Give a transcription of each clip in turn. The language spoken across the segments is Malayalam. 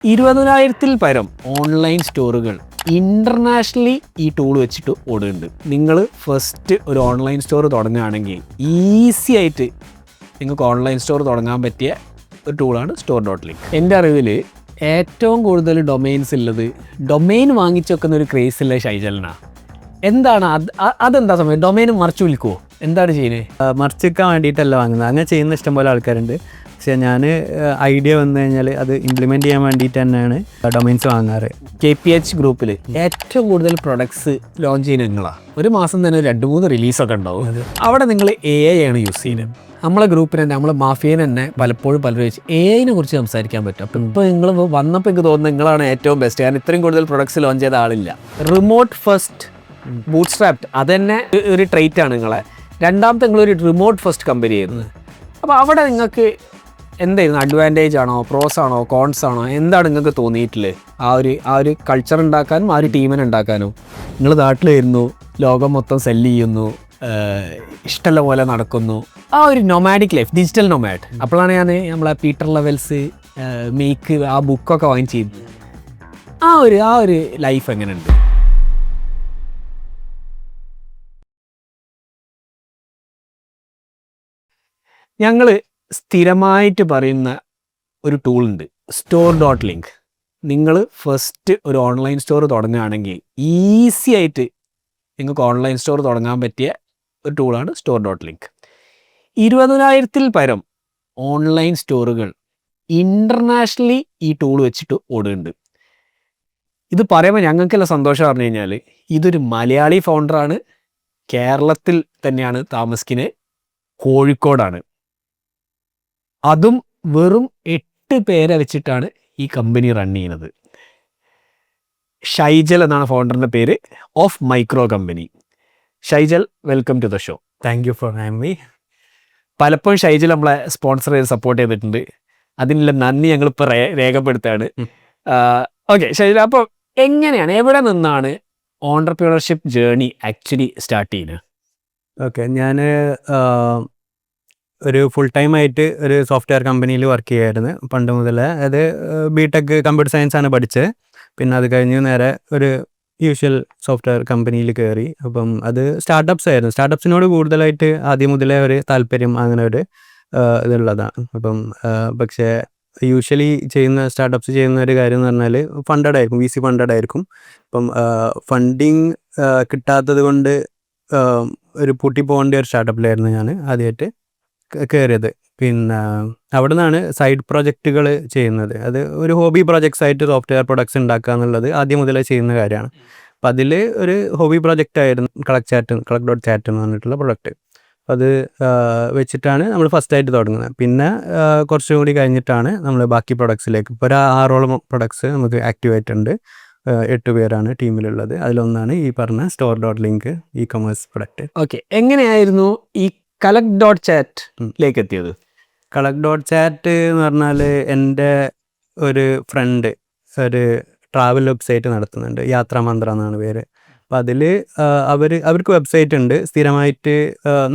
20,000-ൽ പരം ഓൺലൈൻ സ്റ്റോറുകൾ ഇൻ്റർനാഷണലി ഈ ടൂൾ വെച്ചിട്ട് ഓടുന്നുണ്ട്. നിങ്ങൾ ഫസ്റ്റ് ഒരു ഓൺലൈൻ സ്റ്റോർ തുടങ്ങുകയാണെങ്കിൽ ഈസി ആയിട്ട് നിങ്ങൾക്ക് ഓൺലൈൻ സ്റ്റോർ തുടങ്ങാൻ പറ്റിയ ഒരു ടൂളാണ് സ്റ്റോർ.ലിങ്ക്. എൻ്റെ അറിവിൽ ഏറ്റവും കൂടുതൽ ഡൊമെയിൻസ് ഉള്ളത് ഡൊമെയിൻ വാങ്ങിച്ചു വെക്കുന്ന ഒരു ക്രേസ് ഉള്ള ഷൈജലിനാണ്. എന്താണ് അതെന്താ സമയം ഡൊമെയിൻ മറിച്ച് വിൽക്കുമോ? എന്താണ് ചെയ്യുന്നത്? മറിച്ച് വെക്കാൻ വേണ്ടിയിട്ടല്ല വാങ്ങുന്നത്. അങ്ങനെ ചെയ്യുന്ന ഇഷ്ടംപോലെ ആൾക്കാരുണ്ട്. പക്ഷേ ഞാൻ ഐഡിയ വന്നു കഴിഞ്ഞാൽ അത് ഇംപ്ലിമെൻറ്റ് ചെയ്യാൻ വേണ്ടിയിട്ട് തന്നെയാണ് ഡൊമൈൻസ് വാങ്ങാറ്. KPH ഗ്രൂപ്പിൽ ഏറ്റവും കൂടുതൽ പ്രൊഡക്ട്സ് ലോഞ്ച് ചെയ്യുന്ന നിങ്ങളാണ്. ഒരു മാസം തന്നെ 2-3 റിലീസൊക്കെ ഉണ്ടാവും. അവിടെ നിങ്ങൾ AI ആണ് യൂസ് ചെയ്യുന്നത്. നമ്മളെ ഗ്രൂപ്പിന് തന്നെ നമ്മളെ മാഫിയന് തന്നെ പലപ്പോഴും പലരും വെച്ച് AI കുറിച്ച് സംസാരിക്കാൻ പറ്റും. അപ്പം ഇപ്പോൾ നിങ്ങൾ വന്നപ്പോൾ എനിക്ക് തോന്നുന്നത് നിങ്ങളാണ് ഏറ്റവും ബെസ്റ്റ്. കാരണം ഇത്രയും കൂടുതൽ പ്രൊഡക്ട്സ് ലോഞ്ച് ചെയ്ത ആളില്ല. റിമോട്ട് ഫസ്റ്റ് ബൂട്ട് സ്ട്രാപ്ഡ് അതന്നെ ഒരു ട്രേറ്റ് ആണ് നിങ്ങളെ. രണ്ടാമത്തെ നിങ്ങളൊരു റിമോട്ട് ഫസ്റ്റ് കമ്പനി ആയിരുന്നു. അപ്പോൾ അവിടെ നിങ്ങൾക്ക് എന്തായിരുന്നു അഡ്വാൻറ്റേജ് ആണോ, പ്രോസ് ആണോ, കോൺസ് ആണോ, എന്താണ് നിങ്ങൾക്ക് തോന്നിയിട്ടുള്ളത്? ആ ഒരു കൾച്ചർ ഉണ്ടാക്കാനും ആ ഒരു ടീമിനെ ഉണ്ടാക്കാനും. നിങ്ങൾ നാട്ടിലായിരുന്നു, ലോകം മൊത്തം സെല്ല് ചെയ്യുന്നു, ഇഷ്ടമുള്ള പോലെ നടക്കുന്നു, ആ ഒരു നൊമാഡിക് ലൈഫ്, ഡിജിറ്റൽ നൊമാഡ്. അപ്പോഴാണ് ഞാൻ നമ്മളെ പീറ്റർ ലെവൽസ് മേക്ക് ആ ബുക്കൊക്കെ വാങ്ങിച്ചിരുന്നത്. ആ ഒരു ലൈഫ് എങ്ങനെയുണ്ട്? ഞങ്ങൾ സ്ഥിരമായിട്ട് പറയുന്ന ഒരു ടൂളുണ്ട്, സ്റ്റോർ.ലിങ്ക്. നിങ്ങൾ ഫസ്റ്റ് ഒരു ഓൺലൈൻ സ്റ്റോർ തുടങ്ങുകയാണെങ്കിൽ ഈസി ആയിട്ട് നിങ്ങൾക്ക് ഓൺലൈൻ സ്റ്റോർ തുടങ്ങാൻ പറ്റിയ ഒരു ടൂളാണ് സ്റ്റോർ.ലിങ്ക്. 20,000-ൽ പരം ഓൺലൈൻ സ്റ്റോറുകൾ ഇൻ്റർനാഷണലി ഈ ടൂൾ വെച്ചിട്ട് ഓടുന്നുണ്ട്. ഇത് പറയുമ്പോൾ ഞങ്ങൾക്കുള്ള സന്തോഷം പറഞ്ഞു കഴിഞ്ഞാൽ ഇതൊരു മലയാളി ഫൗണ്ടറാണ്, കേരളത്തിൽ തന്നെയാണ് താമസിക്കുന്നത്, കോഴിക്കോടാണ്. അതും വെറും 8 പേരെ വെച്ചിട്ടാണ് ഈ കമ്പനി റൺ ചെയ്യുന്നത്. ഷൈജൽ എന്നാണ് ഫൗണ്ടറിൻ്റെ പേര്, of micro company. Shaijal, welcome to the show. Thank you for having me. പലപ്പോഴും ഷൈജൽ നമ്മളെ സ്പോൺസർ ചെയ്ത് സപ്പോർട്ട് ചെയ്തിട്ടുണ്ട്. അതിനുള്ള നന്ദി ഞങ്ങളിപ്പോൾ രേഖപ്പെടുത്തുകയാണ്. ഓക്കെ ഷൈജൽ, അപ്പോൾ എങ്ങനെയാണ്, എവിടെ നിന്നാണ് ഓൺടർപ്രണർഷിപ്പ് ജേർണി ആക്ച്വലി സ്റ്റാർട്ട് ചെയ്യുന്നത്? ഓക്കെ, ഞാൻ ഒരു ഫുൾ ടൈം ആയിട്ട് ഒരു സോഫ്റ്റ്വെയർ കമ്പനിയിൽ വർക്ക് ചെയ്യുമായിരുന്നു പണ്ട് മുതലേ. അത് BTech കമ്പ്യൂട്ടർ സയൻസ് ആണ് പഠിച്ചത്. പിന്നെ അത് കഴിഞ്ഞ് നേരെ ഒരു യൂഷ്വൽ സോഫ്റ്റ്വെയർ കമ്പനിയിൽ കയറി. അപ്പം അത് സ്റ്റാർട്ടപ്സ് ആയിരുന്നു. സ്റ്റാർട്ടപ്സിനോട് കൂടുതലായിട്ട് ആദ്യം മുതലേ ഒരു താല്പര്യം, അങ്ങനെ ഒരു ഇതുള്ളതാണ്. അപ്പം പക്ഷേ യൂഷ്വലി സ്റ്റാർട്ടപ്സ് ചെയ്യുന്ന ഒരു കാര്യം എന്ന് പറഞ്ഞാൽ ഫണ്ടഡ് ആയിരിക്കും, VC ഫണ്ടഡ് ആയിരിക്കും. അപ്പം ഫണ്ടിങ് കിട്ടാത്തത് കൊണ്ട് ഒരു പൂട്ടി പോകേണ്ട ഒരു സ്റ്റാർട്ടപ്പിലായിരുന്നു ഞാൻ ആദ്യമായിട്ട് കയറിയത്. പിന്നെ അവിടെ നിന്നാണ് സൈഡ് പ്രൊജക്റ്റുകൾ ചെയ്യുന്നത്. അത് ഒരു ഹോബി പ്രൊജക്ട്സ് ആയിട്ട് സോഫ്റ്റ്വെയർ പ്രൊഡക്ട്സ് ഉണ്ടാക്കുക എന്നുള്ളത് ആദ്യം മുതലേ ചെയ്യുന്ന കാര്യമാണ്. അപ്പം അതിൽ ഒരു ഹോബി പ്രൊജക്റ്റ് ആയിരുന്നു കളക്ട്.ചാറ്റ് എന്ന് പറഞ്ഞിട്ടുള്ള പ്രൊഡക്റ്റ്. അത് വെച്ചിട്ടാണ് നമ്മൾ ഫസ്റ്റായിട്ട് തുടങ്ങുന്നത്. പിന്നെ കുറച്ചും കൂടി കഴിഞ്ഞിട്ടാണ് നമ്മൾ ബാക്കി പ്രൊഡക്ട്സിലേക്ക്, ഇപ്പോൾ ഒരു 6ഓളം പ്രൊഡക്ട്സ് നമുക്ക് ആക്റ്റീവ് ആയിട്ടുണ്ട്. 8 പേരാണ് ടീമിലുള്ളത്. അതിലൊന്നാണ് ഈ പറഞ്ഞ സ്റ്റോർ.ലിങ്ക് ഇ-കൊമേഴ്സ് പ്രൊഡക്റ്റ്. ഓക്കെ, എങ്ങനെയായിരുന്നു ഈ കളക്ട്.ചാറ്റിലേക്ക് എത്തിയത്? കളക്ട്.ചാറ്റ് എന്ന് പറഞ്ഞാൽ എൻ്റെ ഒരു ഫ്രണ്ട് ഒരു ട്രാവൽ വെബ്സൈറ്റ് നടത്തുന്നുണ്ട്, യാത്രാമന്ത്ര എന്നാണ് പേര്. അപ്പം അതിൽ അവർക്ക് വെബ്സൈറ്റ് ഉണ്ട്, സ്ഥിരമായിട്ട്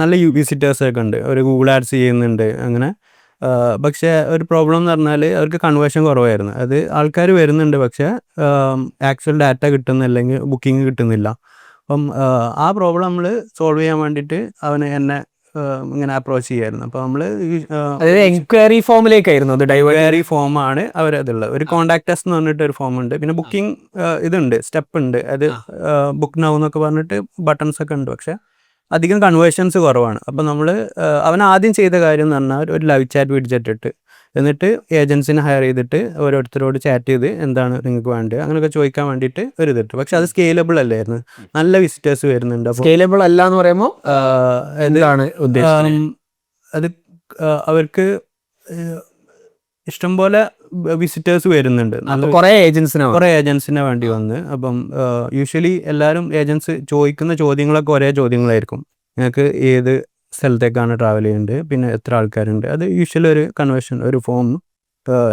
നല്ല വിസിറ്റേഴ്സൊക്കെ ഉണ്ട്, ഒരു ഗൂഗിൾ ആഡ്സ് ചെയ്യുന്നുണ്ട് അങ്ങനെ. പക്ഷേ ഒരു പ്രോബ്ലം എന്ന് പറഞ്ഞാൽ അവർക്ക് കൺവേർഷൻ കുറവായിരുന്നു. അത് ആൾക്കാർ വരുന്നുണ്ട്, പക്ഷേ ആക്ച്വൽ ഡാറ്റ കിട്ടുന്നില്ലെങ്കിൽ ബുക്കിംഗ് കിട്ടുന്നില്ല. അപ്പം ആ പ്രോബ്ലം നമ്മൾ സോൾവ് ചെയ്യാൻ വേണ്ടിയിട്ട് എന്നെ ഇങ്ങനെ അപ്രോച്ച് ചെയ്യായിരുന്നു. അപ്പോൾ നമ്മൾ എൻക്വയറി ഫോമിലേക്കായിരുന്നു അത്. എൻക്വയറി ഫോമാണ് അവരതുള്ളത്. ഒരു കോൺടാക്ട് എന്ന് പറഞ്ഞിട്ട് ഒരു ഫോം ഉണ്ട്, പിന്നെ ബുക്കിംഗ് ഇതുണ്ട്, സ്റ്റെപ്പ് ഉണ്ട്. അത് ബുക്ക് നൗ എന്നൊക്കെ പറഞ്ഞിട്ട് ബട്ടൺസ് ഒക്കെ ഉണ്ട്, പക്ഷേ അധികം കൺവേർഷൻസ് കുറവാണ്. അപ്പോൾ നമ്മൾ ആദ്യം ചെയ്ത കാര്യം എന്ന് പറഞ്ഞാൽ ഒരു ലൈവ് ചാറ്റ് വിഡ്ജറ്റ് ഇട്ട്, എന്നിട്ട് ഏജൻസിനെ ഹയർ ചെയ്തിട്ട് ഓരോരുത്തരോട് ചാറ്റ് ചെയ്ത് എന്താണ് നിങ്ങൾക്ക് വേണ്ടത് അങ്ങനെയൊക്കെ ചോദിക്കാൻ വേണ്ടിയിട്ട് ഒരു ഇതിട്ട്. പക്ഷെ അത് സ്കെയിലബിൾ അല്ലായിരുന്നു, നല്ല വിസിറ്റേഴ്സ് വരുന്നുണ്ട്. അപ്പോൾ സ്കെയിലബിൾ അല്ല എന്ന് പറയുമ്പോൾ എന്താണ് ഉദ്ദേശം? അത് അവർക്ക് ഇഷ്ടംപോലെ വിസിറ്റേഴ്സ് വരുന്നുണ്ട്, കുറേ ഏജൻസിനെ വേണ്ടി വന്ന്. അപ്പം യൂഷ്വലി എല്ലാവരും ഏജൻസ് ചോദിക്കുന്ന ചോദ്യങ്ങളൊക്കെ ഒരേ ചോദ്യങ്ങളായിരിക്കും. നിങ്ങൾക്ക് ഏത് സ്ഥലത്തേക്കാണ് ട്രാവൽ ചെയ്യുന്നത്, പിന്നെ എത്ര ആൾക്കാരുണ്ട്, അത് യൂഷ്വലി ഒരു കൺവേർഷൻ ഒരു ഫോം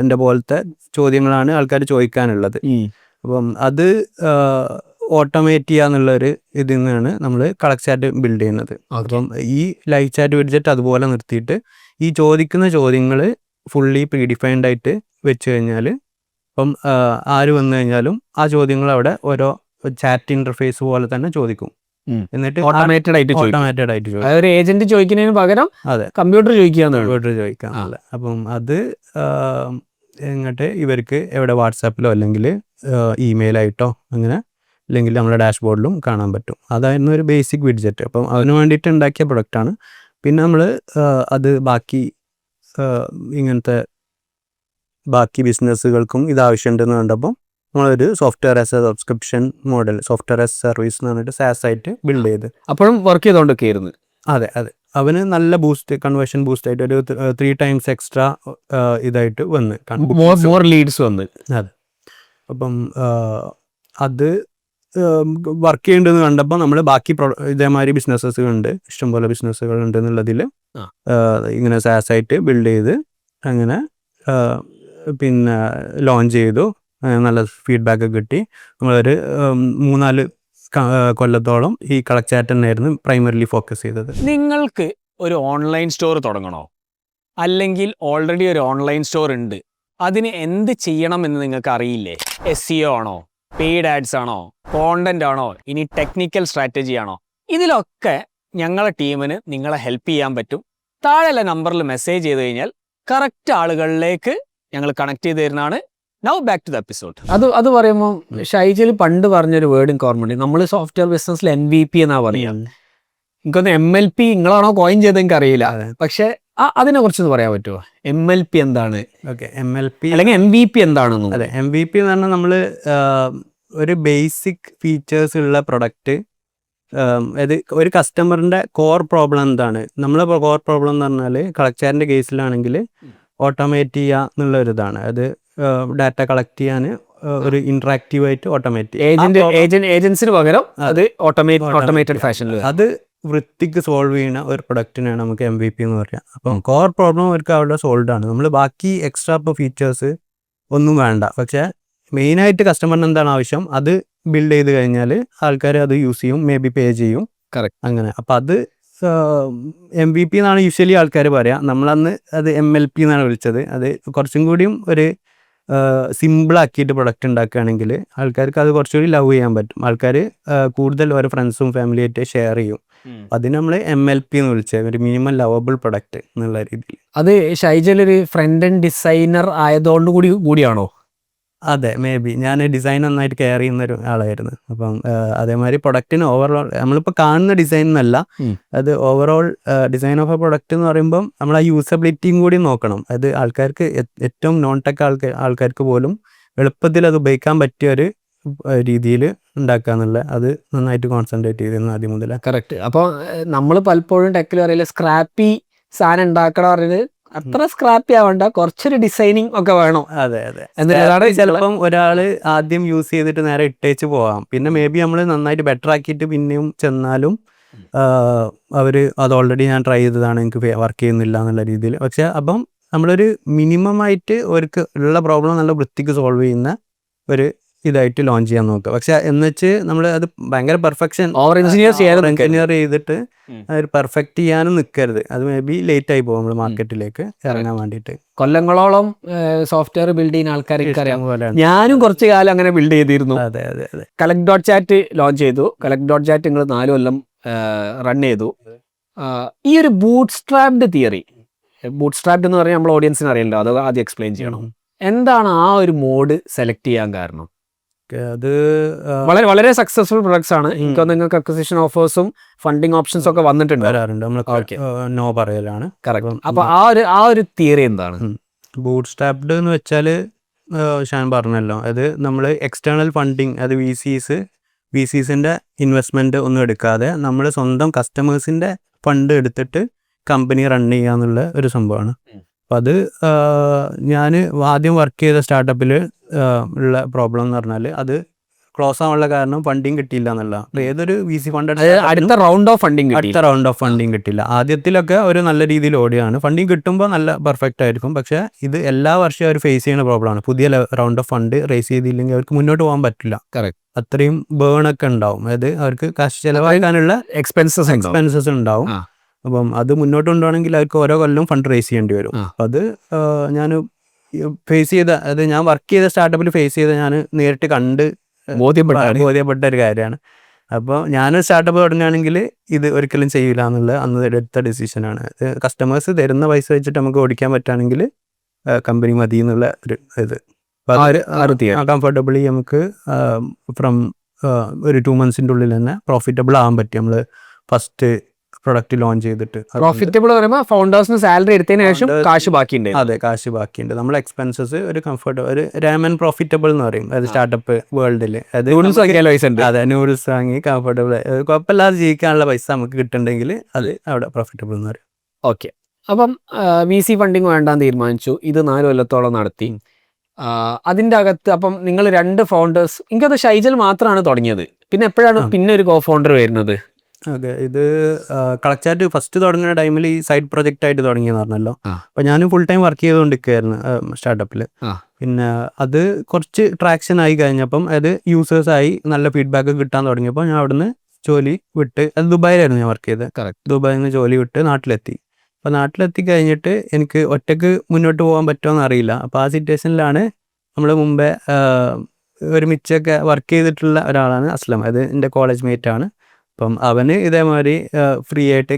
എൻ്റെ പോലത്തെ ചോദ്യങ്ങളാണ് ആൾക്കാർ ചോദിക്കാനുള്ളത്. അപ്പം അത് ഓട്ടോമേറ്റ് ചെയ്യുക എന്നുള്ളൊരു ഇതിൽ നിന്നാണ് നമ്മൾ കളക്ട്.ചാറ്റ് ബിൽഡ് ചെയ്യുന്നത്. അപ്പം ഈ ലൈവ് ചാറ്റ് വിഡ്ജറ്റ് അതുപോലെ നിർത്തിയിട്ട് ഈ ചോദിക്കുന്ന ചോദ്യങ്ങൾ ഫുള്ളി പ്രീഡിഫൈൻഡ് ആയിട്ട് വെച്ച് കഴിഞ്ഞാൽ അപ്പം ആര് വന്നു കഴിഞ്ഞാലും ആ ചോദ്യങ്ങൾ അവിടെ ഓരോ ചാറ്റ് ഇന്റർഫേസ് പോലെ തന്നെ ചോദിക്കും. എന്നിട്ട് ഓട്ടോമേറ്റഡ് ആയിട്ട് ചോദിക്കും. ഒരു ഏജന്റ് ചോദിക്കുന്നതിന് പകരം അതെ കമ്പ്യൂട്ടർ ചോദിക്കാം. അപ്പം അത് ഇങ്ങോട്ട് ഇവർക്ക് എവിടെ വാട്സാപ്പിലോ അല്ലെങ്കിൽ ഇമെയിലായിട്ടോ അങ്ങനെ അല്ലെങ്കിൽ നമ്മുടെ ഡാഷ്ബോർഡിലും കാണാൻ പറ്റും. അതായിരുന്നു ഒരു ബേസിക് വിഡ്ജറ്റ്. അപ്പം അതിന് വേണ്ടിയിട്ട് ഉണ്ടാക്കിയ പ്രൊഡക്റ്റാണ്. പിന്നെ നമ്മൾ അത് ബാക്കി ഇങ്ങനത്തെ ബാക്കി ബിസിനസ്സുകൾക്കും ഇത് ആവശ്യമുണ്ടെന്ന് കണ്ടപ്പോൾ നമ്മളൊരു software as A subscription model, software as service എന്ന് പറഞ്ഞിട്ട് സാസ് ആയിട്ട് ബിൽഡ് ചെയ്ത് അപ്പോഴും വർക്ക് ചെയ്തുകൊണ്ടൊക്കെയായിരുന്നു. അതെ അവന് നല്ല കൺവേർഷൻ ബൂസ്റ്റ് ആയിട്ട് ഒരു 3 times എക്സ്ട്രാ ഇതായിട്ട് വന്ന് മോർ ലീഡ്സ് വന്ന്. അതെ. അപ്പം അത് വർക്ക് ചെയ്യേണ്ടതെന്ന് കണ്ടപ്പോൾ നമ്മൾ ബാക്കി ഇതേമാതിരി ബിസിനസ്സുകളുണ്ട്, ഇഷ്ടംപോലെ ബിസിനസ്സുകളുണ്ട് എന്നുള്ളതിൽ ഇങ്ങനെ സാസ് ആയിട്ട് ബിൽഡ് ചെയ്ത് അങ്ങനെ പിന്നെ ലോഞ്ച് ചെയ്തു. നല്ല ഫീഡ്ബാക്ക് കിട്ടി. നമ്മളൊരു 3-4 കൊല്ലത്തോളം ഈ കളക്ട് ചാറ്റ് തന്നെയായിരുന്നു പ്രൈമറിലി ഫോക്കസ് ചെയ്തത്. നിങ്ങൾക്ക് ഒരു ഓൺലൈൻ സ്റ്റോർ തുടങ്ങണോ, അല്ലെങ്കിൽ ഓൾറെഡി ഒരു ഓൺലൈൻ സ്റ്റോർ ഉണ്ട്, അതിന് എന്ത് ചെയ്യണം എന്ന് നിങ്ങൾക്ക് അറിയില്ലേ? SEO ആണോ, പെയ്ഡ് ആഡ്സ് ആണോ, കോണ്ടന്റ് ആണോ, ഇനി ടെക്നിക്കൽ സ്ട്രാറ്റജി ആണോ? ഇതിലൊക്കെ ഞങ്ങളെ ടീമിന് നിങ്ങളെ ഹെൽപ്പ് ചെയ്യാൻ പറ്റും. താഴെയുള്ള നമ്പറിൽ മെസ്സേജ് ചെയ്ത് കഴിഞ്ഞാൽ കറക്റ്റ് ആളുകളിലേക്ക് ഞങ്ങൾ കണക്ട് ചെയ്ത് തരുന്നതാണ്. Now back to the episode. അത് പറയുമ്പോൾ ഷൈജിൽ പണ്ട് പറഞ്ഞൊരു വേർഡ് കോർമണ്ടി, നമ്മൾ സോഫ്റ്റ്വെയർ ബിസിനസ്സിൽ MVP എന്നാ പറയാം. എനിക്കൊന്ന് MLP നിങ്ങളാണോ കോയിൻ ചെയ്ത് എനിക്ക് അറിയില്ല, പക്ഷെ അതിനെ കുറിച്ച് പറയാൻ പറ്റുമോ? MLP എന്താണ്? ഓക്കെ, MLP അല്ലെങ്കിൽ MVP എന്താണെന്നും. അതെ, MVP എന്ന് പറഞ്ഞാൽ നമ്മൾ ഒരു ബേസിക് ഫീച്ചേഴ്സ് ഉള്ള പ്രൊഡക്റ്റ്, അത് ഒരു കസ്റ്റമറിൻ്റെ കോർ പ്രോബ്ലം എന്താണ്, നമ്മളെ കോർ പ്രോബ്ലം എന്ന് പറഞ്ഞാൽ കളക്ടറിൻ്റെ കേസിലാണെങ്കിൽ ഓട്ടോമേറ്റ് ചെയ്യുക എന്നുള്ളൊരിതാണ്. അത് ഡാറ്റ കളക്ട് ചെയ്യാൻ ഒരു ഇന്ററാക്റ്റീവ് ആയിട്ട് ഏജൻസിന് പകരം അത് ഓട്ടോമേറ്റഡ് ഫാഷനിൽ അത് വൃത്തിക്ക് സോൾവ് ചെയ്യുന്ന ഒരു പ്രൊഡക്റ്റിനാണ് നമുക്ക് MVP എന്ന് പറയാം. അപ്പം കോർ പ്രോബ്ലം അവർക്ക് അവിടെ സോൾവ് ആണ്. നമ്മൾ ബാക്കി എക്സ്ട്രാ ഇപ്പോൾ ഫീച്ചേഴ്സ് ഒന്നും വേണ്ട, പക്ഷേ മെയിനായിട്ട് കസ്റ്റമറിന് എന്താണ് ആവശ്യം അത് ബിൽഡ് ചെയ്ത് കഴിഞ്ഞാൽ ആൾക്കാർ അത് യൂസ് ചെയ്യും, മേ ബി പേ ചെയ്യും. കറക്റ്റ്. അങ്ങനെ അപ്പം അത് MVP എന്നാണ് യൂഷ്വലി ആൾക്കാർ പറയാം. നമ്മളന്ന് അത് MLP എന്നാണ് വിളിച്ചത്. അത് കുറച്ചും കൂടിയും ഒരു സിമ്പിളാക്കിയിട്ട് പ്രൊഡക്റ്റ് ഉണ്ടാക്കുകയാണെങ്കിൽ ആൾക്കാർക്ക് അത് കുറച്ചുകൂടി ലവ് ചെയ്യാൻ പറ്റും. ആൾക്കാർ കൂടുതൽ ഓരോ ഫ്രണ്ട്സും ഫാമിലിയായിട്ട് ഷെയർ ചെയ്യും. അതിന് നമ്മൾ MLP എന്ന് വിളിച്ചത്, ഒരു മിനിമം ലവബിൾ പ്രൊഡക്റ്റ് എന്നുള്ള രീതിയിൽ. അത് ഷൈജൽ ഒരു ഫ്രണ്ട് ആൻഡ് ഡിസൈനർ ആയതുകൊണ്ട് കൂടിയാണോ? അതെ, മേ ബി ഞാൻ ഡിസൈൻ നന്നായിട്ട് കെയർ ചെയ്യുന്ന ഒരു ആളായിരുന്നു. അപ്പം അതേമാതിരി പ്രൊഡക്റ്റിന് ഓവറോൾ നമ്മളിപ്പോൾ കാണുന്ന ഡിസൈൻ എന്നല്ല, അത് overall design of A product എന്ന് പറയുമ്പം നമ്മൾ ആ യൂസബിലിറ്റിയും കൂടി നോക്കണം. അത് ആൾക്കാർക്ക് ഏറ്റവും നോൺ ടെക് ആൾക്കാർക്ക് പോലും എളുപ്പത്തിൽ അത് ഉപയോഗിക്കാൻ പറ്റിയ ഒരു രീതിയിൽ ഉണ്ടാക്കുക എന്നുള്ള അത് നന്നായിട്ട് കോൺസെൻട്രേറ്റ് ചെയ്തിരുന്നു ആദ്യം മുതൽ. കറക്റ്റ്. അപ്പോൾ നമ്മൾ പലപ്പോഴും ടെക്കിൽ പറയില്ല സ്ക്രാപ്പി സാധനം ഉണ്ടാക്കണം പറഞ്ഞത്, അത്ര സ്ക്രാപ്പി ആവണ്ട, കുറച്ചൊരു ഡിസൈനിങ് ഒക്കെ വേണം. അതെ. ചിലപ്പം ഒരാൾ ആദ്യം യൂസ് ചെയ്തിട്ട് നേരെ ഇട്ടേച്ച് പോവാം, പിന്നെ മേ ബി നമ്മൾ നന്നായിട്ട് ബെറ്റർ ആക്കിയിട്ട് പിന്നെയും ചെന്നാലും അവർ അത് ഓൾറെഡി ഞാൻ ട്രൈ ചെയ്തതാണ്, എനിക്ക് വർക്ക് ചെയ്യുന്നില്ല എന്നുള്ള രീതിയിൽ. പക്ഷെ അപ്പം നമ്മളൊരു മിനിമം ആയിട്ട് അവർക്ക് ഉള്ള പ്രോബ്ലം നല്ല വൃത്തിക്ക് സോൾവ് ചെയ്യുന്ന ഒരു ഇതായിട്ട് ലോഞ്ച് ചെയ്യാൻ നോക്കുക. പക്ഷെ എന്നുവെച്ച് നമ്മൾ അത് ഭയങ്കര പെർഫെക്ഷൻ എഞ്ചിനീയർ ചെയ്തിട്ട് അത് പെർഫെക്റ്റ് ചെയ്യാനും നിൽക്കരുത്. അത് മേ ബി ലേറ്റ് ആയി പോകും നമ്മൾ മാർക്കറ്റിലേക്ക് ഇറങ്ങാൻ വേണ്ടിയിട്ട്. കൊല്ലങ്ങളോളം സോഫ്റ്റ്വെയർ ബിൽഡ് ചെയ്യുന്ന ആൾക്കാർക്ക് അറിയാം. ഞാനും കുറച്ച് കാലം അങ്ങനെ ബിൽഡ് ചെയ്തിരുന്നു. അതെ. collect.chat ലോഞ്ച് ചെയ്തു. collect.chat നിങ്ങൾ 4 കൊല്ലം റൺ ചെയ്തു. ഈ ഒരു boot strapped theory, boot strapped എന്ന് പറഞ്ഞാൽ നമ്മൾ ഓഡിയൻസിന് അറിയണ്ടോ, അത് ആദ്യം എക്സ്പ്ലെയിൻ ചെയ്യണം. എന്താണ് ആ ഒരു മോഡ് സെലക്ട് ചെയ്യാൻ കാരണം? അത് വളരെ സക്സസ്ഫുൾ പ്രൊഡക്ട്സ് ആണ്. എനിക്ക് നിങ്ങൾക്ക് അക്വിസിഷൻ ഓഫേഴ്സും ഫണ്ടിങ് ഓപ്ഷൻസ് ഒക്കെ വന്നിട്ടുണ്ട്, വരാറുണ്ട്. നമ്മൾ നോ പറയലാണ്. കറക്റ്റ്. അപ്പോൾ ആ ഒരു തിയറി എന്താണ്? ബൂട്ട് സ്ട്രാപ്ഡ് എന്ന് വെച്ചാൽ ഷാൻ പറഞ്ഞല്ലോ, അത് നമ്മൾ എക്സ്റ്റേണൽ ഫണ്ടിങ്, അത് VCസിൻ്റെ ഇൻവെസ്റ്റ്മെൻറ്റ് ഒന്നും എടുക്കാതെ നമ്മൾ സ്വന്തം കസ്റ്റമേഴ്സിൻ്റെ ഫണ്ട് എടുത്തിട്ട് കമ്പനി റൺ ചെയ്യുക എന്നുള്ള ഒരു സംഭവമാണ്. അപ്പം അത് ഞാൻ ആദ്യം വർക്ക് ചെയ്ത സ്റ്റാർട്ടപ്പിൽ ഉള്ള പ്രോബ്ലം എന്ന് പറഞ്ഞാൽ അത് ക്ലോസ് ആവാനുള്ള കാരണം ഫണ്ടിങ് കിട്ടിയില്ല എന്നുള്ള. ഏതൊരു VC ഫണ്ട് അടുത്ത റൗണ്ട് ഓഫ് ഫണ്ടിങ് കിട്ടില്ല. ആദ്യത്തിലൊക്കെ ഒരു നല്ല രീതിയിൽ ഓടിയാണ്, ഫണ്ടിങ് കിട്ടുമ്പോൾ നല്ല പെർഫെക്റ്റ് ആയിരിക്കും. പക്ഷേ ഇത് എല്ലാ വർഷവും അവർ ഫേസ് ചെയ്യുന്ന പ്രോബ്ലമാണ്. പുതിയ റൗണ്ട് ഓഫ് ഫണ്ട് റേസ് ചെയ്തില്ലെങ്കിൽ അവർക്ക് മുന്നോട്ട് പോകാൻ പറ്റില്ല. കറക്റ്റ്. അത്രയും ബേണൊക്കെ ഉണ്ടാവും. അതായത് അവർക്ക് കാശ് ചിലവാക്കാനുള്ള എക്സ്പെൻസസ് ഉണ്ടാവും. അപ്പം അത് മുന്നോട്ട് കൊണ്ടുപോകണമെങ്കിൽ അവർക്ക് ഓരോ കൊല്ലം ഫണ്ട് റേസ് ചെയ്യേണ്ടി വരും. അപ്പം അത് ഞാൻ ഫേസ് ചെയ്ത അത് ഞാൻ വർക്ക് ചെയ്ത സ്റ്റാർട്ടപ്പിൽ ഫേസ് ചെയ്ത ഞാൻ നേരിട്ട് കണ്ട് ബോധ്യപ്പെട്ട ഒരു കാര്യമാണ്. അപ്പോൾ ഞാനൊരു സ്റ്റാർട്ടപ്പ് തുടങ്ങുകയാണെങ്കിൽ ഇത് ഒരിക്കലും ചെയ്യില്ല എന്നുള്ള അന്ന് എടുത്ത ഡിസിഷനാണ്. കസ്റ്റമേഴ്സ് തരുന്ന പൈസ വെച്ചിട്ട് നമുക്ക് ഓടിക്കാൻ പറ്റുകയാണെങ്കിൽ കമ്പനി മതി എന്നുള്ള ഒരു ഇത് കംഫർട്ടബിളി നമുക്ക് ഫ്രം ഒരു 2 months ഉള്ളിൽ തന്നെ പ്രോഫിറ്റബിൾ ആകാൻ പറ്റും. നമ്മൾ ഫസ്റ്റ് പ്രൊഡക്റ്റ് ലോഞ്ച് ചെയ്തിട്ട് പ്രോഫിറ്റബിൾ പറയുമ്പോൾ ഫൗണ്ടേഴ്സിന് സാലറി എടുത്തതിന് ശേഷം കാശ് ബാക്കിയുണ്ട്. അതെ, കാശ് ബാക്കിയുണ്ട്. നമ്മൾ എക്സ്പെൻസസ് ഒരു കംഫർട്ടബിൾ ഒരു രാമൻ പ്രോഫിറ്റബിൾ എന്ന് പറയും അത് സ്റ്റാർട്ടപ്പ് വേൾഡിൽ. അത് അതെ, നൂഡിൽസ് വാങ്ങി കംഫർട്ടബിൾ കുഴപ്പമില്ലാതെ ജീവിക്കാനുള്ള പൈസ നമുക്ക് കിട്ടുന്നുണ്ടെങ്കിൽ അത് അവിടെ പ്രോഫിറ്റബിൾ എന്ന് പറയും. ഓക്കെ, അപ്പം VC ഫണ്ടിങ് വേണ്ടാന്ന് തീരുമാനിച്ചു. ഇത് 4 കൊല്ലത്തോളം നടത്തി. അതിൻ്റെ അകത്ത് അപ്പം നിങ്ങൾ 2 ഫോണ്ടേഴ്സ്, എനിക്കത് ഷൈജൽ മാത്രമാണ് തുടങ്ങിയത്. പിന്നെ എപ്പോഴാണ് പിന്നെ ഒരു കോ ഫൗണ്ടർ വരുന്നത്? ഓക്കെ, ഇത് കളക്ചാറ്റ് ഫസ്റ്റ് തുടങ്ങുന്ന ടൈമിൽ ഈ സൈഡ് പ്രൊജക്റ്റ് ആയിട്ട് തുടങ്ങിയെന്ന് പറഞ്ഞല്ലോ. അപ്പം ഞാൻ ഫുൾ ടൈം വർക്ക് ചെയ്തുകൊണ്ടിരിക്കുകയായിരുന്നു സ്റ്റാർട്ടപ്പിൽ. പിന്നെ അത് കുറച്ച് ട്രാക്ഷൻ ആയി കഴിഞ്ഞപ്പം അത് യൂസേഴ്സായി നല്ല ഫീഡ്ബാക്ക് കിട്ടാൻ തുടങ്ങിയപ്പോൾ ഞാൻ അവിടുന്ന് ജോലി വിട്ട്, അത് ദുബായിലായിരുന്നു ഞാൻ വർക്ക് ചെയ്തത്. ദുബായിൽ നിന്ന് ജോലി വിട്ട് നാട്ടിലെത്തി. അപ്പോൾ നാട്ടിലെത്തി കഴിഞ്ഞിട്ട് എനിക്ക് ഒറ്റയ്ക്ക് മുന്നോട്ട് പോകാൻ പറ്റുമോയെന്ന് അറിയില്ല. അപ്പോൾ ആ സിറ്റുവേഷനിലാണ് നമ്മൾ മുമ്പേ ഒരുമിച്ചൊക്കെ വർക്ക് ചെയ്തിട്ടുള്ള ഒരാളാണ് അസ്ലം. അത് എൻ്റെ കോളേജ് മേറ്റാണ്. അപ്പം അവന് ഇതേമാതിരി ഫ്രീ ആയിട്ട്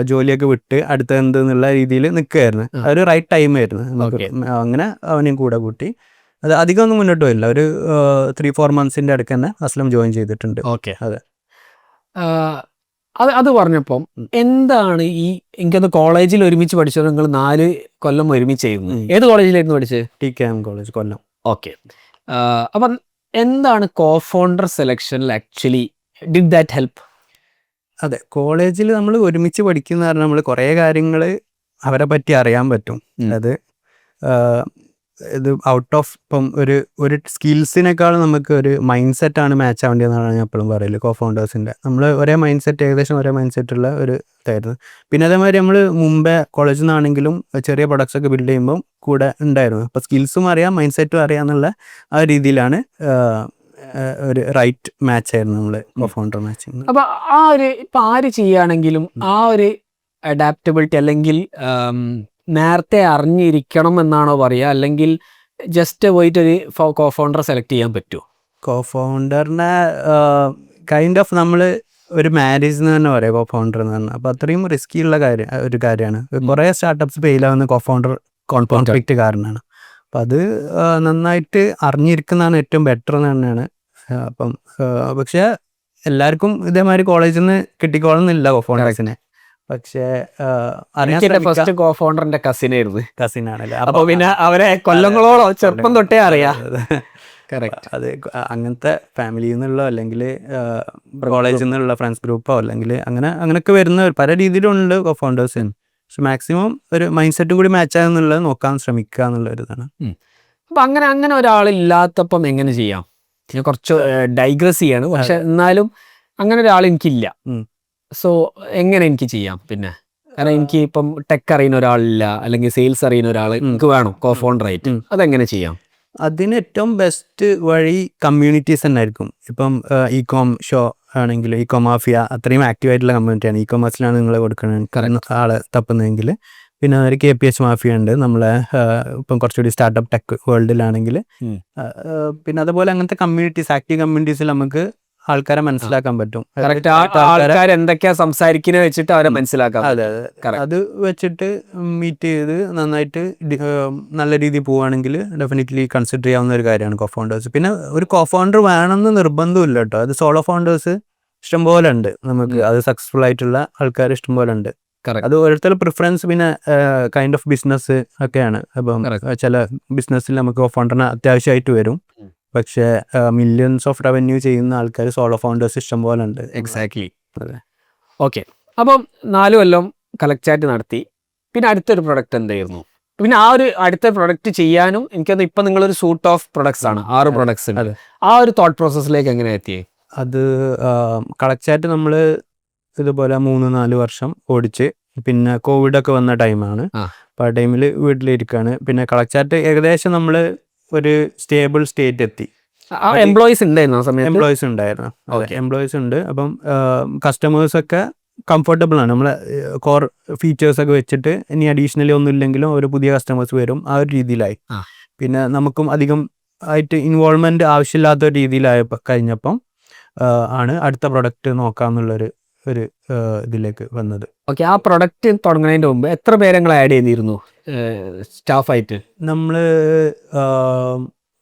ജോലിയൊക്കെ വിട്ട് അടുത്ത എന്തെന്നുള്ള രീതിയിൽ നിൽക്കുകയായിരുന്നു. അതൊരു റൈറ്റ് ടൈമായിരുന്നു നമുക്ക്. അങ്ങനെ അവനെയും കൂടെ കൂട്ടി അത് അധികം ഒന്നും മുന്നോട്ട് പോയില്ല. ഒരു 3-4 months അടുക്ക് തന്നെ അസ്ലം ജോയിൻ ചെയ്തിട്ടുണ്ട്. ഓക്കെ, അതെ. അത് പറഞ്ഞപ്പം എന്താണ് ഈ എനിക്കത് കോളേജിൽ ഒരുമിച്ച് പഠിച്ചത്? നിങ്ങൾ 4 കൊല്ലം ഒരുമിച്ചായിരുന്നു. ഏത് കോളേജിലായിരുന്നു പഠിച്ചത്? TKM കോളേജ്, കൊല്ലം. ഓക്കെ, അപ്പം എന്താണ് കോ ഫൗണ്ടർ സെലക്ഷനിൽ ആക്ച്വലി ഡിഡ് ദാറ്റ് ഹെൽപ്പ്? അതെ, കോളേജിൽ നമ്മൾ ഒരുമിച്ച് പഠിക്കുന്ന കാരണം നമ്മൾ കുറേ കാര്യങ്ങൾ അവരെ പറ്റി അറിയാൻ പറ്റും. അത് ഇത് ഔട്ട് ഓഫ് ഇപ്പം ഒരു സ്കിൽസിനേക്കാളും നമുക്ക് ഒരു മൈൻഡ് സെറ്റാണ് മാച്ച് ആവേണ്ടതെന്നാണ് ഞാൻ എപ്പോഴും പറയല്. കോ ഫൗണ്ടേഴ്സിൻ്റെ നമ്മൾ ഒരേ മൈൻഡ് സെറ്റ്, ഏകദേശം ഒരേ മൈൻഡ് സെറ്റുള്ള ഒരു ഇതായിരുന്നു. പിന്നെ അതേമാതിരി നമ്മൾ മുമ്പേ കോളേജിൽ നിന്നാണെങ്കിലും ചെറിയ പ്രൊഡക്ട്സ് ഒക്കെ ബിൽഡ് ചെയ്യുമ്പം കൂടെ ഉണ്ടായിരുന്നു. അപ്പോൾ സ്കിൽസും അറിയാം, മൈൻഡ് സെറ്റും അറിയാം എന്നുള്ള ആ രീതിയിലാണ് ഒരു റൈറ്റ് മാച്ച് ആയിരുന്നു നമ്മൾ കോ ഫൗണ്ടർ മാച്ചിങ്. അപ്പോൾ ഇപ്പം ആര് ചെയ്യുകയാണെങ്കിലും ആ ഒരു അഡാപ്റ്റബിലിറ്റി അല്ലെങ്കിൽ നേരത്തെ അറിഞ്ഞിരിക്കണം എന്നാണോ പറയുക, അല്ലെങ്കിൽ ജസ്റ്റ് പോയിട്ടൊരു കോ ഫൗണ്ടറെ സെലക്ട് ചെയ്യാൻ പറ്റുമോ? കോ ഫൗണ്ടറിനെ കൈൻഡ് ഓഫ് നമ്മൾ ഒരു മാരേജ് എന്ന് തന്നെ പറയാം കോ ഫൗണ്ടർ എന്ന് പറഞ്ഞാൽ. അപ്പോൾ അത്രയും റിസ്കി ഉള്ള ഒരു കാര്യമാണ്. കുറേ സ്റ്റാർട്ടപ്സ് ഫെയിലാവുന്ന കോ ഫൗണ്ടർ കോൺഫ്ലിക്റ്റ് കാരണമാണ്. അപ്പം അത് നന്നായിട്ട് അറിഞ്ഞിരിക്കുന്നതാണ് ഏറ്റവും ബെറ്റർ എന്ന് തന്നെയാണ്. അപ്പം പക്ഷേ എല്ലാവർക്കും ഇതേമാതിരി കോളേജിൽ നിന്ന് കിട്ടിക്കോളുന്നില്ല കോ ഫൗണ്ടേഴ്സിനെ. പക്ഷേ ഫസ്റ്റ് കോ ഫൗണ്ടറിന്റെ കസിനായിരുന്നു. കസിനാണല്ലേ, അപ്പോൾ പിന്നെ അവരെ കൊല്ലങ്ങളോളം ചെറുപ്പം തൊട്ടേ അറിയാം. അത് അങ്ങനത്തെ ഫാമിലിയിൽ നിന്നുള്ള അല്ലെങ്കിൽ കോളേജിൽ നിന്നുള്ള ഫ്രണ്ട്സ് ഗ്രൂപ്പോ അല്ലെങ്കിൽ അങ്ങനെയൊക്കെ വരുന്ന പല രീതിയിലുണ്ട് കോ ഫൗണ്ടേഴ്സ്. പക്ഷെ മാക്സിമം ഒരു മൈൻഡ് സെറ്റും കൂടി മാച്ച് ആകുന്നുള്ളത് നോക്കാൻ ശ്രമിക്കുക എന്നുള്ള ഒരു ഇതാണ്. അപ്പം അങ്ങനെ ഒരാളില്ലാത്തപ്പം എങ്ങനെ ചെയ്യാം? ഞാൻ കുറച്ച് ഡൈഗ്രസ് ചെയ്യാണ്, പക്ഷെ എന്നാലും അങ്ങനെ ഒരാൾ എനിക്കില്ല. സോ എങ്ങനെ എനിക്ക് ചെയ്യാം? പിന്നെ കാരണം എനിക്ക് ഇപ്പം ടെക് അറിയുന്ന ഒരാളില്ല, അല്ലെങ്കിൽ സെയിൽസ് അറിയുന്ന ഒരാൾ എനിക്ക് വേണം കോ ഫൗണ്ടർ ആയിട്ട്. അതെങ്ങനെ ചെയ്യാം? അതിന് ഏറ്റവും ബെസ്റ്റ് വഴി കമ്മ്യൂണിറ്റീസ് തന്നെ ആയിരിക്കും. ഇപ്പം ഇ-കോം ഷോ ആണെങ്കിൽ ഇ-കോം മാഫിയ അത്രയും ആക്റ്റീവ് ആയിട്ടുള്ള കമ്മ്യൂണിറ്റിയാണ്. ഇ-കൊമേഴ്സിലാണ് നിങ്ങൾ കൊടുക്കുന്നത് ആളെ തപ്പുന്നതെങ്കിൽ. പിന്നെ ഒരു KPH മാഫിയ ഉണ്ട് നമ്മളെ ഇപ്പം കുറച്ചുകൂടി സ്റ്റാർട്ടപ്പ് ടെക് വേൾഡിലാണെങ്കിൽ. പിന്നെ അതുപോലെ അങ്ങനത്തെ കമ്മ്യൂണിറ്റീസ്, ആക്റ്റീവ് കമ്മ്യൂണിറ്റീസിൽ നമുക്ക് ആൾക്കാരെ മനസ്സിലാക്കാൻ പറ്റും. ആൾക്കാർ എന്തൊക്കെയാ സംസാരിക്കുന്നത് വെച്ചിട്ട് അവരെ മനസ്സിലാക്കാം. അതെ, അത് വെച്ചിട്ട് മീറ്റ് ചെയ്ത് നന്നായിട്ട് നല്ല രീതിയിൽ പോവുകയാണെങ്കിൽ ഡെഫിനറ്റ്ലി കൺസിഡർ ചെയ്യാവുന്ന ഒരു കാര്യമാണ് കോ ഫൗണ്ടേഴ്സ്. പിന്നെ ഒരു കോ ഫൗണ്ടർ വേണമെന്ന് നിർബന്ധമില്ല കേട്ടോ. അത് സോളോ ഫൗണ്ടേഴ്സ് ഇഷ്ടംപോലെ ഉണ്ട് നമുക്ക്. അത് സക്സസ്ഫുൾ ആയിട്ടുള്ള ആൾക്കാർ ഇഷ്ടംപോലെ ഉണ്ട്. അത് ഓരോരുത്തരുടെ പ്രിഫറൻസ്, പിന്നെ കൈൻഡ് ഓഫ് ബിസിനസ് ഒക്കെയാണ്. അപ്പം ചില ബിസിനസ്സിൽ നമുക്ക് കോ ഫൗണ്ടറിന് അത്യാവശ്യമായിട്ട് വരും. പക്ഷേ മില്യൺസ് ഓഫ് റവന്യൂ ചെയ്യുന്ന ആൾക്കാർ സോളോ ഫൗണ്ടേഴ്സ് ഇഷ്ടം പോലെ ഉണ്ട്. എക്സാക്ട്ലി. ഓക്കെ, അപ്പം 4 കൊല്ലം കളക്ചാറ്റ് നടത്തി. പിന്നെ അടുത്തൊരു പ്രൊഡക്റ്റ് എന്തായിരുന്നു? പിന്നെ ആ ഒരു അടുത്ത പ്രൊഡക്റ്റ് ചെയ്യാനും എനിക്കത് ഇപ്പം നിങ്ങളൊരു സൂട്ട് ഓഫ് പ്രൊഡക്ട്സ് ആണ്, 6 പ്രൊഡക്ട്സ് ഉണ്ട്. ആ ഒരു തോട്ട് പ്രോസസ്സിലേക്ക് എങ്ങനെ എത്തിയേ? അത് കളക്ചാറ്റ് നമ്മൾ ഇതുപോലെ 3-4 വർഷം ഓടിച്ച്, പിന്നെ കോവിഡൊക്കെ വന്ന ടൈമാണ്. അപ്പോൾ ആ ടൈമിൽ വീട്ടിലിരിക്കുകയാണ്. പിന്നെ കളക്ചാറ്റ് ഏകദേശം നമ്മൾ ഒരു സ്റ്റേബിൾ സ്റ്റേറ്റ് എത്തി. എംപ്ലോയീസ് ഉണ്ടായിരുന്നു ആ സമയത്ത്? എംപ്ലോയീസ് ഉണ്ടായിരുന്നു. എംപ്ലോയീസ് ഉണ്ട്. അപ്പം കസ്റ്റമേഴ്സൊക്കെ കംഫർട്ടബിൾ ആണ്. നമ്മളെ കോർ ഫീച്ചേഴ്സൊക്കെ വെച്ചിട്ട് ഇനി അഡീഷണലി ഒന്നും ഇല്ലെങ്കിലും ഒരു പുതിയ കസ്റ്റമേഴ്സ് വരും, ആ ഒരു രീതിയിലായി. പിന്നെ നമുക്കും അധികം ആയിട്ട് ഇൻവോൾവ്മെൻറ്റ് ആവശ്യമില്ലാത്ത ഒരു രീതിയിലായ കഴിഞ്ഞപ്പം ആണ് അടുത്ത പ്രൊഡക്റ്റ് നോക്കാമെന്നുള്ളൊരു ഇതിലേക്ക് വന്നത്. ഓക്കെ, ആ പ്രൊഡക്റ്റ് തുടങ്ങുന്നതിൻ്റെ മുമ്പ് എത്ര പേരെ നിങ്ങൾ ആഡ് ചെയ്തിരുന്നു സ്റ്റാഫായിട്ട്? നമ്മൾ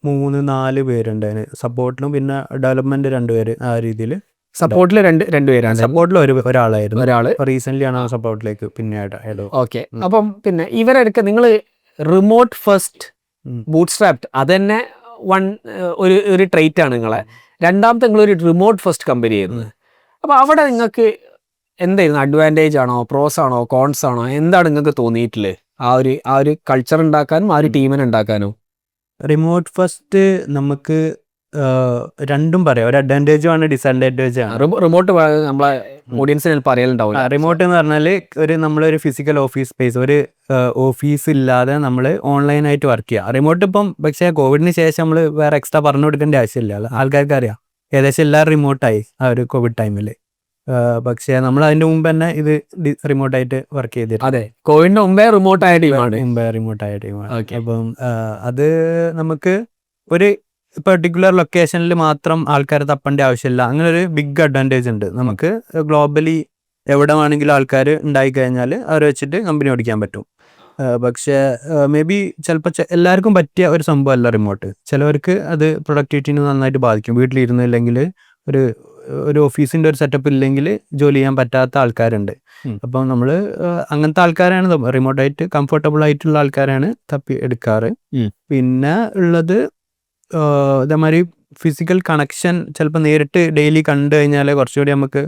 3-4 പേരുണ്ടായിരുന്നു സപ്പോർട്ടിലും, പിന്നെ ഡെവലപ്മെൻറ്റ് 2 പേര്, ആ രീതിയിൽ. സപ്പോർട്ടിൽ രണ്ട് പേരാണ്. സപ്പോർട്ടിൽ ഒരാളായിരുന്നു. ഒരാള് റീസെൻ്റ്ലി ആണ് സപ്പോർട്ടിലേക്ക് പിന്നെ ഓക്കെ. അപ്പം പിന്നെ ഇവരൊക്കെ നിങ്ങൾ റിമോട്ട് ഫസ്റ്റ് ബൂട്ട് സ്ട്രാപ്ഡ് അത് തന്നെ ഒരു ട്രേറ്റ് ആണ് നിങ്ങളെ. രണ്ടാമത്തെ നിങ്ങളൊരു റിമോട്ട് ഫസ്റ്റ് കമ്പനി ആയിരുന്നു. അപ്പോൾ അവിടെ നിങ്ങൾക്ക് എന്തായിരുന്നു അഡ്വാൻറ്റേജ് ആണോ, പ്രോസ് ആണോ, കോൺസ് ആണോ, എന്താണ് നിങ്ങൾക്ക് തോന്നിയിട്ടുള്ളത് ആ ഒരു കൾച്ചർ ഉണ്ടാക്കാനും ആ ഒരു ടീമിനെ ഉണ്ടാക്കാനും? റിമോട്ട് ഫസ്റ്റ് നമുക്ക് രണ്ടും പറയാം. ഒരു അഡ്വാൻറ്റേജും ആണ്, ഡിസഡ്വാൻറ്റേജ് ആണ്. റിമോട്ട് നമ്മളെ ഓഡിയൻസിന് പറയലുണ്ടാവും. റിമോട്ട് എന്ന് പറഞ്ഞാൽ നമ്മളൊരു ഫിസിക്കൽ ഓഫീസ് സ്പേസ്, ഒരു ഓഫീസ് ഇല്ലാതെ നമ്മൾ ഓൺലൈനായിട്ട് വർക്ക് ചെയ്യുക. റിമോട്ട് ഇപ്പം പക്ഷേ കോവിഡിന് ശേഷം നമ്മൾ വേറെ എക്സ്ട്രാ പറഞ്ഞു കൊടുക്കേണ്ട ആവശ്യമില്ല, ആൾക്കാർക്ക് അറിയാം. ഏകദേശം എല്ലാവരും റിമോട്ടായി ആ ഒരു കോവിഡ് ടൈമിൽ. പക്ഷേ നമ്മൾ അതിൻ്റെ മുമ്പ് തന്നെ ഇത് റിമോട്ടായിട്ട് വർക്ക് ചെയ്തിട്ട്. അതെ, കോവിഡിന് മുമ്പേ റിമോട്ടായ ടീമാണ്. അപ്പം അത് നമുക്ക് ഒരു പെർട്ടിക്കുലർ ലൊക്കേഷനിൽ മാത്രം ആൾക്കാരെ തപ്പേണ്ട ആവശ്യമില്ല. അങ്ങനെ ഒരു ബിഗ് അഡ്വാൻറ്റേജ് ഉണ്ട്. നമുക്ക് ഗ്ലോബലി എവിടെ വേണമെങ്കിലും ആൾക്കാർ ഉണ്ടായിക്കഴിഞ്ഞാൽ അവരെ വെച്ചിട്ട് കമ്പനി ഓടിക്കാൻ പറ്റും. പക്ഷേ മേ ബി ചിലപ്പോൾ എല്ലാവർക്കും പറ്റിയ ഒരു സംഭവമല്ല റിമോട്ട്. ചിലവർക്ക് അത് പ്രൊഡക്ടിവിറ്റിനെ നന്നായിട്ട് ബാധിക്കും. വീട്ടിലിരുന്നില്ലെങ്കിൽ ഒരു ഓഫീസിൻ്റെ ഒരു സെറ്റപ്പ് ഇല്ലെങ്കിൽ ജോലി ചെയ്യാൻ പറ്റാത്ത ആൾക്കാരുണ്ട്. അപ്പം നമ്മൾ അങ്ങനത്തെ ആൾക്കാരാണ് റിമോട്ടായിട്ട് കംഫർട്ടബിൾ ആയിട്ടുള്ള ആൾക്കാരാണ് തപ്പി എടുക്കാറ്. പിന്നെ ഉള്ളത് ഇതേമാതിരി ഫിസിക്കൽ കണക്ഷൻ ചിലപ്പോൾ നേരിട്ട് ഡെയിലി കണ്ടു കഴിഞ്ഞാൽ കുറച്ചുകൂടി നമുക്ക്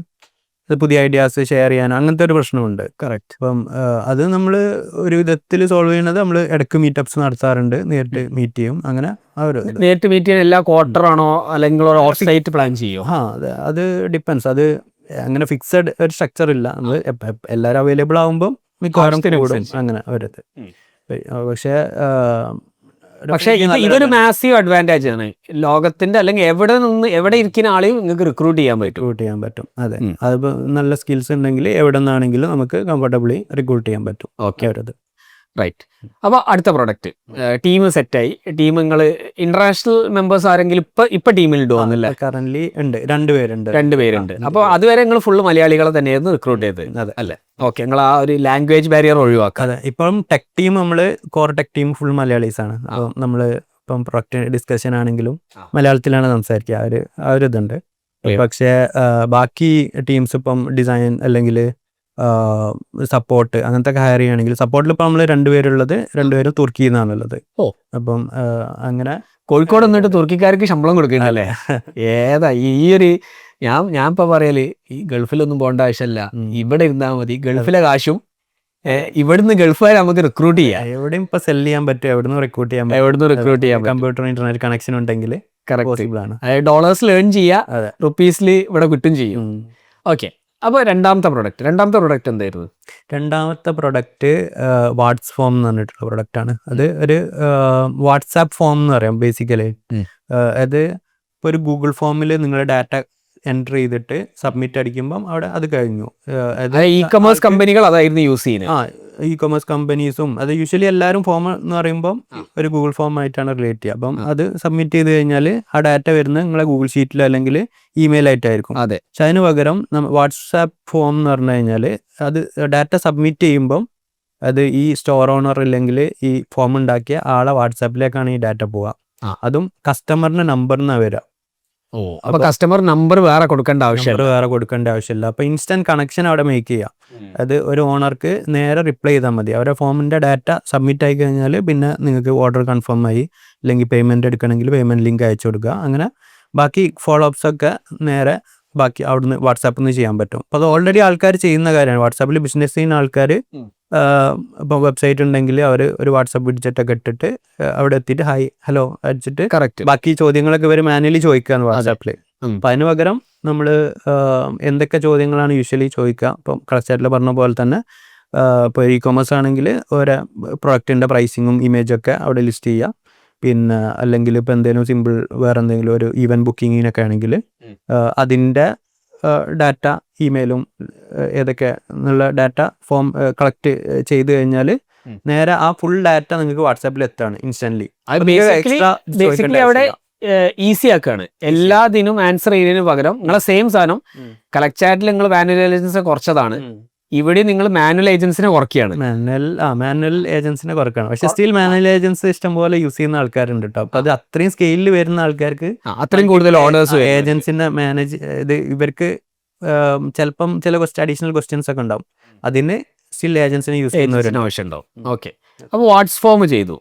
പുതിയ ഐഡിയാസ് ഷെയർ ചെയ്യാൻ അങ്ങനത്തെ ഒരു പ്രശ്നമുണ്ട്. കറക്റ്റ്. അപ്പം അത് നമ്മൾ ഒരു വിധത്തിൽ സോൾവ് ചെയ്യുന്നത് നമ്മൾ ഇടയ്ക്ക് മീറ്റപ്സ് നടത്താറുണ്ട്, നേരിട്ട് മീറ്റ് ചെയ്യും. അങ്ങനെ നേരിട്ട് മീറ്റ് ചെയ്യാൻ എല്ലാ ക്വാർട്ടർ ആണോ അല്ലെങ്കിൽ ഓഫ് സൈറ്റ് പ്ലാൻ ചെയ്യും? അത് ഡിപ്പെൻസ്. അത് അങ്ങനെ ഫിക്സഡ് ഒരു സ്ട്രക്ചർ ഇല്ല. നമ്മൾ എല്ലാവരും അവൈലബിൾ ആകുമ്പം മിക്കവാറും കൂടും അങ്ങനെ അവരത്. പക്ഷേ ഇതൊരു മാസീവ് അഡ്വാൻറ്റേജ് ആണ്. ലോകത്തിന്റെ അല്ലെങ്കിൽ എവിടെ ഇരിക്കുന്ന ആളെയും നിങ്ങൾക്ക് റിക്രൂട്ട് ചെയ്യാൻ പറ്റും. അതെ, അതിപ്പോൾ നല്ല സ്കിൽസ് ഉണ്ടെങ്കിൽ എവിടെ നിന്നാണെങ്കിലും നമുക്ക് കംഫർട്ടബിളി റിക്രൂട്ട് ചെയ്യാൻ പറ്റും. ഓക്കെ, അവരത് റൈറ്റ്. അപ്പോൾ അടുത്ത പ്രൊഡക്റ്റ് ടീം സെറ്റായി. ടീം നിങ്ങൾ ഇന്റർനാഷണൽ മെമ്പേഴ്സ് ആരെങ്കിലും ഇപ്പൊ ടീമിൽ ഇടുവാന്നല്ലേ? കറന്റ് ഉണ്ട്, 2 പേരുണ്ട്. അപ്പോൾ അതുവരെ നിങ്ങൾ ഫുള്ള് മലയാളികളെ തന്നെയായിരുന്നു റിക്രൂട്ട് ചെയ്തത് അല്ലേ? ഓക്കെ, നിങ്ങൾ ആ ഒരു ലാംഗ്വേജ് ബാരിയർ ഒഴിവാക്കുക. അതെ, ഇപ്പം tech team core tech team full Malayalees ആണ്. അപ്പം നമ്മൾ ഇപ്പം പ്രൊഡക്റ്റ് ഡിസ്കഷൻ ആണെങ്കിലും മലയാളത്തിലാണ് സംസാരിക്കുക. ആ ഒരു ഇതുണ്ട്. പക്ഷേ ബാക്കി ടീംസ് ഇപ്പം ഡിസൈൻ അല്ലെങ്കിൽ സപ്പോർട്ട് അങ്ങനത്തെ ഹയർ ചെയ്യുകയാണെങ്കിൽ, സപ്പോർട്ടിൽ ഇപ്പം നമ്മൾ 2 പേരുള്ളത്, 2 പേരും തുർക്കിയിൽ നിന്നാണുള്ളത്. അപ്പം അങ്ങനെ കോഴിക്കോട് വന്നിട്ട് തുർക്കിക്കാർക്ക് ശമ്പളം കൊടുക്കണ്ടല്ലേ? ഏതാ ഈ ഒരു ഞാൻ ഇപ്പൊ പറയല്, ഈ ഗൾഫിലൊന്നും പോകേണ്ട ആവശ്യമില്ല, ഇവിടെ ഇരുന്നാൽ മതി. ഗൾഫിലെ കാശും ഇവിടുന്ന് ഗൾഫുകാർ നമുക്ക് റിക്രൂട്ട് ചെയ്യാം. എവിടെയും ഇപ്പൊ സെല് ചെയ്യാൻ പറ്റും, എവിടുന്ന് റിക്രൂട്ട് ചെയ്യാം. കമ്പ്യൂട്ടർ ഇന്റർനെറ്റ് കണക്ഷൻ ഉണ്ടെങ്കിൽ പോസിബിൾ ആണ്. ഡോളേഴ്സിൽ ഏൺ ചെയ്യുക, റുപ്പീസിൽ ഇവിടെ കിട്ടും ചെയ്യും. ഓക്കെ, അപ്പോൾ രണ്ടാമത്തെ പ്രൊഡക്റ്റ് എന്തായിരുന്നു? രണ്ടാമത്തെ പ്രൊഡക്റ്റ് വാട്സ് ഫോം എന്ന് പറഞ്ഞിട്ടുള്ള പ്രൊഡക്റ്റാണ്. അത് ഒരു വാട്സാപ്പ് ഫോം എന്ന് പറയാം ബേസിക്കലി. അത് ഇപ്പോൾ ഒരു ഗൂഗിൾ ഫോമിൽ നിങ്ങളുടെ ഡാറ്റ എൻ്റർ ചെയ്തിട്ട് സബ്മിറ്റ് അടിക്കുമ്പം അവിടെ അത് കഴിഞ്ഞു. ഇ കൊമേഴ്സ് കമ്പനികൾ അതായിരുന്നു യൂസ് ചെയ്യുന്നത്. ഇ കൊമേഴ്സ് കമ്പനീസും അത് യൂഷ്വലി എല്ലാവരും ഫോം എന്ന് പറയുമ്പം ഒരു ഗൂഗിൾ ഫോം ആയിട്ടാണ് റിലേറ്റ് ചെയ്യുക. അപ്പം അത് സബ്മിറ്റ് ചെയ്ത് കഴിഞ്ഞാൽ ആ ഡാറ്റ വരുന്നത് നിങ്ങളെ ഗൂഗിൾ ഷീറ്റിലോ അല്ലെങ്കിൽ ഇമെയിൽ ആയിട്ടായിരിക്കും. അതെ, പക്ഷെ അതിന് പകരം വാട്സാപ്പ് ഫോം എന്ന് പറഞ്ഞു കഴിഞ്ഞാൽ അത് ഡാറ്റ സബ്മിറ്റ് ചെയ്യുമ്പം അത് ഈ സ്റ്റോർ ഓണർ അല്ലെങ്കിൽ ഈ ഫോം ഉണ്ടാക്കിയ ആളെ വാട്സാപ്പിലേക്കാണ് ഈ ഡാറ്റ പോവുക. അതും കസ്റ്റമറിൻ്റെ നമ്പറിനാണ് വരിക. അപ്പോൾ കസ്റ്റമർ നമ്പർ വേറെ കൊടുക്കേണ്ട ആവശ്യമില്ല. അപ്പോൾ ഇൻസ്റ്റന്റ് കണക്ഷൻ അവിടെ മേക്ക് ചെയ്യാം. അത് ഒരു ഓണർക്ക് നേരെ റിപ്ലൈ ചെയ്താൽ മതി. അവരുടെ ഫോമിൻ്റെ ഡാറ്റ സബ്മിറ്റ് ആയി കഴിഞ്ഞാൽ പിന്നെ നിങ്ങൾക്ക് ഓർഡർ കൺഫേം ആയി, അല്ലെങ്കിൽ പേയ്മെൻറ്റ് എടുക്കണമെങ്കിൽ പേയ്മെൻറ്റ് ലിങ്ക് അയച്ചു കൊടുക്കുക. അങ്ങനെ ബാക്കി ഫോളോ അപ്സ് ഒക്കെ നേരെ ബാക്കി അവിടുന്ന് വാട്സാപ്പിൽ നിന്ന് ചെയ്യാൻ പറ്റും. അപ്പോൾ അത് ഓൾറെഡി ആൾക്കാർ ചെയ്യുന്ന കാര്യമാണ്. വാട്സാപ്പിൽ ബിസിനസ് ചെയ്യുന്ന ആൾക്കാർ ഇപ്പോൾ വെബ്സൈറ്റ് ഉണ്ടെങ്കിൽ അവർ ഒരു വാട്സാപ്പ് വിഡ്ജറ്റൊക്കെ ഇട്ടിട്ട് അവിടെ എത്തിയിട്ട് ഹായ് ഹലോ അടിച്ചിട്ട് കറക്റ്റ് ബാക്കി ചോദ്യങ്ങളൊക്കെ ഇവർ മാനുവലി ചോദിക്കുകയാണ് വാട്സാപ്പിൽ. അപ്പം അതിന് പകരം നമ്മൾ എന്തൊക്കെ ചോദ്യങ്ങളാണ് യൂഷ്വലി ചോദിക്കുക, ഇപ്പം കളക്ടറിൽ പറഞ്ഞ പോലെ തന്നെ ഇപ്പോൾ ഇ കൊമേഴ്സ് ആണെങ്കിൽ ഓരോ പ്രൊഡക്റ്റിൻ്റെ പ്രൈസിങ്ങും ഇമേജൊക്കെ അവിടെ ലിസ്റ്റ് ചെയ്യുക. പിന്നെ അല്ലെങ്കിൽ ഇപ്പോൾ എന്തെങ്കിലും സിമ്പിൾ വേറെ എന്തെങ്കിലും ഒരു ഈവൻറ്റ് ബുക്കിങ്ങിനൊക്കെ ആണെങ്കിൽ അതിൻ്റെ ഡാറ്റ ഇമെയിലും ഏതൊക്കെ എന്നുള്ള ഡാറ്റ ഫോം കളക്ട് ചെയ്ത് കഴിഞ്ഞാൽ നേരെ ആ ഫുൾ ഡാറ്റ നിങ്ങൾക്ക് വാട്സാപ്പിൽ എത്താണ് ഇൻസ്റ്റന്റ്ലി. ബേസിക്കലി അവിടെ ഈസി ആക്കാണ്. എല്ലാത്തിനും ആൻസർ ചെയ്യുന്നതിന് പകരം നിങ്ങളെ സെയിം സാധനം കളക്ട് ചാറ്റിൽ നിങ്ങൾ മാനുവൽ ഏജൻസിനെ കുറച്ചതാണ്, ഇവിടെ നിങ്ങൾ മാനുവൽ ഏജൻസിനെ കുറയ്ക്കുകയാണ്. മാനുവൽ ഏജൻസിനെ കുറക്കണം. പക്ഷെ സ്റ്റിൽ മാനുവൽ ഏജൻസ് ഇഷ്ടംപോലെ യൂസ് ചെയ്യുന്ന ആൾക്കാരുണ്ട് കേട്ടോ. അപ്പൊ അത് അത്രയും സ്കെയിലിൽ വരുന്ന ആൾക്കാർക്ക് അത്രയും കൂടുതൽ ഓർഡേഴ്സ് ഏജൻസിന്റെ മാനേജ് ഇത് ഇവർക്ക് ചിലപ്പം ചില അഡീഷണൽ ക്വസ്റ്റ്യൻസ് ഒക്കെ ഉണ്ടാവും. അതിന് സ്റ്റിൽ ഏജൻസിനെ യൂസ് ചെയ്യുന്നവരുടെ ആവശ്യം ഉണ്ടാവും. ഓക്കെ, അപ്പോൾ വാട്സ്ഫോം ചെയ്തു.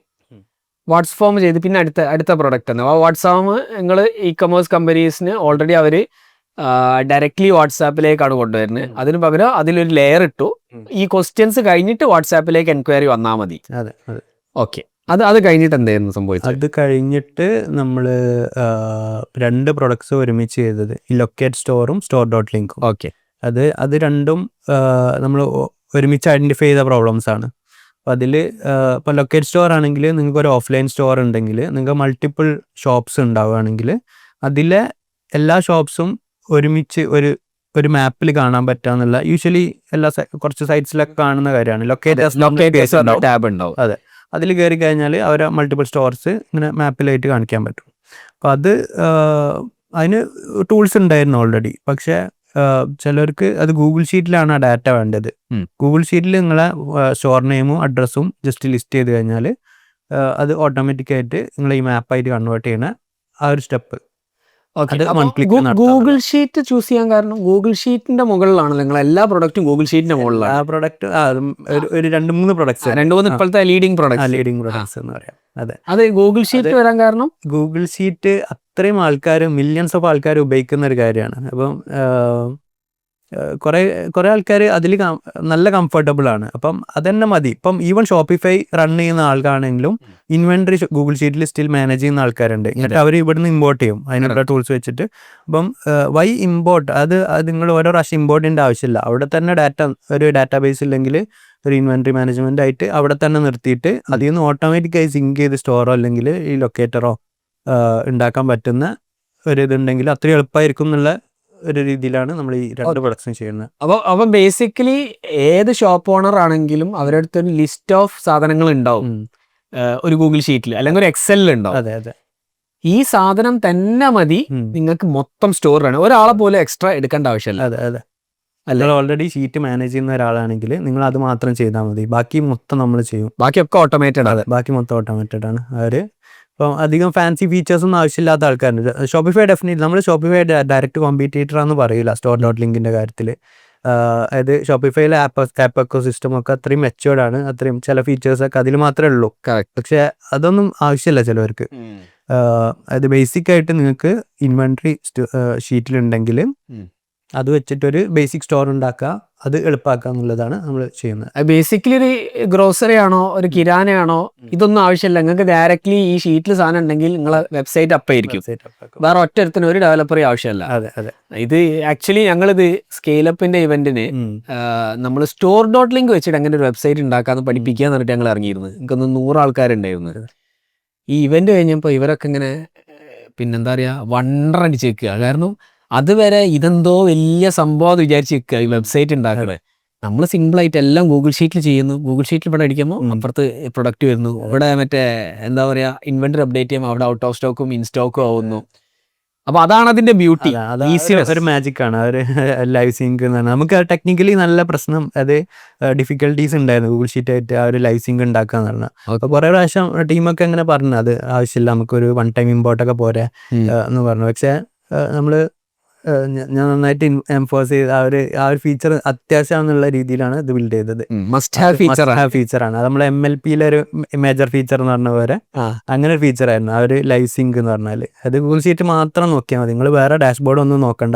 വാട്സ്ഫോം ചെയ്ത് പിന്നെ അടുത്ത പ്രൊഡക്റ്റ് ആണ് വാട്സ്ഫോം. നിങ്ങൾ ഇ കൊമേഴ്സ് കമ്പനീസിന് ഓൾറെഡി അവർ ഡയറക്ട്ലി വാട്സാപ്പിലേക്കാണ് കൊണ്ടുവരുന്നത്. അതിന് പകരം അതിലൊരു ലെയർ ഇട്ടു. ഈ ക്വസ്റ്റ്യൻസ് കഴിഞ്ഞിട്ട് വാട്സാപ്പിലേക്ക് എൻക്വയറി വന്നാൽ മതി. അതെ അതെ. ഓക്കെ, അത് കഴിഞ്ഞിട്ട് എന്തായിരുന്നു സംഭവിച്ചത്? അത് കഴിഞ്ഞിട്ട് നമ്മൾ 2 പ്രൊഡക്ട്സ് ഒരുമിച്ച് ചെയ്തത്, ഈ ലൊക്കേറ്റ് സ്റ്റോറും store.link. ഓക്കെ, അത് രണ്ടും നമ്മൾ ഒരുമിച്ച് ഐഡൻറ്റിഫൈ ചെയ്ത പ്രോബ്ലംസ് ആണ്. അപ്പോൾ അതിൽ ഇപ്പോൾ ലൊക്കേറ്റ് സ്റ്റോർ ആണെങ്കിൽ നിങ്ങൾക്ക് ഒരു ഓഫ്ലൈൻ സ്റ്റോർ ഉണ്ടെങ്കിൽ നിങ്ങൾക്ക് മൾട്ടിപ്പിൾ ഷോപ്സ് ഉണ്ടാവുകയാണെങ്കിൽ അതിലെ എല്ലാ ഷോപ്സും ഒരുമിച്ച് ഒരു മാപ്പിൽ കാണാൻ പറ്റാന്നുള്ള യൂഷ്വലി എല്ലാ കുറച്ച് സൈറ്റ്സിലൊക്കെ കാണുന്ന കാര്യമാണ്. ലൊക്കേറ്റ് ടാബ് ഉണ്ടാവും. അതെ, അതിൽ കയറി കഴിഞ്ഞാൽ അവരെ മൾട്ടിപ്പിൾ സ്റ്റോർസ് ഇങ്ങനെ മാപ്പിലായിട്ട് കാണിക്കാൻ പറ്റും. അപ്പോൾ അതിന് ടൂൾസ് ഉണ്ടായിരുന്നു ഓൾറെഡി. പക്ഷേ ചിലർക്ക് അത് ഗൂഗിൾ ഷീറ്റിലാണ് ആ ഡാറ്റ വേണ്ടത്. ഗൂഗിൾ ഷീറ്റിൽ നിങ്ങളെ സ്റ്റോർ നെയിമും അഡ്രസ്സും ജസ്റ്റ് ലിസ്റ്റ് ചെയ്ത് കഴിഞ്ഞാൽ അത് ഓട്ടോമാറ്റിക്കായിട്ട് നിങ്ങൾ ഈ മാപ്പായിട്ട് കൺവേർട്ട് ചെയ്യുന്ന ആ ഒരു സ്റ്റെപ്പ്. ഗൂഗിൾ ഷീറ്റ് ചൂസ് ചെയ്യാൻ കാരണം ഗൂഗിൾ ഷീറ്റിന്റെ മുകളിലാണ് നിങ്ങൾ എല്ലാ പ്രൊഡക്റ്റും ഗൂഗിൾ ഷീറ്റിന്റെ മുകളിലാണ്. ആ പ്രൊഡക്റ്റ് ഒരു 2-3 പ്രൊഡക്ട്സ്, 2-3 ഇപ്പോഴത്തെ ലീഡിംഗ് പ്രൊഡക്ട്സ് എന്ന് പറയാം. അതെ, ഗൂഗിൾ ഷീറ്റ് വരാൻ കാരണം ഗൂഗിൾ ഷീറ്റ് അത്രയും ആൾക്കാർ, മില്യൺസ് ഓഫ് ആൾക്കാർ ഉപയോഗിക്കുന്ന ഒരു കാര്യമാണ്. അപ്പം കുറേ ആൾക്കാർ അതിൽ നല്ല കംഫർട്ടബിൾ ആണ്. അപ്പം അതന്നെ മതി. ഇപ്പം ഈവൻ ഷോപ്പിഫൈ റൺ ചെയ്യുന്ന ആൾക്കാണെങ്കിലും ഇൻവെന്ററി ഗൂഗിൾ ഷീറ്റിൽ സ്റ്റിൽ മാനേജ് ചെയ്യുന്ന ആൾക്കാരുണ്ട്. എന്നിട്ട് അവർ ഇവിടുന്ന് ഇമ്പോർട്ട് ചെയ്യും അതിനുള്ള ടൂൾസ് വെച്ചിട്ട്. അപ്പം വൈ ഇമ്പോർട്ട്, അത് നിങ്ങൾ ഓരോ പ്രാവശ്യം ഇമ്പോർട്ട് ചെയ്യേണ്ട ആവശ്യമില്ല. അവിടെ തന്നെ ഒരു ഡാറ്റാബേസ് ഇല്ലെങ്കിൽ ഒരു ഇൻവെന്ററി മാനേജ്മെന്റ് ആയിട്ട് അവിടെ തന്നെ നിർത്തിയിട്ട് അതിൽ നിന്ന് ഓട്ടോമാറ്റിക്കായി സിങ്ക് ചെയ്ത് സ്റ്റോറോ അല്ലെങ്കിൽ ഈ ലൊക്കേറ്ററോ ഉണ്ടാക്കാൻ പറ്റുന്ന ഒരു ഇതുണ്ടെങ്കിൽ അത്രയും എളുപ്പമായിരിക്കും എന്നുള്ള ഒരു രീതിയിലാണ് നമ്മൾ ഈ 2 പ്രൊഡക്ട്സും ചെയ്യുന്നത്. അപ്പോൾ ബേസിക്കലി ഏത് ഷോപ്പ് ഓണർ ആണെങ്കിലും അവരുടെ അടുത്ത് ഒരു ലിസ്റ്റ് ഓഫ് സാധനങ്ങൾ ഉണ്ടാവും ഒരു ഗൂഗിൾ ഷീറ്റിൽ അല്ലെങ്കിൽ ഒരു എക്സലിൽ ഉണ്ടാവും. അതെ അതെ. ഈ സാധനം തന്നെ മതി നിങ്ങൾക്ക് മൊത്തം സ്റ്റോറാണ്, ഒരാളെ പോലെ എക്സ്ട്രാ എടുക്കേണ്ട ആവശ്യമില്ല. അതെ അതെ. നിങ്ങൾ ഓൾറെഡി ഷീറ്റ് മാനേജ് ചെയ്യുന്ന ഒരാളാണെങ്കിൽ നിങ്ങൾ അത് മാത്രം ചെയ്താൽ മതി. ബാക്കി മൊത്തം നമ്മൾ ചെയ്യും. ബാക്കിയൊക്കെ ഓട്ടോമേറ്റഡ് ആണ്. ബാക്കി മൊത്തം ഓട്ടോമേറ്റഡ് ആണ്. ഇപ്പം അധികം ഫാൻസി ഫീച്ചേഴ്സൊന്നും ആവശ്യമില്ലാത്ത ആൾക്കാരുണ്ട്. ഷോപ്പിഫൈ ഡെഫിനറ്റ്ലി നമ്മൾ ഷോപ്പിഫൈ ഡയറക്റ്റ് കോമ്പീറ്റേറ്റർ ആണെന്ന് പറയില്ല store.linkന്റെ കാര്യത്തിൽ. അതായത് ഷോപ്പിഫൈയിലെ ആപ്പ് എക്കോ സിസ്റ്റം ഒക്കെ അത്രയും മെച്ചുവേർഡ് ആണ്. അത്രയും ചില ഫീച്ചേഴ്സൊക്കെ അതിൽ മാത്രമേ ഉള്ളൂ. പക്ഷെ അതൊന്നും ആവശ്യമില്ല ചിലവർക്ക്. അത് ബേസിക് ആയിട്ട് നിങ്ങൾക്ക് ഇൻവെന്ററി ഷീറ്റിലുണ്ടെങ്കിൽ അത് വെച്ചിട്ടൊരു ബേസിക് സ്റ്റോർ ഉണ്ടാക്കുക, അത് എളുപ്പമാക്കുക എന്നുള്ളതാണ് നമ്മൾ ചെയ്യുന്നത്. ബേസിക്കലി ഒരു ഗ്രോസറി ആണോ ഒരു കിരാനയാണോ ഇതൊന്നും ആവശ്യമില്ല. നിങ്ങൾക്ക് ഡയറക്ട്ലി ഈ ഷീറ്റിൽ സാധനം ഉണ്ടെങ്കിൽ നിങ്ങളെ വെബ്സൈറ്റ് അപ്പായിരിക്കും. വേറെ ഒറ്റത്തിന് ഒരു ഡെവലപ്പറെ ആവശ്യമില്ല. അതെ അതെ. ഇത് ആക്ച്വലി ഞങ്ങളിത് സ്കെയിലപ്പിന്റെ ഇവന്റിന് നമ്മൾ store.link വെച്ചിട്ട് അങ്ങനെ ഒരു വെബ്സൈറ്റ് ഉണ്ടാക്കാന്ന് പഠിപ്പിക്കുക എന്ന് പറഞ്ഞിട്ട് ഞങ്ങൾ ഇറങ്ങിയിരുന്നു. എനിക്കൊന്ന് 100 ആൾക്കാരുണ്ടായിരുന്നു. ഈ ഇവന്റ് കഴിഞ്ഞപ്പോൾ ഇവരൊക്കെ ഇങ്ങനെ പിന്നെന്താ പറയാ വണ്ടറടിച്ച് വെക്കുക. കാരണം അതുവരെ ഇതെന്തോ വലിയ സംഭവം വിചാരിച്ച് വെക്കുക ഈ വെബ്സൈറ്റ് ഉണ്ടാക്കണേ. നമ്മൾ സിമ്പിളായിട്ട് എല്ലാം ഗൂഗിൾ ഷീറ്റിൽ ചെയ്യുന്നു. ഗൂഗിൾ ഷീറ്റിൽ ഇവിടെ അടിക്കുമ്പോൾ അപ്പുറത്ത് പ്രൊഡക്റ്റ് വരുന്നു. ഇവിടെ മറ്റേ എന്താ പറയുക ഇൻവെന്ററി അപ്ഡേറ്റ് ചെയ്യുമ്പോൾ അവിടെ ഔട്ട് ഓഫ് സ്റ്റോക്കും ഇൻ സ്റ്റോക്കും ആവുന്നു. അപ്പോൾ അതാണ് അതിന്റെ ബ്യൂട്ടി, ഈസിനെസ്. ഒരു മാജിക് ആണ് ഒരു ലൈവ് സിങ്ക് എന്ന് പറഞ്ഞാൽ. നമുക്ക് ടെക്നിക്കലി നല്ല പ്രശ്നം, അത് ഡിഫിക്കൽട്ടീസ് ഉണ്ടായിരുന്നു ഗൂഗിൾ ഷീറ്റ് ആയിട്ട് ആ ഒരു ലൈവ് സിങ്ക് ഉണ്ടാക്കുക എന്ന് പറഞ്ഞാൽ. അപ്പോൾ കുറേ പ്രാവശ്യം ടീമൊക്കെ അങ്ങനെ പറഞ്ഞു അത് ആവശ്യമില്ല, നമുക്കൊരു 1 ടൈം ഇമ്പോർട്ടൊക്കെ പോരെ എന്ന് പറഞ്ഞു. പക്ഷേ നമ്മൾ ഞാൻ നന്നായിട്ട് എംഫോഴ്സ് ചെയ്ത് ആ ഒരു ഫീച്ചർ അത്യാവശ്യമാണെന്നുള്ള രീതിയിലാണ് ഇത് ബിൽഡ് ചെയ്തത്. മസ്റ്റ് ഹാവ് ഫീച്ചറാണ് അത്. നമ്മളെ MLP-ലെ ഒരു മേജർ ഫീച്ചർ എന്ന് പറഞ്ഞ പോലെ അങ്ങനെ ഒരു ഫീച്ചർ ആയിരുന്നു ആ ഒരു ലൈവ് സിങ്ക് എന്ന് പറഞ്ഞാൽ. അത് ഗൂഗിൾ ഷീറ്റ് മാത്രം നോക്കിയാൽ മതി, നിങ്ങൾ വേറെ ഡാഷ്ബോർഡ് ഒന്നും നോക്കണ്ട.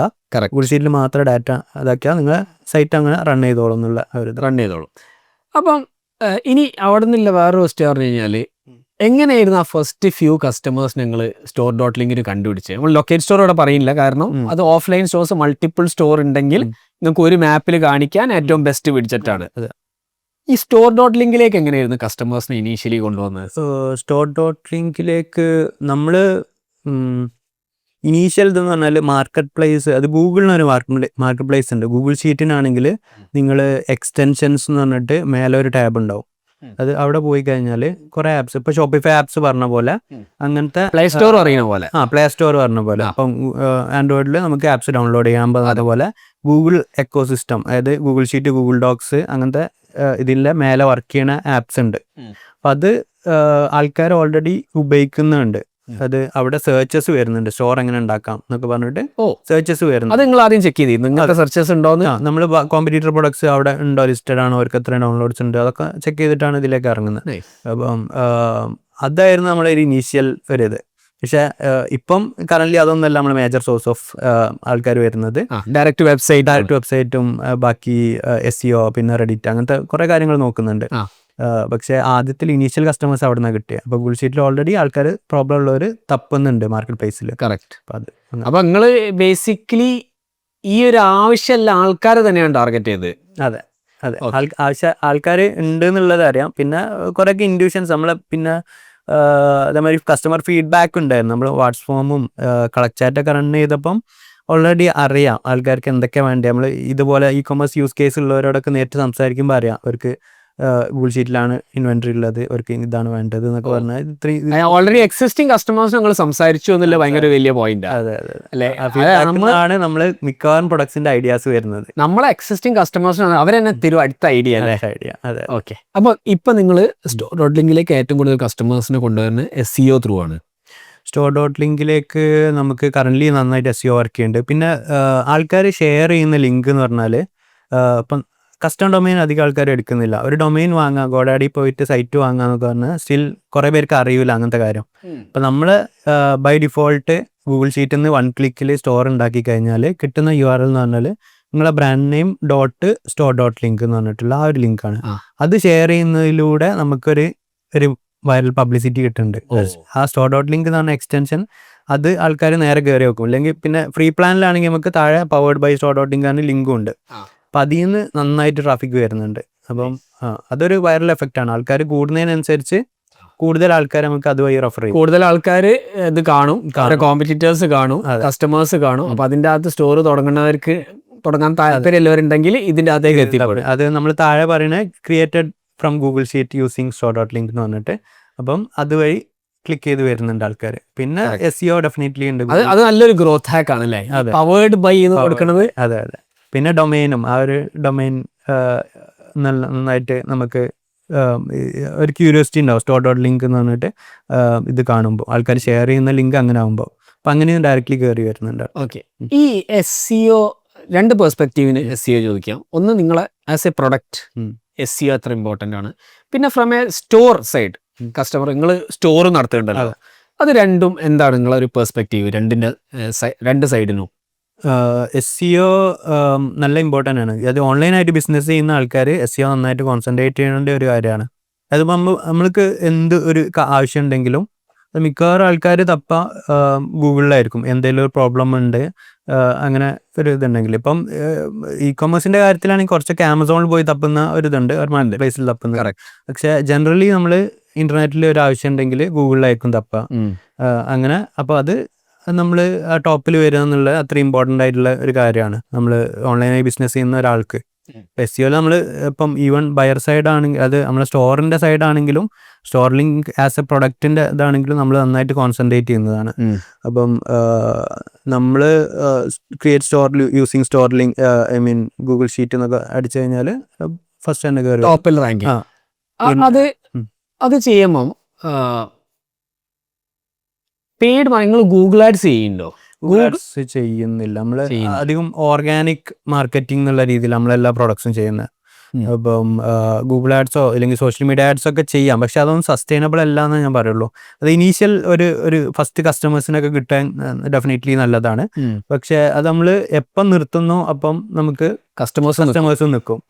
ഗൂഗിൾ ഷീറ്റിൽ മാത്രം ഡാറ്റ അതൊക്കെയാ നിങ്ങളെ സൈറ്റ് അങ്ങനെ റൺ ചെയ്തോളും എന്നുള്ള ഒരു റൺ ചെയ്തോളും. അപ്പം ഇനി അവിടെ നിന്നില്ല വേറൊരു ക്വസ്റ്റ്യൻ പറഞ്ഞു കഴിഞ്ഞാൽ എങ്ങനെയായിരുന്നു ആ ഫസ്റ്റ് ഫ്യൂ കസ്റ്റമേഴ്സ് ഞങ്ങൾ store.linkന് കണ്ടുപിടിച്ചത്? നമ്മൾ ലൊക്കേറ്റ് സ്റ്റോർ ഇവിടെ പറയില്ല, കാരണം അത് ഓഫ്ലൈൻ സ്റ്റോഴ്സ് മൾട്ടിപ്പിൾ സ്റ്റോർ ഉണ്ടെങ്കിൽ നിങ്ങൾക്ക് ഒരു മാപ്പിൽ കാണിക്കാൻ ഏറ്റവും ബെസ്റ്റ് വിഡ്ജറ്റാണ്. ഈ store.linkലേക്ക് എങ്ങനെയായിരുന്നു കസ്റ്റമേഴ്സിനെ ഇനീഷ്യലി കൊണ്ടുവന്നത്? store.linkലേക്ക് നമ്മൾ ഇനീഷ്യൽ ഇതെന്ന് പറഞ്ഞാൽ മാർക്കറ്റ് പ്ലേസ്, അത് ഗൂഗിളിനൊരു മാർക്കറ്റ് പ്ലേസ് ഉണ്ട്. ഗൂഗിൾ ഷീറ്റിനാണെങ്കിൽ നിങ്ങൾ എക്സ്റ്റൻഷൻസ് എന്ന് പറഞ്ഞിട്ട് മേലെ ഒരു ടാബ് ഉണ്ടാവും. അത് അവിടെ പോയി കഴിഞ്ഞാൽ കുറേ ആപ്സ്, ഇപ്പോൾ ഷോപ്പിഫൈ ആപ്സ് പറഞ്ഞ പോലെ അങ്ങനത്തെ പ്ലേ സ്റ്റോർ അറിയുന്ന പോലെ, പ്ലേ സ്റ്റോർ പറഞ്ഞ പോലെ. അപ്പം ആൻഡ്രോയിഡിൽ നമുക്ക് ആപ്സ് ഡൗൺലോഡ് ചെയ്യാൻ അതുപോലെ ഗൂഗിൾ എക്കോ സിസ്റ്റം, അതായത് ഗൂഗിൾ ഷീറ്റ്, ഗൂഗിൾ ഡോക്സ്, അങ്ങനത്തെ ഇതിൻ്റെ മേലെ വർക്ക് ചെയ്യണ ആപ്സ് ഉണ്ട്. അപ്പം അത് ആൾക്കാർ ഓൾറെഡി ഉപയോഗിക്കുന്നുണ്ട്. അത് അവിടെ സെർച്ചസ് വരുന്നുണ്ട്, സ്റ്റോർ എങ്ങനെ ഉണ്ടാക്കാം എന്നൊക്കെ പറഞ്ഞിട്ട് സെർച്ചസ് വരുന്നുണ്ട്. അത് നിങ്ങൾ ആദ്യം ചെക്ക് ചെയ്തിരുന്നു ഇങ്ങനത്തെ സെർച്ചസ് ഉണ്ടോന്ന്? നമ്മൾ കോമ്പറ്റീറ്റർ പ്രൊഡക്ട്സ് അവിടെ ഉണ്ടോ, ലിസ്റ്റഡ് ആണോ, അവർക്ക് എത്ര ഡൗൺലോഡ്സ് ഉണ്ട്, അതൊക്കെ ചെക്ക് ചെയ്തിട്ടാണ് ഇതിലേക്ക് ഇറങ്ങുന്നത്. അപ്പം അതായിരുന്നു നമ്മുടെ ഒരു ഇനീഷ്യൽ ഒരു ഇത്. പക്ഷേ ഇപ്പം കറന്റ് അതൊന്നുമല്ല നമ്മുടെ മേജർ സോഴ്സ് ഓഫ് ആൾക്കാർ വരുന്നത്. ഡയറക്റ്റ് വെബ്സൈറ്റും ബാക്കി SEO, പിന്നെ റെഡിറ്റ്, അങ്ങനത്തെ കുറേ കാര്യങ്ങൾ നോക്കുന്നുണ്ട്. പക്ഷേ ആദ്യത്തിൽ ഇനീഷ്യൽ കസ്റ്റമേഴ്സ് അവിടെ നിന്നാണ് കിട്ടിയത്. അപ്പോൾ ഗൂഗിൾ ഷീറ്റിൽ ഓൾറെഡി ആൾക്കാർ പ്രോബ്ലം ഉള്ളവർ തപ്പുന്നുണ്ട് മാർക്കറ്റ് പ്ലേസിൽ. കറക്റ്റ്. അപ്പോൾ നിങ്ങൾ ബേസിക്കലി ഈ ഒരു ആവശ്യമുള്ള ആൾക്കാരെ തന്നെയാണ് ടാർഗറ്റ് ചെയ്തത്? അതെ, ആൾക്കാർ ഉണ്ട് എന്നുള്ളത് അറിയാം. പിന്നെ കുറേയൊക്കെ ഇൻഡ്യൂഷൻസ് നമ്മൾ, പിന്നെ അതേമാതിരി കസ്റ്റമർ ഫീഡ്ബാക്ക് ഉണ്ടായിരുന്നു. നമ്മൾ വാട്സ് ഫോമും കളക്ട് ചാറ്റൊക്കെ റൺ ചെയ്തപ്പം ഓൾറെഡി അറിയാം ആൾക്കാർക്ക് എന്തൊക്കെയാണ് വേണ്ടത്. നമ്മൾ ഇതുപോലെ ഇ-കൊമേഴ്സ് യൂസ് കേസ് ഉള്ളവരോടൊക്കെ നേരിട്ട് സംസാരിക്കുമ്പോൾ അറിയാം അവർക്ക് ഗൂഗിൾ ഷീറ്റിലാണ് ഇൻവെന്ററി ഉള്ളത്, അവർക്ക് ഇതാണ് വേണ്ടത് എന്നൊക്കെ പറഞ്ഞാൽ ഓൾറെഡി എക്സിസ്റ്റിംഗ് കസ്റ്റമേഴ്സ് ഞങ്ങൾ സംസാരിച്ചു എന്നുള്ള ഭയങ്കര വലിയ പോയിന്റ്. അതാണ് നമ്മൾ മിക്കവാറും പ്രൊഡക്ട്സിന്റെ ഐഡിയാസ് വരുന്നത്. നമ്മളെ എക്സിസ്റ്റിംഗ് കസ്റ്റമേഴ്സിനാണ് അവരെന്നെ തരും അടുത്ത ഐഡിയ. അതെ, ഓക്കെ. അപ്പോൾ ഇപ്പം നിങ്ങൾ സ്റ്റോർ ഡോട്ട് ലിങ്കിലേക്ക് ഏറ്റവും കൂടുതൽ കസ്റ്റമേഴ്സിനെ കൊണ്ടുവരുന്നത് SEO ത്രൂ ആണ്. സ്റ്റോർ ഡോട്ട് ലിങ്കിലേക്ക് നമുക്ക് കറന്റ് നന്നായിട്ട് SEO വർക്ക് ചെയ്യുന്നുണ്ട്. പിന്നെ ആൾക്കാർ ഷെയർ ചെയ്യുന്ന ലിങ്ക് എന്ന് പറഞ്ഞാൽ ഇപ്പം കസ്റ്റം ഡൊമൈൻ അധികം ആൾക്കാർ എടുക്കുന്നില്ല. ഒരു ഡൊമൈൻ വാങ്ങാം, ഗോഡാഡി പോയിട്ട് സൈറ്റ് വാങ്ങാന്നൊക്കെ പറഞ്ഞാൽ സ്റ്റിൽ കുറേ പേർക്ക് അറിയില്ല അങ്ങനത്തെ കാര്യം. അപ്പം നമ്മൾ ബൈ ഡിഫോൾട്ട് ഗൂഗിൾ ഷീറ്റിൽ നിന്ന് 1 ക്ലിക്കിൽ സ്റ്റോർ ഉണ്ടാക്കി കഴിഞ്ഞാൽ കിട്ടുന്ന URL എന്ന് പറഞ്ഞാൽ നിങ്ങളെ ബ്രാൻഡ് നെയിം .store.link എന്ന് പറഞ്ഞിട്ടുള്ള ആ ഒരു ലിങ്കാണ്. അത് ഷെയർ ചെയ്യുന്നതിലൂടെ നമുക്കൊരു വൈറൽ പബ്ലിസിറ്റി കിട്ടുന്നുണ്ട്. ആ store.link എന്ന് പറഞ്ഞ എക്സ്റ്റൻഷൻ അത് ആൾക്കാർ നേരെ കയറി വെക്കും. അല്ലെങ്കിൽ പിന്നെ ഫ്രീ പ്ലാനിലാണെങ്കിൽ നമുക്ക് താഴെ പവേർഡ് ബൈ store.link ആണ് ലിങ്കും ഉണ്ട്. അപ്പം അതിൽ നിന്ന് നന്നായിട്ട് ട്രാഫിക് വരുന്നുണ്ട്. അപ്പം അതൊരു വൈറൽ എഫക്റ്റ് ആണ്. ആൾക്കാർ കൂടുന്നതിനനുസരിച്ച് കൂടുതൽ ആൾക്കാർ നമുക്ക് അതുവഴി റെഫർ ചെയ്യും. കൂടുതൽ ആൾക്കാർ ഇത് കാണും, കോമ്പറ്റീറ്റേഴ്സ് കാണും, കസ്റ്റമേഴ്സ് കാണും. അപ്പം അതിൻ്റെ അകത്ത് സ്റ്റോർ തുടങ്ങാൻ താല്പര്യമുള്ളവരുണ്ടെങ്കിൽ ഇതിൻ്റെ അകത്തേക്ക് എത്തിപ്പെടും. അത് നമ്മൾ താഴെ പറയുന്നത് created from Google sheet using store.link എന്ന് പറഞ്ഞിട്ട്. അപ്പം അതുവഴി ക്ലിക്ക് ചെയ്ത് വരുന്നുണ്ട് ആൾക്കാർ. പിന്നെ SEO ഡെഫിനറ്റ്ലി ഉണ്ട്. അത് നല്ലൊരു ഗ്രോത്ത് ഹാക്ക് ആണല്ലേ, പവേർഡ് ബൈ എന്ന് കൊടുക്കുന്നത്. അതെ. പിന്നെ ഡൊമൈനും, ആ ഒരു ഡൊമൈൻ നന്നായിട്ട് നമുക്ക് ഒരു ക്യൂരിയോസിറ്റി ഉണ്ടാവും. store.link എന്ന് പറഞ്ഞിട്ട് ഇത് കാണുമ്പോൾ ആൾക്കാർ ഷെയർ ചെയ്യുന്ന ലിങ്ക് അങ്ങനെ ആകുമ്പോൾ അപ്പം അങ്ങനെയും ഡയറക്റ്റ്ലി കയറി വരുന്നുണ്ട്. ഓക്കെ. ഈ SEO രണ്ട് പെർസ്പെക്റ്റീവിന് SEO ചോദിക്കാം. ഒന്ന്, നിങ്ങളെ ആസ് എ പ്രൊഡക്റ്റ് SEO അത്ര ഇമ്പോർട്ടൻ്റ് ആണ്. പിന്നെ from A store side customer, നിങ്ങൾ സ്റ്റോർ നടത്തേണ്ടല്ലോ, അത് രണ്ടും എന്താണ് നിങ്ങളൊരു പെർസ്പെക്റ്റീവ് രണ്ട് സൈഡിനും? SEO നല്ല ഇമ്പോർട്ടൻ്റ് ആണ്. അത് ഓൺലൈനായിട്ട് ബിസിനസ് ചെയ്യുന്ന ആൾക്കാർ SEO നന്നായിട്ട് കോൺസെൻട്രേറ്റ് ചെയ്യേണ്ട ഒരു കാര്യമാണ്. അതിപ്പോൾ നമ്മൾക്ക് എന്ത് ഒരു ആവശ്യം ഉണ്ടെങ്കിലും മിക്കവാറും ആൾക്കാർ ഗൂഗിളിലായിരിക്കും. എന്തെങ്കിലും ഒരു പ്രോബ്ലം ഉണ്ട് അങ്ങനെ ഒരു ഇതുണ്ടെങ്കിൽ. ഇപ്പം ഇ-കൊമേഴ്സിൻ്റെ കാര്യത്തിലാണെങ്കിൽ കുറച്ചൊക്കെ ആമസോണിൽ പോയി തപ്പുന്ന ഒരു ഇതുണ്ട്, ഒരു മാർക്കറ്റ് പ്ലേസിൽ തപ്പുന്ന. പക്ഷേ ജനറലി നമ്മൾ ഇൻ്റർനെറ്റിൽ ഒരു ആവശ്യം ഉണ്ടെങ്കിൽ ഗൂഗിളിലായിരിക്കും തപ്പുക അങ്ങനെ. അപ്പോൾ അത് നമ്മൾ ആ ടോപ്പിൽ വരിക എന്നുള്ളത് അത്ര ഇമ്പോർട്ടൻ്റ് ആയിട്ടുള്ള ഒരു കാര്യമാണ് നമ്മൾ ഓൺലൈനായി ബിസിനസ് ചെയ്യുന്ന ഒരാൾക്ക്. SEOയിൽ നമ്മൾ ഇപ്പം ഈവൻ ബയർ സൈഡ് ആണെങ്കിൽ, അത് നമ്മളെ സ്റ്റോറിൻ്റെ സൈഡ് ആണെങ്കിലും സ്റ്റോർലിങ്ക് ആസ് എ പ്രൊഡക്റ്റിൻ്റെ ഇതാണെങ്കിലും നമ്മൾ നന്നായിട്ട് കോൺസെൻട്രേറ്റ് ചെയ്യുന്നതാണ്. അപ്പം നമ്മൾ create store using Storelink, I mean Google sheet എന്നൊക്കെ അടിച്ചു കഴിഞ്ഞാൽ ഫസ്റ്റ് തന്നെ കയറി ടോപ്പിൽ റാങ്ക്. അത് ചെയ്യുമ്പം പെയ്ഡ് നിങ്ങൾ ഗൂഗിൾ ആഡ്സ് ചെയ്യുന്നുണ്ടോ? ഗൂഗിൾസ് ചെയ്യുന്നില്ല. നമ്മൾ അധികം ഓർഗാനിക് മാർക്കറ്റിംഗ് എന്നുള്ള രീതിയിൽ നമ്മളെല്ലാ പ്രൊഡക്ട്സും ചെയ്യുന്നത്. അപ്പം ഗൂഗിൾ ആഡ്സോ അല്ലെങ്കിൽ സോഷ്യൽ മീഡിയ ആഡ്സോ ഒക്കെ ചെയ്യാം, പക്ഷെ അതൊന്നും സസ്റ്റൈനബിൾ അല്ല എന്ന് ഞാൻ പറയുള്ളൂ. അത് ഇനീഷ്യൽ ഒരു ഫസ്റ്റ് കസ്റ്റമേഴ്സിനൊക്കെ കിട്ടാൻ ഡെഫിനറ്റ്ലി നല്ലതാണ്. പക്ഷെ അത് നമ്മൾ എപ്പം നിർത്തുന്നു അപ്പം നമുക്ക് കസ്റ്റമേഴ്സും നിൽക്കും.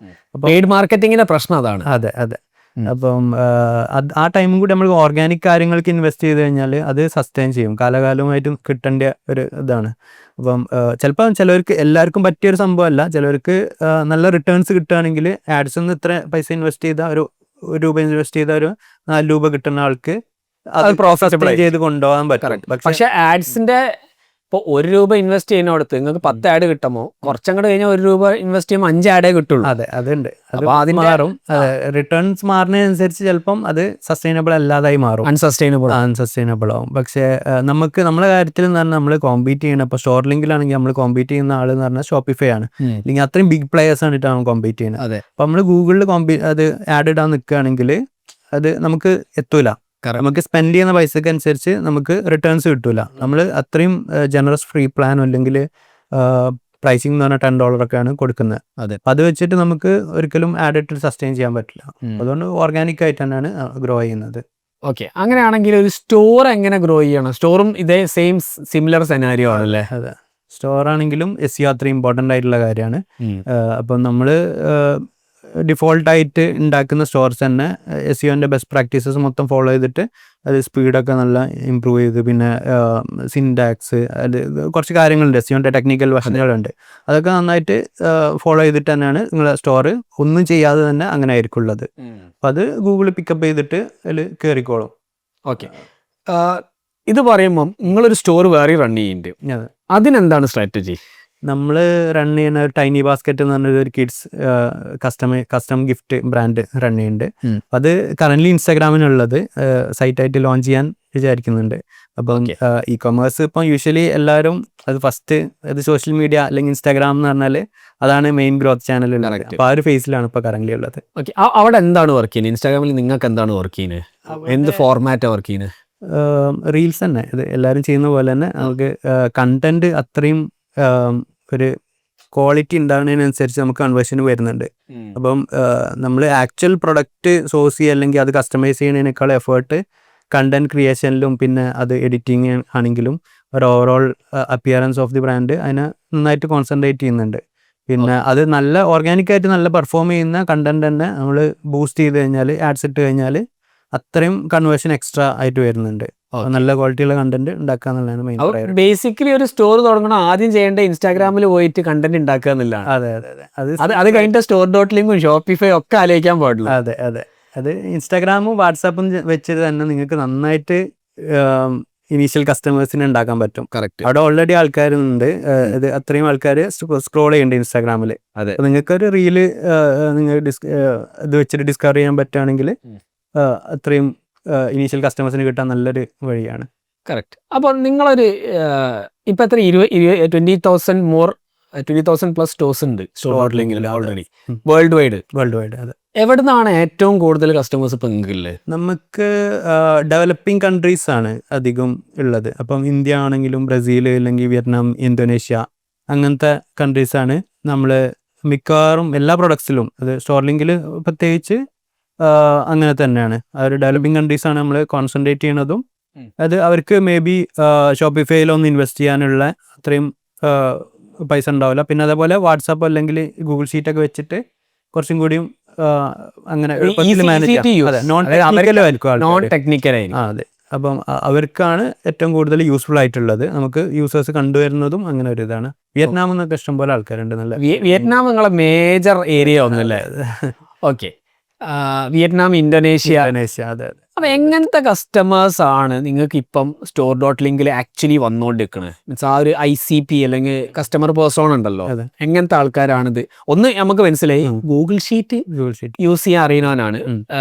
പെയ്ഡ് മാർക്കറ്റിങ്ങിന്റെ പ്രശ്നം അതാണ്. അതെ. അപ്പം ആ ടൈമും കൂടി നമ്മൾ ഓർഗാനിക് കാര്യങ്ങൾക്ക് ഇൻവെസ്റ്റ് ചെയ്ത് കഴിഞ്ഞാൽ അത് സസ്റ്റെയിൻ ചെയ്യും, കാലകാലമായിട്ട് കിട്ടേണ്ട ഒരു ഇതാണ്. അപ്പം ചിലപ്പോൾ ചിലവർക്ക് എല്ലാവർക്കും പറ്റിയൊരു സംഭവമല്ല. ചിലവർക്ക് നല്ല റിട്ടേൺസ് കിട്ടുകയാണെങ്കിൽ ആഡ്സിൽ നിന്ന് ഇത്ര പൈസ ഇൻവെസ്റ്റ് ചെയ്താൽ ഒരു രൂപ ഇൻവെസ്റ്റ് ചെയ്താൽ ഒരു 4 രൂപ കിട്ടുന്ന ആൾക്ക് അത് പ്രോഫിറ്റബിൾ ചെയ്ത് കൊണ്ടുപോകാൻ പറ്റും. പക്ഷെ ആഡ്സിന്റെ ഇപ്പോൾ ₹1 ഇൻവെസ്റ്റ് ചെയ്യുന്നിടത്ത് നിങ്ങൾക്ക് 10 ആഡ് കിട്ടുമോ, കുറച്ചങ്ങോട്ട് കഴിഞ്ഞാൽ ₹1 ഇൻവെസ്റ്റ് ചെയ്യുമ്പോൾ 5 ആഡേ കിട്ടുള്ളൂ. അതെ, അതുണ്ട്. അത് അപ്പൊ അതിന്റെ മാറും. അതെ, റിട്ടേൺസ് മാറുന്നതിനനുസരിച്ച് ചിലപ്പം അത് സസ്റ്റൈനബിൾ അല്ലാതായി മാറും, അൺസസ്റ്റൈനബിൾ ആവും. പക്ഷേ നമുക്ക് നമ്മളെ കാര്യത്തിൽ എന്ന് പറഞ്ഞാൽ നമ്മൾ കോമ്പീറ്റ് ചെയ്യണം. ഇപ്പോൾ സ്റ്റോർ ലിങ്കിലാണെങ്കിൽ നമ്മൾ കോമ്പീറ്റ് ചെയ്യുന്ന ആൾ എന്ന് പറഞ്ഞാൽ ഷോപ്പിഫൈ ആണ്, അല്ലെങ്കിൽ അത്രയും ബിഗ് പ്ലേയേഴ്സ് ആയിട്ടാണ് കോമ്പീറ്റ് ചെയ്യുന്നത്. അതെ. അപ്പോൾ നമ്മൾ ഗൂഗിളിൽ അത് ആഡ് ഇടാൻ നിൽക്കുകയാണെങ്കിൽ അത് നമുക്ക് എത്തൂല. നമുക്ക് സ്പെൻഡ് ചെയ്യുന്ന പൈസക്ക് അനുസരിച്ച് നമുക്ക് റിട്ടേൺസ് കിട്ടൂല. നമ്മൾ അത്രയും ജനറസ് ഫ്രീ പ്ലാനോ അല്ലെങ്കിൽ പ്രൈസിംഗ് എന്ന് പറഞ്ഞാൽ $10 ഒക്കെയാണ് കൊടുക്കുന്നത്. അതെ. അത് വെച്ചിട്ട് നമുക്ക് ഒരിക്കലും ആഡ് ഇട്ട് സസ്റ്റെയിൻ ചെയ്യാൻ പറ്റില്ല. അതുകൊണ്ട് ഓർഗാനിക് ആയിട്ട് തന്നെയാണ് ഗ്രോ ചെയ്യുന്നത്. ഓക്കെ, അങ്ങനെയാണെങ്കിൽ ഒരു സ്റ്റോർ എങ്ങനെ ഗ്രോ ചെയ്യണം? സ്റ്റോറും ഇതേ സെയിം സിമിലർ സെനാരിയോ ആണല്ലേ? അതെ, സ്റ്റോർ ആണെങ്കിലും SEO അത്രയും ഇമ്പോർട്ടൻ്റ് ആയിട്ടുള്ള കാര്യമാണ്. അപ്പം നമ്മൾ ഡിഫോൾട്ടായിട്ട് ഉണ്ടാക്കുന്ന സ്റ്റോർസ് തന്നെ SEOൻ്റെ ബെസ്റ്റ് പ്രാക്ടീസസ് മൊത്തം ഫോളോ ചെയ്തിട്ട് അത് സ്പീഡൊക്കെ നല്ല ഇമ്പ്രൂവ് ചെയ്ത്, പിന്നെ സിൻടാക്സ്, അത് കുറച്ച് കാര്യങ്ങളുണ്ട്, SEOൻ്റെ ടെക്നിക്കൽ വശങ്ങളുണ്ട്, അതൊക്കെ നന്നായിട്ട് ഫോളോ ചെയ്തിട്ട് തന്നെയാണ് നിങ്ങളെ സ്റ്റോർ ഒന്നും ചെയ്യാതെ തന്നെ അങ്ങനെ ആയിരിക്കും ഉള്ളത്. അപ്പം അത് ഗൂഗിൾ പിക്കപ്പ് ചെയ്തിട്ട് അതിൽ കയറിക്കോളും. ഓക്കെ, ഇത് പറയുമ്പം നിങ്ങളൊരു സ്റ്റോർ വേറെ റൺ ചെയ്യുന്നുണ്ട്, അതിനെന്താണ് സ്ട്രാറ്റജി? നമ്മൾ റൺ ചെയ്യുന്ന ടൈനി ബാസ്ക്കറ്റ് എന്ന് പറഞ്ഞൊരു ഒരു kids custom gift brand run ചെയ്യുന്നുണ്ട്. അത് കറൻ്റ്ലി ഇൻസ്റ്റാഗ്രാമിനുള്ളത് സൈറ്റായിട്ട് ലോഞ്ച് ചെയ്യാൻ വിചാരിക്കുന്നുണ്ട്. അപ്പം ഇ-കൊമേഴ്സ് ഇപ്പം യൂഷ്വലി എല്ലാവരും അത് ഫസ്റ്റ് അത് സോഷ്യൽ മീഡിയ അല്ലെങ്കിൽ ഇൻസ്റ്റാഗ്രാം എന്ന് പറഞ്ഞാൽ അതാണ് മെയിൻ ഗ്രോത്ത് ചാനൽ. അപ്പോൾ ആ ഒരു ഫേസിലാണ് ഇപ്പോൾ കറൻ്റ്ലി ഉള്ളത്. ഓക്കെ, അവിടെ എന്താണ് വർക്ക് ചെയ്യുന്നത്? ഇൻസ്റ്റാഗ്രാമിൽ നിങ്ങൾക്ക് എന്താണ് വർക്ക് ചെയ്യുന്നത്? എന്ത് ഫോർമാറ്റാണ് വർക്ക് ചെയ്യുന്നത്? റീൽസ് തന്നെ, ഇത് എല്ലാവരും ചെയ്യുന്ന പോലെ തന്നെ നമുക്ക് കണ്ടന്റ് അത്രയും ഒരു ക്വാളിറ്റി ഉണ്ടാകുന്നതിനനുസരിച്ച് നമുക്ക് കൺവേർഷന് വരുന്നുണ്ട്. അപ്പം നമ്മൾ ആക്ച്വൽ പ്രൊഡക്റ്റ് സോഴ്സ് ചെയ്യുക അല്ലെങ്കിൽ അത് കസ്റ്റമൈസ് ചെയ്യുന്നതിനേക്കാൾ എഫേർട്ട് കണ്ടന്റ് ക്രിയേഷനിലും പിന്നെ അത് എഡിറ്റിങ് ആണെങ്കിലും ഒരു overall appearance of the brand അതിനെ നന്നായിട്ട് കോൺസെൻട്രേറ്റ് ചെയ്യുന്നുണ്ട്. പിന്നെ അത് നല്ല ഓർഗാനിക്കായിട്ട് നല്ല പെർഫോം ചെയ്യുന്ന കണ്ടന്റ് തന്നെ നമ്മൾ ബൂസ്റ്റ് ചെയ്ത് കഴിഞ്ഞാൽ, ആഡ്സ് ഇട്ട് കഴിഞ്ഞാൽ അത്രയും കൺവേർഷൻ എക്സ്ട്രാ ആയിട്ട് വരുന്നുണ്ട്. നല്ല ക്വാളിറ്റിയുള്ള കണ്ടന്റ് ഉണ്ടാക്കുക എന്നുള്ളതാണ് മെയിൻ പ്രയോറിറ്റി. ബേസിക്കലി ഒരു സ്റ്റോർ തുടങ്ങണം, ആദ്യം ചെയ്യേണ്ട ഇൻസ്റ്റാഗ്രാമിൽ പോയിട്ട് കണ്ടന്റ് ഉണ്ടാക്കുക എന്നുള്ളതാണ്. അതെ, അത് കഴിഞ്ഞിട്ട് സ്റ്റോർ ഡോട്ട് ലിങ്കും ഷോപ്പിഫൈ ഒക്കെ ആലോചിക്കാൻ പാടില്ല. അതെ, അത് ഇൻസ്റ്റാഗ്രാമും വാട്സാപ്പും വെച്ചിട്ട് തന്നെ നിങ്ങൾക്ക് നന്നായിട്ട് ഇനീഷ്യൽ കസ്റ്റമേഴ്സിനെ ഉണ്ടാക്കാൻ പറ്റും. കറക്റ്റ്. അവിടെ ഓൾറെഡി ആൾക്കാരുണ്ട്, ഇത് അത്രയും ആൾക്കാർ സ്ക്രോൾ ചെയ്യുന്നുണ്ട് ഇൻസ്റ്റാഗ്രാമിൽ. അതെ, നിങ്ങൾക്കൊരു റീല് നിങ്ങൾ ഇത് വെച്ചിട്ട് ഡിസ്കവർ ചെയ്യാൻ പറ്റുകയാണെങ്കിൽ അത്രയും ഇനീഷ്യൽ കസ്റ്റമേഴ്സിന് കിട്ടാൻ നല്ലൊരു വഴിയാണ്. കറക്റ്റ്. അപ്പോൾ നിങ്ങളൊരു ഇപ്പം എത്ര 20,000+ സ്റ്റോഴ്സ് ഉണ്ട് സ്റ്റോർ ഡോട്ട് ലിങ്കിൽ ഓൾറെഡി വേൾഡ് വൈഡ്? അതെ. എവിടെ നിന്നാണ് ഏറ്റവും കൂടുതൽ കസ്റ്റമേഴ്സ് ഇപ്പം നിങ്ങൾക്കുള്ളത്? നമുക്ക് ഡെവലപ്പിംഗ് കൺട്രീസ് ആണ് അധികം ഉള്ളത്. അപ്പം ഇന്ത്യ ആണെങ്കിലും ബ്രസീൽ അല്ലെങ്കിൽ വിയറ്റ്നാം, ഇന്തോനേഷ്യ അങ്ങനത്തെ കൺട്രീസാണ് നമ്മൾ മിക്കവാറും എല്ലാ പ്രൊഡക്ട്സിലും. അത് സ്റ്റോർ ലിങ്കിൽ പ്രത്യേകിച്ച് അങ്ങനെ തന്നെയാണ്. ആ ഒരു ഡെവലപ്പിംഗ് കൺട്രീസാണ് നമ്മൾ കോൺസെൻട്രേറ്റ് ചെയ്യണതും. അത് അവർക്ക് മേ ബി ഷോപ്പിഫൈയിലൊന്ന് ഇൻവെസ്റ്റ് ചെയ്യാനുള്ള അത്രയും പൈസ ഉണ്ടാവില്ല. പിന്നെ അതേപോലെ വാട്സാപ്പ് അല്ലെങ്കിൽ ഗൂഗിൾ ഷീറ്റൊക്കെ വെച്ചിട്ട് കുറച്ചും കൂടിയും അങ്ങനെ നോൺ ടെക്നിക്കൽ. അതെ, അപ്പം അവർക്കാണ് ഏറ്റവും കൂടുതൽ യൂസ്ഫുൾ ആയിട്ടുള്ളത്. നമുക്ക് യൂസേഴ്സ് കണ്ടുവരുന്നതും അങ്ങനെ ഒരു ഇതാണ്. വിയറ്റ്നാമിൽ നിന്നൊക്കെ ഇഷ്ടംപോലെ ആൾക്കാരുണ്ട്. നല്ല വിയറ്റ്നാം നിങ്ങളെ മേജർ ഏരിയ ഒന്നല്ലേ? Okay, Vietnam, Indonesia. അതെ. അപ്പം എങ്ങനത്തെ കസ്റ്റമേഴ്സ് ആണ് നിങ്ങൾക്ക് ഇപ്പം സ്റ്റോർ ഡോട്ട് ലിങ്കിൽ ആക്ച്വലി വന്നുകൊണ്ടിരിക്കുന്നത്? മീൻസ് ആ ഒരു ICP അല്ലെങ്കിൽ കസ്റ്റമർ പേഴ്സോൺ ഉണ്ടല്ലോ, എങ്ങനത്തെ ആൾക്കാരാണിത്? ഒന്ന് നമുക്ക് മനസ്സിലായി, ഗൂഗിൾ ഷീറ്റ് യൂസ് ചെയ്യാൻ അറിയുന്നവനാണ്.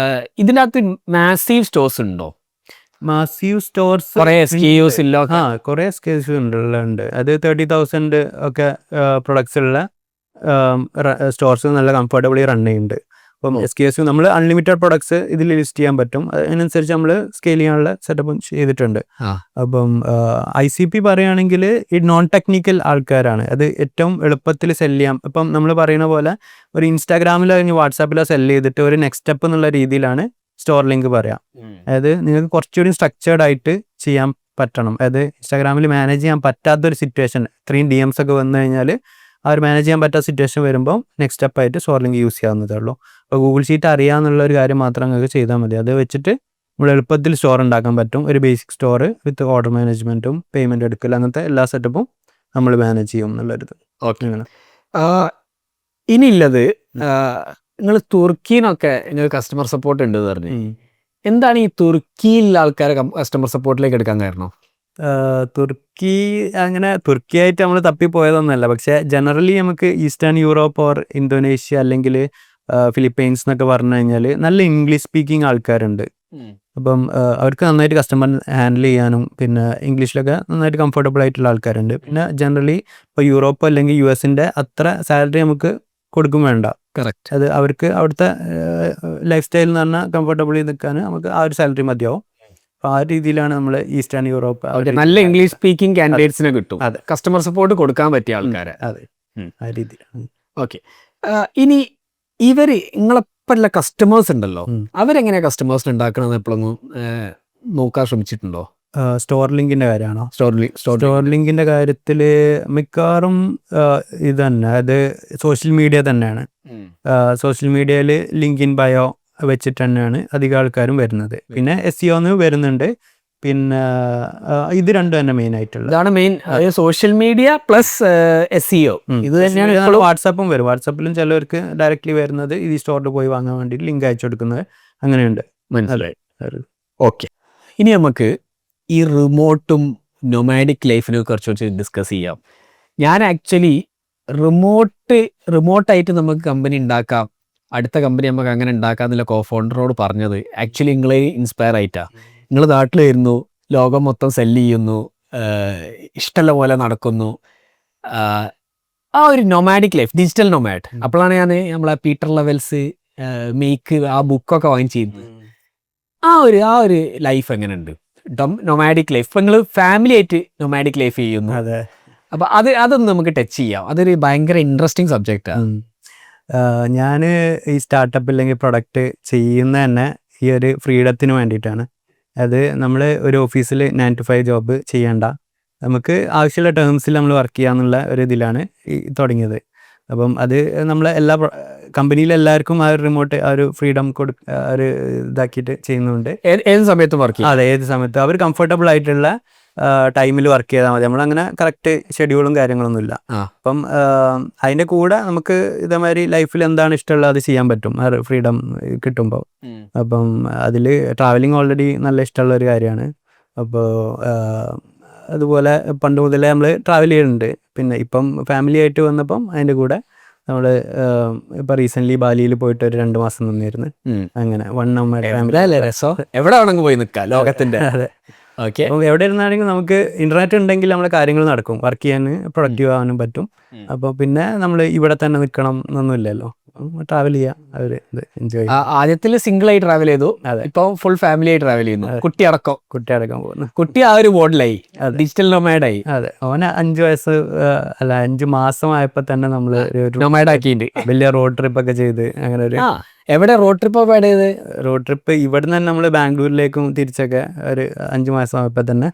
ഇതിൻ്റെ അകത്ത് മാസീവ് സ്റ്റോഴ്സ് ഉണ്ടോ? മാസീവ് സ്റ്റോർസ് കുറേ SKUs ഇല്ല? കുറേ SKUs ഉണ്ട്. അത് 30,000 ഒക്കെ പ്രൊഡക്ട്സ് ഉള്ള സ്റ്റോർസ് നല്ല കംഫർട്ടബിളി റൺ ചെയ്യുന്നുണ്ട്. അപ്പം SKUs നമ്മൾ അൺലിമിറ്റഡ് പ്രൊഡക്ട്സ് ഇതിൽ ലിസ്റ്റ് ചെയ്യാൻ പറ്റും. അതിനനുസരിച്ച് നമ്മൾ സ്കെയിൽ ചെയ്യാനുള്ള സെറ്റപ്പും ചെയ്തിട്ടുണ്ട്. അപ്പം ICP പറയുകയാണെങ്കിൽ ഈ നോൺ ടെക്നിക്കൽ ആൾക്കാരാണ്. അത് ഏറ്റവും എളുപ്പത്തിൽ സെല് ചെയ്യാം. ഇപ്പം നമ്മൾ പറയുന്ന പോലെ ഒരു ഇൻസ്റ്റാഗ്രാമിലോ അല്ലെങ്കിൽ വാട്സാപ്പിലോ സെല് ചെയ്തിട്ട് ഒരു നെക്സ്റ്റ് സ്റ്റെപ്പ് എന്നുള്ള രീതിയിലാണ് സ്റ്റോർ ലിങ്ക് പറയാം. അതായത് നിങ്ങൾക്ക് കുറച്ചുകൂടി സ്ട്രക്ചേർഡ് ആയിട്ട് ചെയ്യാൻ പറ്റണം. അതായത് ഇൻസ്റ്റാഗ്രാമിൽ മാനേജ് ചെയ്യാൻ പറ്റാത്തൊരു സിറ്റുവേഷൻ, ഇത്രയും DMs ഒക്കെ വന്നു കഴിഞ്ഞാൽ അവർ മാനേജ് ചെയ്യാൻ പറ്റാത്ത സിറ്റുവേഷൻ വരുമ്പോൾ നെക്സ്റ്റ് സ്റ്റെപ്പായിട്ട് സ്റ്റോർ ലിങ്ക് യൂസ് ചെയ്യാവുന്നതേ ഉള്ളൂ. അപ്പോൾ ഗൂഗിൾ ഷീറ്റ് അറിയാമെന്നുള്ള ഒരു കാര്യം മാത്രം നിങ്ങൾക്ക് ചെയ്താൽ മതി. അത് വെച്ചിട്ട് നമ്മൾ എളുപ്പത്തിൽ സ്റ്റോർ ഉണ്ടാക്കാൻ പറ്റും. ഒരു ബേസിക് സ്റ്റോർ വിത്ത് ഓർഡർ മാനേജ്മെൻറ്റും പേയ്മെൻറ്റ് എടുക്കൽ അങ്ങനത്തെ എല്ലാ സെറ്റപ്പും നമ്മൾ മാനേജ് ചെയ്യും എന്നുള്ളൊരിത്. ഓക്കെ, ഇനിയുള്ളത് നിങ്ങൾ തുർക്കിന്നൊക്കെ നിങ്ങൾക്ക് കസ്റ്റമർ സപ്പോർട്ട് ഉണ്ട് എന്ന് പറഞ്ഞു. എന്താണ് ഈ തുർക്കിയിലുള്ള ആൾക്കാരെ കസ്റ്റമർ സപ്പോർട്ടിലേക്ക് എടുക്കാൻ കാരണം? തുർക്കി അങ്ങനെ തുർക്കിയായിട്ട് നമ്മൾ തപ്പിപ്പോയതൊന്നുമല്ല. പക്ഷേ ജനറലി നമുക്ക് ഈസ്റ്റേൺ യൂറോപ്പ് ഓർ ഇന്തോനേഷ്യ അല്ലെങ്കിൽ ഫിലിപ്പൈൻസ് എന്നൊക്കെ പറഞ്ഞു കഴിഞ്ഞാൽ നല്ല ഇംഗ്ലീഷ് സ്പീക്കിംഗ് ആൾക്കാരുണ്ട്. അപ്പം അവർക്ക് നന്നായിട്ട് കസ്റ്റമർ ഹാൻഡിൽ ചെയ്യാനും പിന്നെ ഇംഗ്ലീഷിലൊക്കെ നന്നായിട്ട് കംഫർട്ടബിൾ ആയിട്ടുള്ള ആൾക്കാരുണ്ട്. പിന്നെ ജനറലി ഇപ്പോൾ യൂറോപ്പ് അല്ലെങ്കിൽ US അത്ര സാലറി നമുക്ക് കൊടുക്കും വേണ്ട. കറക്റ്റ്. അത് അവർക്ക് അവിടുത്തെ ലൈഫ് സ്റ്റൈൽ എന്ന് പറഞ്ഞാൽ കംഫർട്ടബിളി നിൽക്കാൻ നമുക്ക് ആ ഒരു സാലറി മതിയാവും. അപ്പോൾ ആ രീതിയിലാണ് നമ്മൾ ഈസ്റ്റേൺ യൂറോപ്പ് നല്ല ഇംഗ്ലീഷ് സ്പീക്കിംഗ് കാൻഡിഡേറ്റ്സിനെ കിട്ടും. അതെ. കസ്റ്റമർ സപ്പോർട്ട് കൊടുക്കാൻ പറ്റിയ ആൾക്കാരെ. അതെ, ആ രീതിയിലാണ്. ഓക്കെ. ഇനി ഇവര് നിങ്ങളെപ്പോഴുള്ള കസ്റ്റമേഴ്സ് ഉണ്ടല്ലോ, അവരെങ്ങനെയാ കസ്റ്റമേഴ്സിന് ഉണ്ടാക്കണമെന്ന് എപ്പോഴൊന്നും നോക്കാൻ ശ്രമിച്ചിട്ടുണ്ടോ? സ്റ്റോർ ലിങ്കിന്റെ കാര്യമാണോ? സ്റ്റോർ ലിങ്കിന്റെ കാര്യത്തിൽ മിക്കവാറും ഇത് തന്നെ, അത് സോഷ്യൽ മീഡിയ തന്നെയാണ്. സോഷ്യൽ മീഡിയയിൽ ലിങ്ക് ഇൻ ബയോ വെച്ചിട്ട് തന്നെയാണ് അധികം ആൾക്കാരും വരുന്നത്. പിന്നെ SEO വരുന്നുണ്ട്. പിന്നെ ഇത് രണ്ടും തന്നെ മെയിൻ ആയിട്ടുള്ള ഇതാണ് main. Social media plus SEO ഇത് തന്നെയാണ്. വാട്സാപ്പും വരും. വാട്സാപ്പിലും ചിലവർക്ക് ഡയറക്റ്റ്ലി വരുന്നത് ഈ സ്റ്റോറിൽ പോയി വാങ്ങാൻ വേണ്ടി ലിങ്ക് അയച്ചു കൊടുക്കുന്നത് അങ്ങനെയുണ്ട്. മനസ്സിലായി. ഓക്കെ. ഇനി നമുക്ക് ഈ റിമോട്ടും നൊമാഡിക് ലൈഫിനെ കുറിച്ച് ഡിസ്കസ് ചെയ്യാം. ഞാൻ ആക്ച്വലി റിമോട്ടായിട്ട് നമുക്ക് കമ്പനി ഉണ്ടാക്കാം, അടുത്ത കമ്പനി നമുക്ക് അങ്ങനെ ഉണ്ടാക്കാം എന്നുള്ള കോഫൗണ്ടറോട് പറഞ്ഞത് ആക്ച്വലി നിങ്ങളെ ഇൻസ്പയർ ആയിട്ടാണ്. നിങ്ങൾ നാട്ടിൽ വരുന്നു, ലോകം മൊത്തം സെല്ല് ചെയ്യുന്നു, ഇഷ്ടമുള്ള പോലെ നടക്കുന്നു, ആ ഒരു നൊമാഡിക് ലൈഫ്, ഡിജിറ്റൽ നൊമാഡ്. അപ്പോഴാണ് ഞാൻ നമ്മളെ പീറ്റർ ലെവൽസ് മേക്ക് ആ ബുക്കൊക്കെ വാങ്ങിച്ചിരുന്നത്. ആ ഒരു ലൈഫ് എങ്ങനെയുണ്ട് നൊമാഡിക് ലൈഫ്? ഇപ്പം നിങ്ങൾ ഫാമിലി ആയിട്ട് നൊമാഡിക് ലൈഫ് ചെയ്യുന്നു. അതെ. അപ്പം അതൊന്ന് നമുക്ക് ടച്ച് ചെയ്യാം. അതൊരു ഭയങ്കര ഇൻട്രസ്റ്റിംഗ് സബ്ജക്റ്റാണ്. ഞാൻ ഈ സ്റ്റാർട്ടപ്പ് അല്ലെങ്കിൽ പ്രൊഡക്റ്റ് ചെയ്യുന്ന തന്നെ ഈ ഒരു ഫ്രീഡത്തിന് വേണ്ടിയിട്ടാണ്. അത് നമ്മൾ ഒരു ഓഫീസിൽ 9 to 5 ജോബ് ചെയ്യേണ്ട, നമുക്ക് ആവശ്യമുള്ള ടേംസിൽ നമ്മൾ വർക്ക് ചെയ്യാന്നുള്ള ഒരു ഇതിലാണ് ഈ തുടങ്ങിയത്. അപ്പം അത് നമ്മളെ എല്ലാ കമ്പനിയിലെ എല്ലാവർക്കും ആ ഒരു റിമോട്ട് ആ ഒരു ഫ്രീഡം ഒരു ഇതാക്കിയിട്ട് ചെയ്യുന്നുണ്ട്. ഏത് സമയത്തും വർക്ക് ചെയ്യും. അതെ, ഏത് സമയത്തും അവർ കംഫർട്ടബിൾ ആയിട്ടുള്ള ടൈമിൽ വർക്ക് ചെയ്താൽ മതി. നമ്മളങ്ങനെ കറക്റ്റ് ഷെഡ്യൂളും കാര്യങ്ങളൊന്നുമില്ല. അപ്പം അതിൻ്റെ കൂടെ നമുക്ക് ഇതേമാതിരി ലൈഫിൽ എന്താണ് ഇഷ്ടമുള്ളത് അത് ചെയ്യാൻ പറ്റും ആ ഫ്രീഡം കിട്ടുമ്പോൾ. അപ്പം അതിൽ ട്രാവലിംഗ് ഓൾറെഡി നല്ല ഇഷ്ടമുള്ള ഒരു കാര്യമാണ്. അപ്പോൾ അതുപോലെ പണ്ട് മുതലേ നമ്മൾ ട്രാവൽ ചെയ്യുന്നുണ്ട്. പിന്നെ ഇപ്പം ഫാമിലി ആയിട്ട് വന്നപ്പം അതിൻ്റെ കൂടെ നമ്മൾ ഇപ്പം റീസെൻ്റ്ലി ബാലിയിൽ പോയിട്ട് ഒരു 2 മാസം നിന്നിരുന്നു. അങ്ങനെ ഫാമിലി രസം. എവിടെ വേണമെങ്കിൽ പോയി നിൽക്കാം ലോകത്തിൻ്റെ. അതെ. ഓക്കെ. അപ്പം എവിടെ ഇരുന്നാണെങ്കിൽ നമുക്ക് ഇൻ്റർനെറ്റ് ഉണ്ടെങ്കിൽ നമ്മളെ കാര്യങ്ങൾ നടക്കും, വർക്ക് ചെയ്യാൻ പ്രൊഡക്റ്റീവ് ആവാനും പറ്റും. അപ്പോൾ പിന്നെ നമ്മൾ ഇവിടെ തന്നെ നിൽക്കണം എന്നൊന്നുമില്ലല്ലോ, ട്രാവൽ ചെയ്യാം. അവർ എൻജോയ് ചെയ്യാം. ആദ്യത്തിൽ സിംഗിൾ ആയി ട്രാവൽ ചെയ്തു, ഇപ്പൊ ഫുൾ ഫാമിലി ആയി ട്രാവൽ ചെയ്യുന്നു. കുട്ടി അടക്കം പോകുന്നു. കുട്ടി ആ ഒരു മോഡലായി, ഡിജിറ്റൽ നൊമാഡായി. അതെ, അവന് 5 മാസമായപ്പോൾ തന്നെ നമ്മൾ നൊമാഡ് ആക്കിയിട്ട് വലിയ റോഡ് ട്രിപ്പ് ഒക്കെ ചെയ്ത് അങ്ങനെ ഒരു. എവിടെ റോഡ് ട്രിപ്പ് ആഡ് ചെയ്ത്? റോഡ് ട്രിപ്പ് ഇവിടെ നിന്ന് നമ്മൾ ബാംഗ്ലൂരിലേക്കും തിരിച്ചൊക്കെ ഒരു 5 മാസമായപ്പോൾ തന്നെ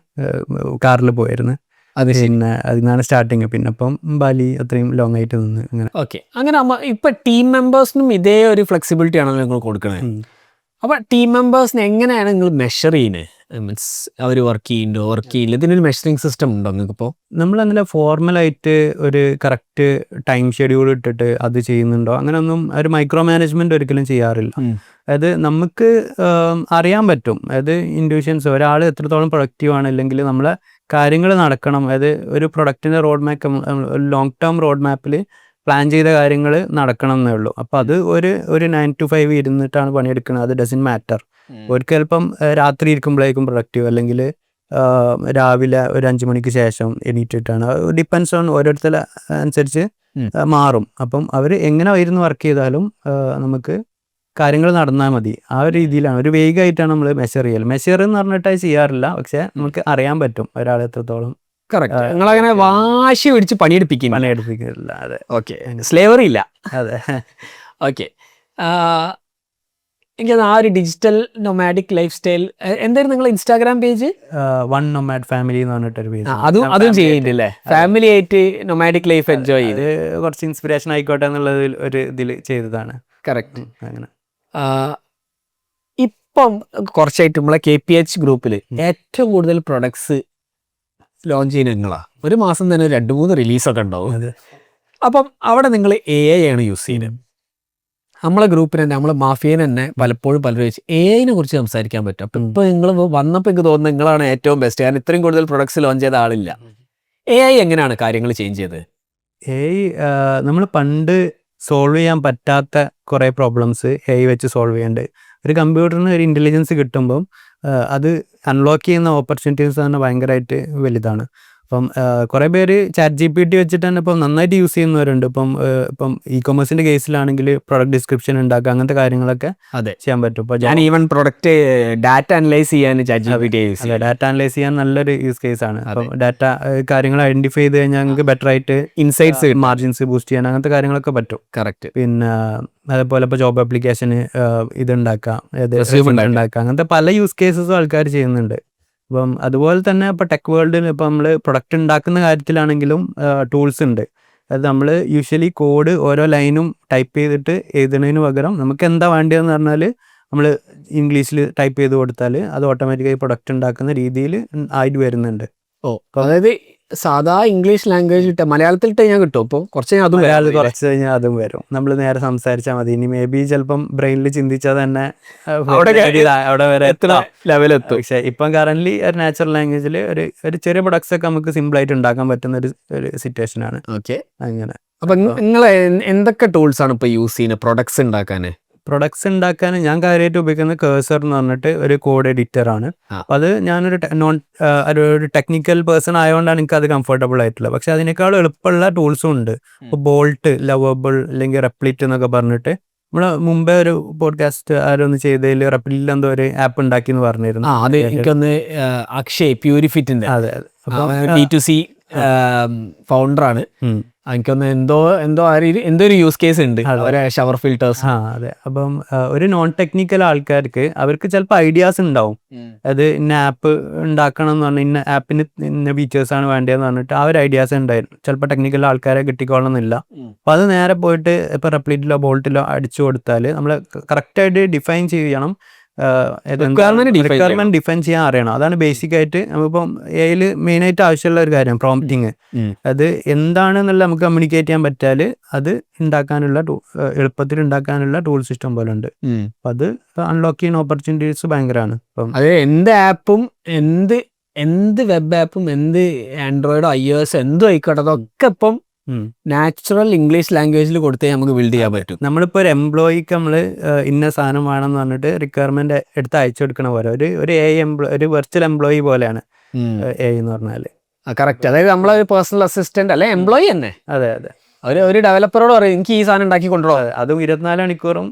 കാറിൽ പോയിരുന്നു. അത് പിന്നെ അതിനാണ് സ്റ്റാർട്ടിങ്. പിന്നെ അപ്പം ബാലി അത്രയും ലോങ് ആയിട്ട് നിന്ന് അങ്ങനെ. ഓക്കെ. അങ്ങനെ ഇപ്പൊ ടീം മെമ്പേഴ്സിനും ഇതേ ഒരു ഫ്ലെക്സിബിലിറ്റി ആണല്ലോ നിങ്ങൾ കൊടുക്കണേ. അപ്പൊ ടീം മെമ്പേഴ്സിന് എങ്ങനെയാണ് നിങ്ങൾ മെഷർ ചെയ്യുന്നത്? മീൻസ് അവർ വർക്ക് ചെയ്യില്ല, ഇതിനൊരു മെഷറിംഗ് സിസ്റ്റം ഉണ്ടോ നിങ്ങൾക്കിപ്പോൾ? നമ്മളങ്ങനെ ഫോർമലായിട്ട് ഒരു കറക്റ്റ് ടൈം ഷെഡ്യൂൾ ഇട്ടിട്ട് അത് ചെയ്യുന്നുണ്ടോ അങ്ങനെയൊന്നും ഒരു മൈക്രോ മാനേജ്മെന്റ് ഒരിക്കലും ചെയ്യാറില്ല. അതായത് നമുക്ക് അറിയാൻ പറ്റും, അതായത് ഇൻഡ്യൂഷൻസ് ഒരാൾ എത്രത്തോളം പ്രൊഡക്റ്റീവ് ആണ്, അല്ലെങ്കിൽ നമ്മളെ കാര്യങ്ങൾ നടക്കണം. അതായത് ഒരു പ്രൊഡക്റ്റിൻ്റെ road map long term road മാപ്പിൽ പ്ലാൻ ചെയ്ത കാര്യങ്ങൾ നടക്കണം എന്നേ ഉള്ളൂ. അപ്പോൾ അത് ഒരു 9 to 5 ഇരുന്നിട്ടാണ് പണിയെടുക്കുന്നത്. അത് ഡസൻ മാറ്റർ. അവർക്ക് ചിലപ്പം രാത്രി ഇരിക്കുമ്പോഴേക്കും പ്രൊഡക്റ്റീവ്, അല്ലെങ്കിൽ രാവിലെ ഒരു 5 മണിക്ക് ശേഷം എണീറ്റിട്ടാണ്. ഡിപ്പെൻസ് ഓൺ ഓരോരുത്തരെ അനുസരിച്ച് മാറും. അപ്പം അവർ എങ്ങനെ ഇരുന്ന് വർക്ക് ചെയ്താലും നമുക്ക് കാര്യങ്ങൾ നടന്നാൽ മതി. ആ ഒരു രീതിയിലാണ്, ഒരു വേഗമായിട്ടാണ് നമ്മൾ മെഷർ എന്ന് പറഞ്ഞിട്ട് ചെയ്യാറില്ല. പക്ഷെ നമുക്ക് അറിയാൻ പറ്റും ഒരാൾ എത്രത്തോളം. കറക്റ്റ്. നിങ്ങളങ്ങനെ വാശി പിടിച്ച് പണിയെടുപ്പിക്കില്ല. അതെ. ഓക്കെ. സ്ലേവറി ഇല്ല. അതെ. ഓക്കെ. എനിക്ക് ആ ഒരു ഡിജിറ്റൽ നൊമാഡിക് ലൈഫ് സ്റ്റൈൽ എന്തായാലും നിങ്ങൾ Instagram page one nomad family എന്ന് പറഞ്ഞിട്ടൊരു പേജ്, അതും ചെയ്യുന്നുണ്ടല്ലേ? ഫാമിലി ആയിട്ട് നൊമാഡിക് ലൈഫ് എൻജോയ് ചെയ്ത് കുറച്ച് ഇൻസ്പിറേഷൻ ആയിക്കോട്ടെ എന്നുള്ളതിൽ ഒരു ഇതിൽ ചെയ്തതാണ്. കറക്റ്റ്. അങ്ങനെ ഇപ്പം കുറച്ചായിട്ട് നമ്മളെ KPH ഗ്രൂപ്പിൽ ഏറ്റവും കൂടുതൽ പ്രൊഡക്ട്സ് ലോഞ്ച് ചെയ്യുന്ന നിങ്ങളാ. ഒരു മാസം തന്നെ 2-3 റിലീസൊക്കെ ഉണ്ടാവും. അപ്പം അവിടെ നിങ്ങൾ AI ആണ് യൂസ് ചെയ്യുന്നത്. നമ്മളെ ഗ്രൂപ്പിന് തന്നെ നമ്മളെ മാഫിയനെ തന്നെ പലപ്പോഴും പലരും ചോദിച്ചു AI കുറിച്ച് സംസാരിക്കാൻ പറ്റും. അപ്പം ഇപ്പോൾ നിങ്ങൾ വന്നപ്പോൾ എനിക്ക് തോന്നുന്നു നിങ്ങളാണ് ഏറ്റവും ബെസ്റ്റ്. കാരണം ഇത്രയും കൂടുതൽ പ്രൊഡക്ട്സ് ലോഞ്ച് ചെയ്ത ആളില്ല. AI എങ്ങനെയാണ് കാര്യങ്ങൾ ചേഞ്ച് ചെയ്തത്? നമ്മൾ പണ്ട് സോൾവ് ചെയ്യാൻ പറ്റാത്ത കുറേ പ്രോബ്ലംസ് വെച്ച് സോൾവ് ചെയ്യേണ്ടത്. ഒരു കമ്പ്യൂട്ടറിന് ഒരു ഇൻ്റലിജൻസ് കിട്ടുമ്പം അത് അൺലോക്ക് ചെയ്യുന്ന ഓപ്പർച്യൂണിറ്റീസ് തന്നെ ഭയങ്കരമായിട്ട് വലുതാണ്. അപ്പം കുറേ പേര് ChatGPT വെച്ചിട്ട് തന്നെ ഇപ്പം നന്നായിട്ട് യൂസ് ചെയ്യുന്നവരുണ്ട്. ഇപ്പം ഇ-കൊമേഴ്സിൻ്റെ കേസിലാണെങ്കിൽ പ്രൊഡക്റ്റ് ഡിസ്ക്രിപ്ഷൻ ഉണ്ടാക്കുക, അങ്ങനത്തെ കാര്യങ്ങളൊക്കെ അതെ, ചെയ്യാൻ പറ്റും. ഇപ്പോൾ ഞാൻ ഈവൻ പ്രൊഡക്റ്റ് ഡാറ്റ അനലൈസ് ചെയ്യാൻ ChatGPT യൂസ് ചെയ്യും. ഡാറ്റ അനലൈസ് ചെയ്യാൻ നല്ലൊരു യൂസ് കേസാണ്. അപ്പം ഡാറ്റ കാര്യങ്ങൾ ഐഡൻറ്റിഫൈ ചെയ്ത് കഴിഞ്ഞാൽ ഞങ്ങൾക്ക് ബെറ്റർ ആയിട്ട് ഇൻസൈറ്റ്സ് മാർജിൻസ് ബൂസ്റ്റ് ചെയ്യാൻ അങ്ങനത്തെ കാര്യങ്ങളൊക്കെ പറ്റും. കറക്റ്റ്. പിന്നെ അതേപോലെ ഇപ്പോൾ ജോബ് ആപ്ലിക്കേഷന് ഇതുണ്ടാക്കാം, Resume ഉണ്ടാക്കാം, അങ്ങനത്തെ പല യൂസ് കേസസും ആൾക്കാർ ചെയ്യുന്നുണ്ട്. അപ്പം അതുപോലെ തന്നെ ഇപ്പോൾ ടെക് വേൾഡിൽ ഇപ്പോൾ നമ്മൾ പ്രൊഡക്റ്റ് ഉണ്ടാക്കുന്ന കാര്യത്തിലാണെങ്കിലും ടൂൾസ് ഉണ്ട്. അത് നമ്മൾ യൂഷ്വലി കോഡ് ഓരോ ലൈനും ടൈപ്പ് ചെയ്തിട്ട് എഴുതുന്നതിന് പകരം നമുക്ക് എന്താ വേണ്ടതെന്ന് പറഞ്ഞാൽ നമ്മൾ ഇംഗ്ലീഷിൽ ടൈപ്പ് ചെയ്ത് കൊടുത്താൽ അത് ഓട്ടോമാറ്റിക്കായി പ്രൊഡക്റ്റ് ഉണ്ടാക്കുന്ന രീതിയിൽ ആയിട്ട് വരുന്നുണ്ട്. അതായത് സാധാ ഇംഗ്ലീഷ് ലാംഗ്വേജ് ഇട്ട മലയാളത്തിൽ ഇട്ട് ഞാൻ കിട്ടും. ഇപ്പോൾ കുറച്ച് കഴിഞ്ഞാൽ അതും മലയാളത്തിൽ കുറച്ച് കഴിഞ്ഞാൽ അതും വരും. നമ്മൾ നേരെ സംസാരിച്ചാൽ മതി. ഇനി മേ ബി ചിലപ്പം ബ്രെയിനിൽ ചിന്തിച്ചാൽ തന്നെ അവിടെ വരെ എത്ര ലെവലെത്തും. പക്ഷേ ഇപ്പം കറന്റ് ഒരു നാച്ചുറൽ ലാംഗ്വേജിൽ ഒരു ചെറിയ പ്രൊഡക്ട്സ് ഒക്കെ നമുക്ക് സിമ്പിളായിട്ട് ഉണ്ടാക്കാൻ പറ്റുന്ന ഒരു സിറ്റുവേഷൻ ആണ്. ഓക്കെ, അങ്ങനെ. അപ്പം നിങ്ങൾ എന്തൊക്കെ ടൂൾസ് ആണ് ഇപ്പോൾ യൂസ് ചെയ്യുന്നത് പ്രൊഡക്ട്സ് ഉണ്ടാക്കാൻ? പ്രൊഡക്ട്സ് ഉണ്ടാക്കാൻ ഞാൻ കാര്യമായിട്ട് ഉപയോഗിക്കുന്നത് കേഴ്സർ എന്ന് പറഞ്ഞിട്ട് ഒരു കോഡ് എഡിറ്റർ ആണ്. അപ്പം അത് ഞാനൊരു ഒരു ടെക്നിക്കൽ പേഴ്സൺ ആയതുകൊണ്ടാണ് എനിക്ക് അത് കംഫർട്ടബിൾ ആയിട്ടുള്ളത്. പക്ഷെ അതിനേക്കാൾ എളുപ്പമുള്ള ടൂൾസും ഉണ്ട്. ഇപ്പോൾ ബോൾട്ട്, ലവബിൾ അല്ലെങ്കിൽ റെപ്ലിറ്റ് എന്നൊക്കെ പറഞ്ഞിട്ട് നമ്മൾ മുമ്പേ ഒരു പോഡ്കാസ്റ്റ് ആരൊന്ന് ചെയ്തതിൽ റെപ്ലിറ്റിൽ എന്തോ ഒരു ആപ്പ് ഉണ്ടാക്കി എന്ന് പറഞ്ഞിരുന്നു. അത് എനിക്കൊന്ന് അക്ഷയ് പ്യൂരിഫിറ്റിന്റെ അതെ B2C ഫൗണ്ടറാണ്. എനിക്കൊന്ന് എന്തോ ഒരു യൂസ് കേസ് ഉണ്ട്, ഷവർ ഫിൽറ്റേഴ്സ്. അതെ. അപ്പം ഒരു നോൺ ടെക്നിക്കൽ ആൾക്കാർക്ക് അവർക്ക് ചിലപ്പോൾ ഐഡിയാസ് ഉണ്ടാവും. അത് ഇന്ന ആപ്പ് ഉണ്ടാക്കണം എന്ന് പറഞ്ഞാൽ ഇന്ന ആപ്പിന് ഇന്ന ഫീച്ചേഴ്സാണ് വേണ്ടതെന്ന് പറഞ്ഞിട്ട് ആ ഒരു ഐഡിയാസ് ഉണ്ടായിരുന്നു. ചിലപ്പോൾ ടെക്നിക്കൽ ആൾക്കാരെ കിട്ടിക്കോളണമെന്നില്ല. അപ്പം അത് നേരെ പോയിട്ട് ഇപ്പോൾ റെപ്ലിറ്റിലോ ബോൾട്ടിലോ അടിച്ചു കൊടുത്താൽ നമ്മൾ കറക്റ്റായിട്ട് ഡിഫൈൻ ചെയ്യണം. റിക്വയർമെന്റ് ഡിഫൈൻ ചെയ്യാൻ അറിയണം. അതാണ് ബേസിക് ആയിട്ട് നമ്മളിപ്പം AI മെയിനായിട്ട് ആവശ്യമുള്ള ഒരു കാര്യം, പ്രോംപ്റ്റിങ്. അത് എന്താണെന്നുള്ള നമുക്ക് കമ്മ്യൂണിക്കേറ്റ് ചെയ്യാൻ പറ്റാൽ അത് ഉണ്ടാക്കാനുള്ള എളുപ്പത്തിൽ ഉണ്ടാക്കാനുള്ള ടൂൾ സിസ്റ്റം പോലെ ഉണ്ട്. അപ്പം അത് അൺലോക്ക് ചെയ്യുന്ന ഓപ്പർച്യൂണിറ്റീസ് ഭയങ്കരമാണ്. അപ്പം അത് എന്ത് ആപ്പും എന്ത് വെബ് ആപ്പും എന്ത് ആൻഡ്രോയിഡോ iOS എന്തോ ആയിക്കോട്ടെ അതൊക്കെ ഇപ്പം നാച്ചുറൽ ഇംഗ്ലീഷ് ലാംഗ്വേജിൽ കൊടുത്തേ നമുക്ക് ബിൽഡ് ചെയ്യാൻ പറ്റും. നമ്മളിപ്പോൾ ഒരു എംപ്ലോയിക്ക് നമ്മൾ ഇന്ന സാധനം വേണമെന്ന് പറഞ്ഞിട്ട് റിക്വയർമെന്റ് എടുത്ത് അയച്ചു കൊടുക്കണ പോലെ ഒരു ഒരു വെർച്വൽ എംപ്ലോയി പോലെയാണ് AI എന്ന് പറഞ്ഞാൽ. കറക്റ്റ്. അതായത് നമ്മളെ പേഴ്സണൽ അസിസ്റ്റന്റ് അല്ലെ എംപ്ലോയി തന്നെ. അതെ. ഒരു ഡെവലപ്പറോട് പറയും എനിക്ക് ഈ സാധനം ഉണ്ടാക്കി കൊണ്ടുപോകാം. അതും 24 മണിക്കൂറും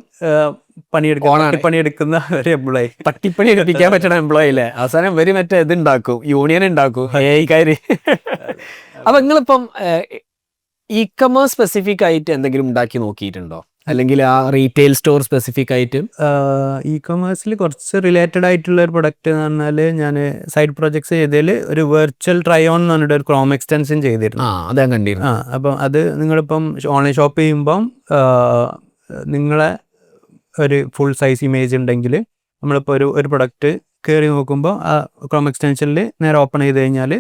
പണിയെടുക്കുന്ന ഒരു എംപ്ലോയി, പട്ടിപ്പണി എടുപ്പിക്കാൻ പറ്റണ എംപ്ലോയി അല്ലേ. അവസാനം ഇവര് മറ്റേ ഇതുണ്ടാക്കും, യൂണിയൻ ഉണ്ടാക്കും AI-ക്കാര്. അപ്പൊ നിങ്ങളിപ്പം ഇ-കൊമേഴ്സ് സ്പെസിഫിക് ആയിട്ട് എന്തെങ്കിലും ഉണ്ടാക്കി നോക്കിയിട്ടുണ്ടോ? അല്ലെങ്കിൽ ആ റീറ്റെയിൽ സ്റ്റോർ സ്പെസിഫിക് ആയിട്ട്? ഇ-കൊമേഴ്സിൽ കുറച്ച് റിലേറ്റഡ് ആയിട്ടുള്ള ഒരു പ്രൊഡക്റ്റ് എന്ന് പറഞ്ഞാൽ ഞാൻ സൈഡ് പ്രൊജക്ട്സ് ചെയ്തതിൽ ഒരു വെർച്വൽ ട്രൈ ഓൺ എന്ന് പറഞ്ഞിട്ട് ഒരു ക്രോം എക്സ്റ്റൻഷൻ ചെയ്തിരുന്നു. അതാ കണ്ടിരുന്നു. അപ്പം അത് നിങ്ങളിപ്പം ഓൺലൈൻ ഷോപ്പ് ചെയ്യുമ്പം നിങ്ങളെ ഒരു ഫുൾ സൈസ് ഇമേജ് ഉണ്ടെങ്കിൽ നമ്മളിപ്പോൾ ഒരു പ്രൊഡക്റ്റ് കയറി നോക്കുമ്പോൾ ആ ക്രോം എക്സ്റ്റൻഷനിൽ നേരെ ഓപ്പൺ ചെയ്ത് കഴിഞ്ഞാൽ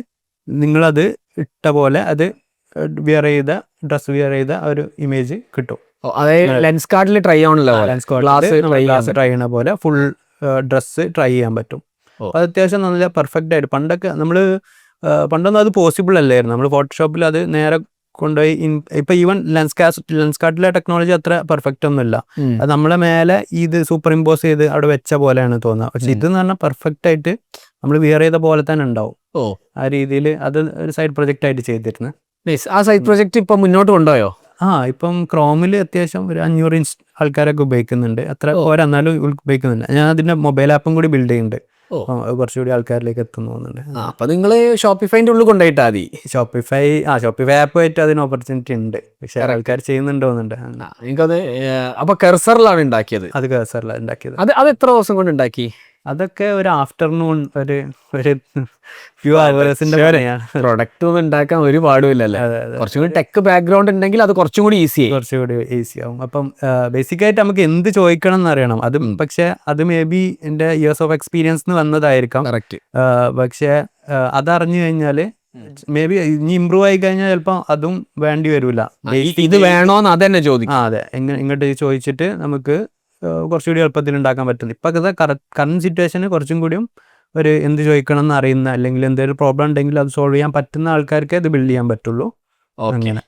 നിങ്ങളത് ഇട്ട പോലെ അത് ഡ്രസ് വിയർ ചെയ്ത ഒരു ഇമേജ് കിട്ടും. അതായത് ലെൻസ് കാർഡിൽ ട്രൈ ഓണല്ലോ, ഗ്ലാസ് ട്രൈ ചെയ്യണ പോലെ ഫുൾ ഡ്രസ്സ് ട്രൈ ചെയ്യാൻ പറ്റും. അത് അത്യാവശ്യം നല്ല പെർഫെക്റ്റ് ആയിട്ട് പണ്ടൊന്നും അത് പോസിബിൾ അല്ലായിരുന്നു. നമ്മൾ ഫോട്ടോഷോപ്പിൽ അത് നേരെ കൊണ്ടുപോയി ഇപ്പം ഈവൻ ലെൻസ് കാർഡിലെ ടെക്നോളജി അത്ര പെർഫെക്റ്റ് ഒന്നുമില്ല. അത് നമ്മളെ മേലെ ഇത് സൂപ്പർ ഇമ്പോസ് ചെയ്ത് അവിടെ വെച്ച പോലെയാണ് തോന്നുക. പക്ഷെ ഇതെന്ന് പറഞ്ഞാൽ പെർഫെക്റ്റ് ആയിട്ട് നമ്മൾ വിയർ ചെയ്ത പോലെ തന്നെ ഉണ്ടാവും. ആ രീതിയിൽ അത് ഒരു സൈഡ് പ്രൊജക്റ്റ് ആയിട്ട് ചെയ്തിരുന്നു. ആ സൈഡ് പ്രൊജക്റ്റ് ഇപ്പം മുന്നോട്ട് കൊണ്ടുപോയോ? ഇപ്പം ക്രോമിൽ അത്യാവശ്യം ഒരു 500 ഇഞ്ച് ആൾക്കാരൊക്കെ ഉപയോഗിക്കുന്നുണ്ട്. അത്ര എന്നാലും ഉപയോഗിക്കുന്നുണ്ട്. ഞാൻ അതിന്റെ മൊബൈൽ ആപ്പും കൂടി ബിൽഡ് ചെയ്യുന്നുണ്ട്. കുറച്ചുകൂടി ആൾക്കാരിലേക്ക് എത്തുന്നു തോന്നുന്നുണ്ട്. അപ്പൊ നിങ്ങൾ ഷോപ്പിഫൈൻ്റെ ഉള്ളിൽ കൊണ്ടുപോയിട്ടാ മതി. ഷോപ്പിഫൈ ആപ്പ് ആയിട്ട് അതിന് ഓപ്പർച്യൂണിറ്റി ഉണ്ട്. പക്ഷെ ആൾക്കാർ ചെയ്യുന്നുണ്ടോന്നുണ്ട്. എനിക്കത് അപ്പൊ കെർസറിലാണ് ഉണ്ടാക്കിയത്? അത് കെർസറിലാണ് ഉണ്ടാക്കിയത്. അത് എത്ര ദിവസം കൊണ്ട് ഉണ്ടാക്കി? അതൊക്കെ ഒരു ആഫ്റ്റർനൂൺ ഒരു ഫ്യൂ അവേഴ്സിന്റെ പ്രൊഡക്റ്റ് ഒന്നും ഉണ്ടാക്കാൻ ഒരു പാടുമില്ലല്ലേ. കുറച്ചും കൂടി ടെക് ബാക്ക്ഗ്രൗണ്ട് ഉണ്ടെങ്കിൽ അത് കുറച്ചും കൂടി ഈസി ആവും. അപ്പം ബേസിക്കായിട്ട് നമുക്ക് എന്ത് ചോദിക്കണം എന്ന് അറിയണം. അത് പക്ഷെ അത് മേ ബി എൻ്റെ ഇയേഴ്സ് ഓഫ് എക്സ്പീരിയൻസ് വന്നതായിരിക്കാം. കറക്റ്റ്. പക്ഷെ അതറിഞ്ഞു കഴിഞ്ഞാൽ മേ ബി ഇനി ഇമ്പ്രൂവ് ആയി കഴിഞ്ഞാൽ ചിലപ്പോൾ അതും വേണ്ടി വരില്ല. ഇത് വേണോന്ന് അതെന്നെ ചോദിക്കും. അതെ, ഇങ്ങോട്ട് ചോദിച്ചിട്ട് നമുക്ക് കുറച്ചുകൂടി എളുപ്പത്തിൽ ഉണ്ടാക്കാൻ പറ്റും. ഇപ്പോഴത്തെ കറണ്ട് സിറ്റുവേഷന് കുറച്ചും കൂടിയും ഒരു എന്ത് ചോദിക്കണം എന്ന് അറിയുന്ന, അല്ലെങ്കിൽ എന്തെങ്കിലും പ്രോബ്ലം ഉണ്ടെങ്കിൽ അത് സോൾവ് ചെയ്യാൻ പറ്റുന്ന ആൾക്കാർക്ക് ഇത് ബിൽഡ് ചെയ്യാൻ പറ്റുള്ളൂ. അങ്ങനെ.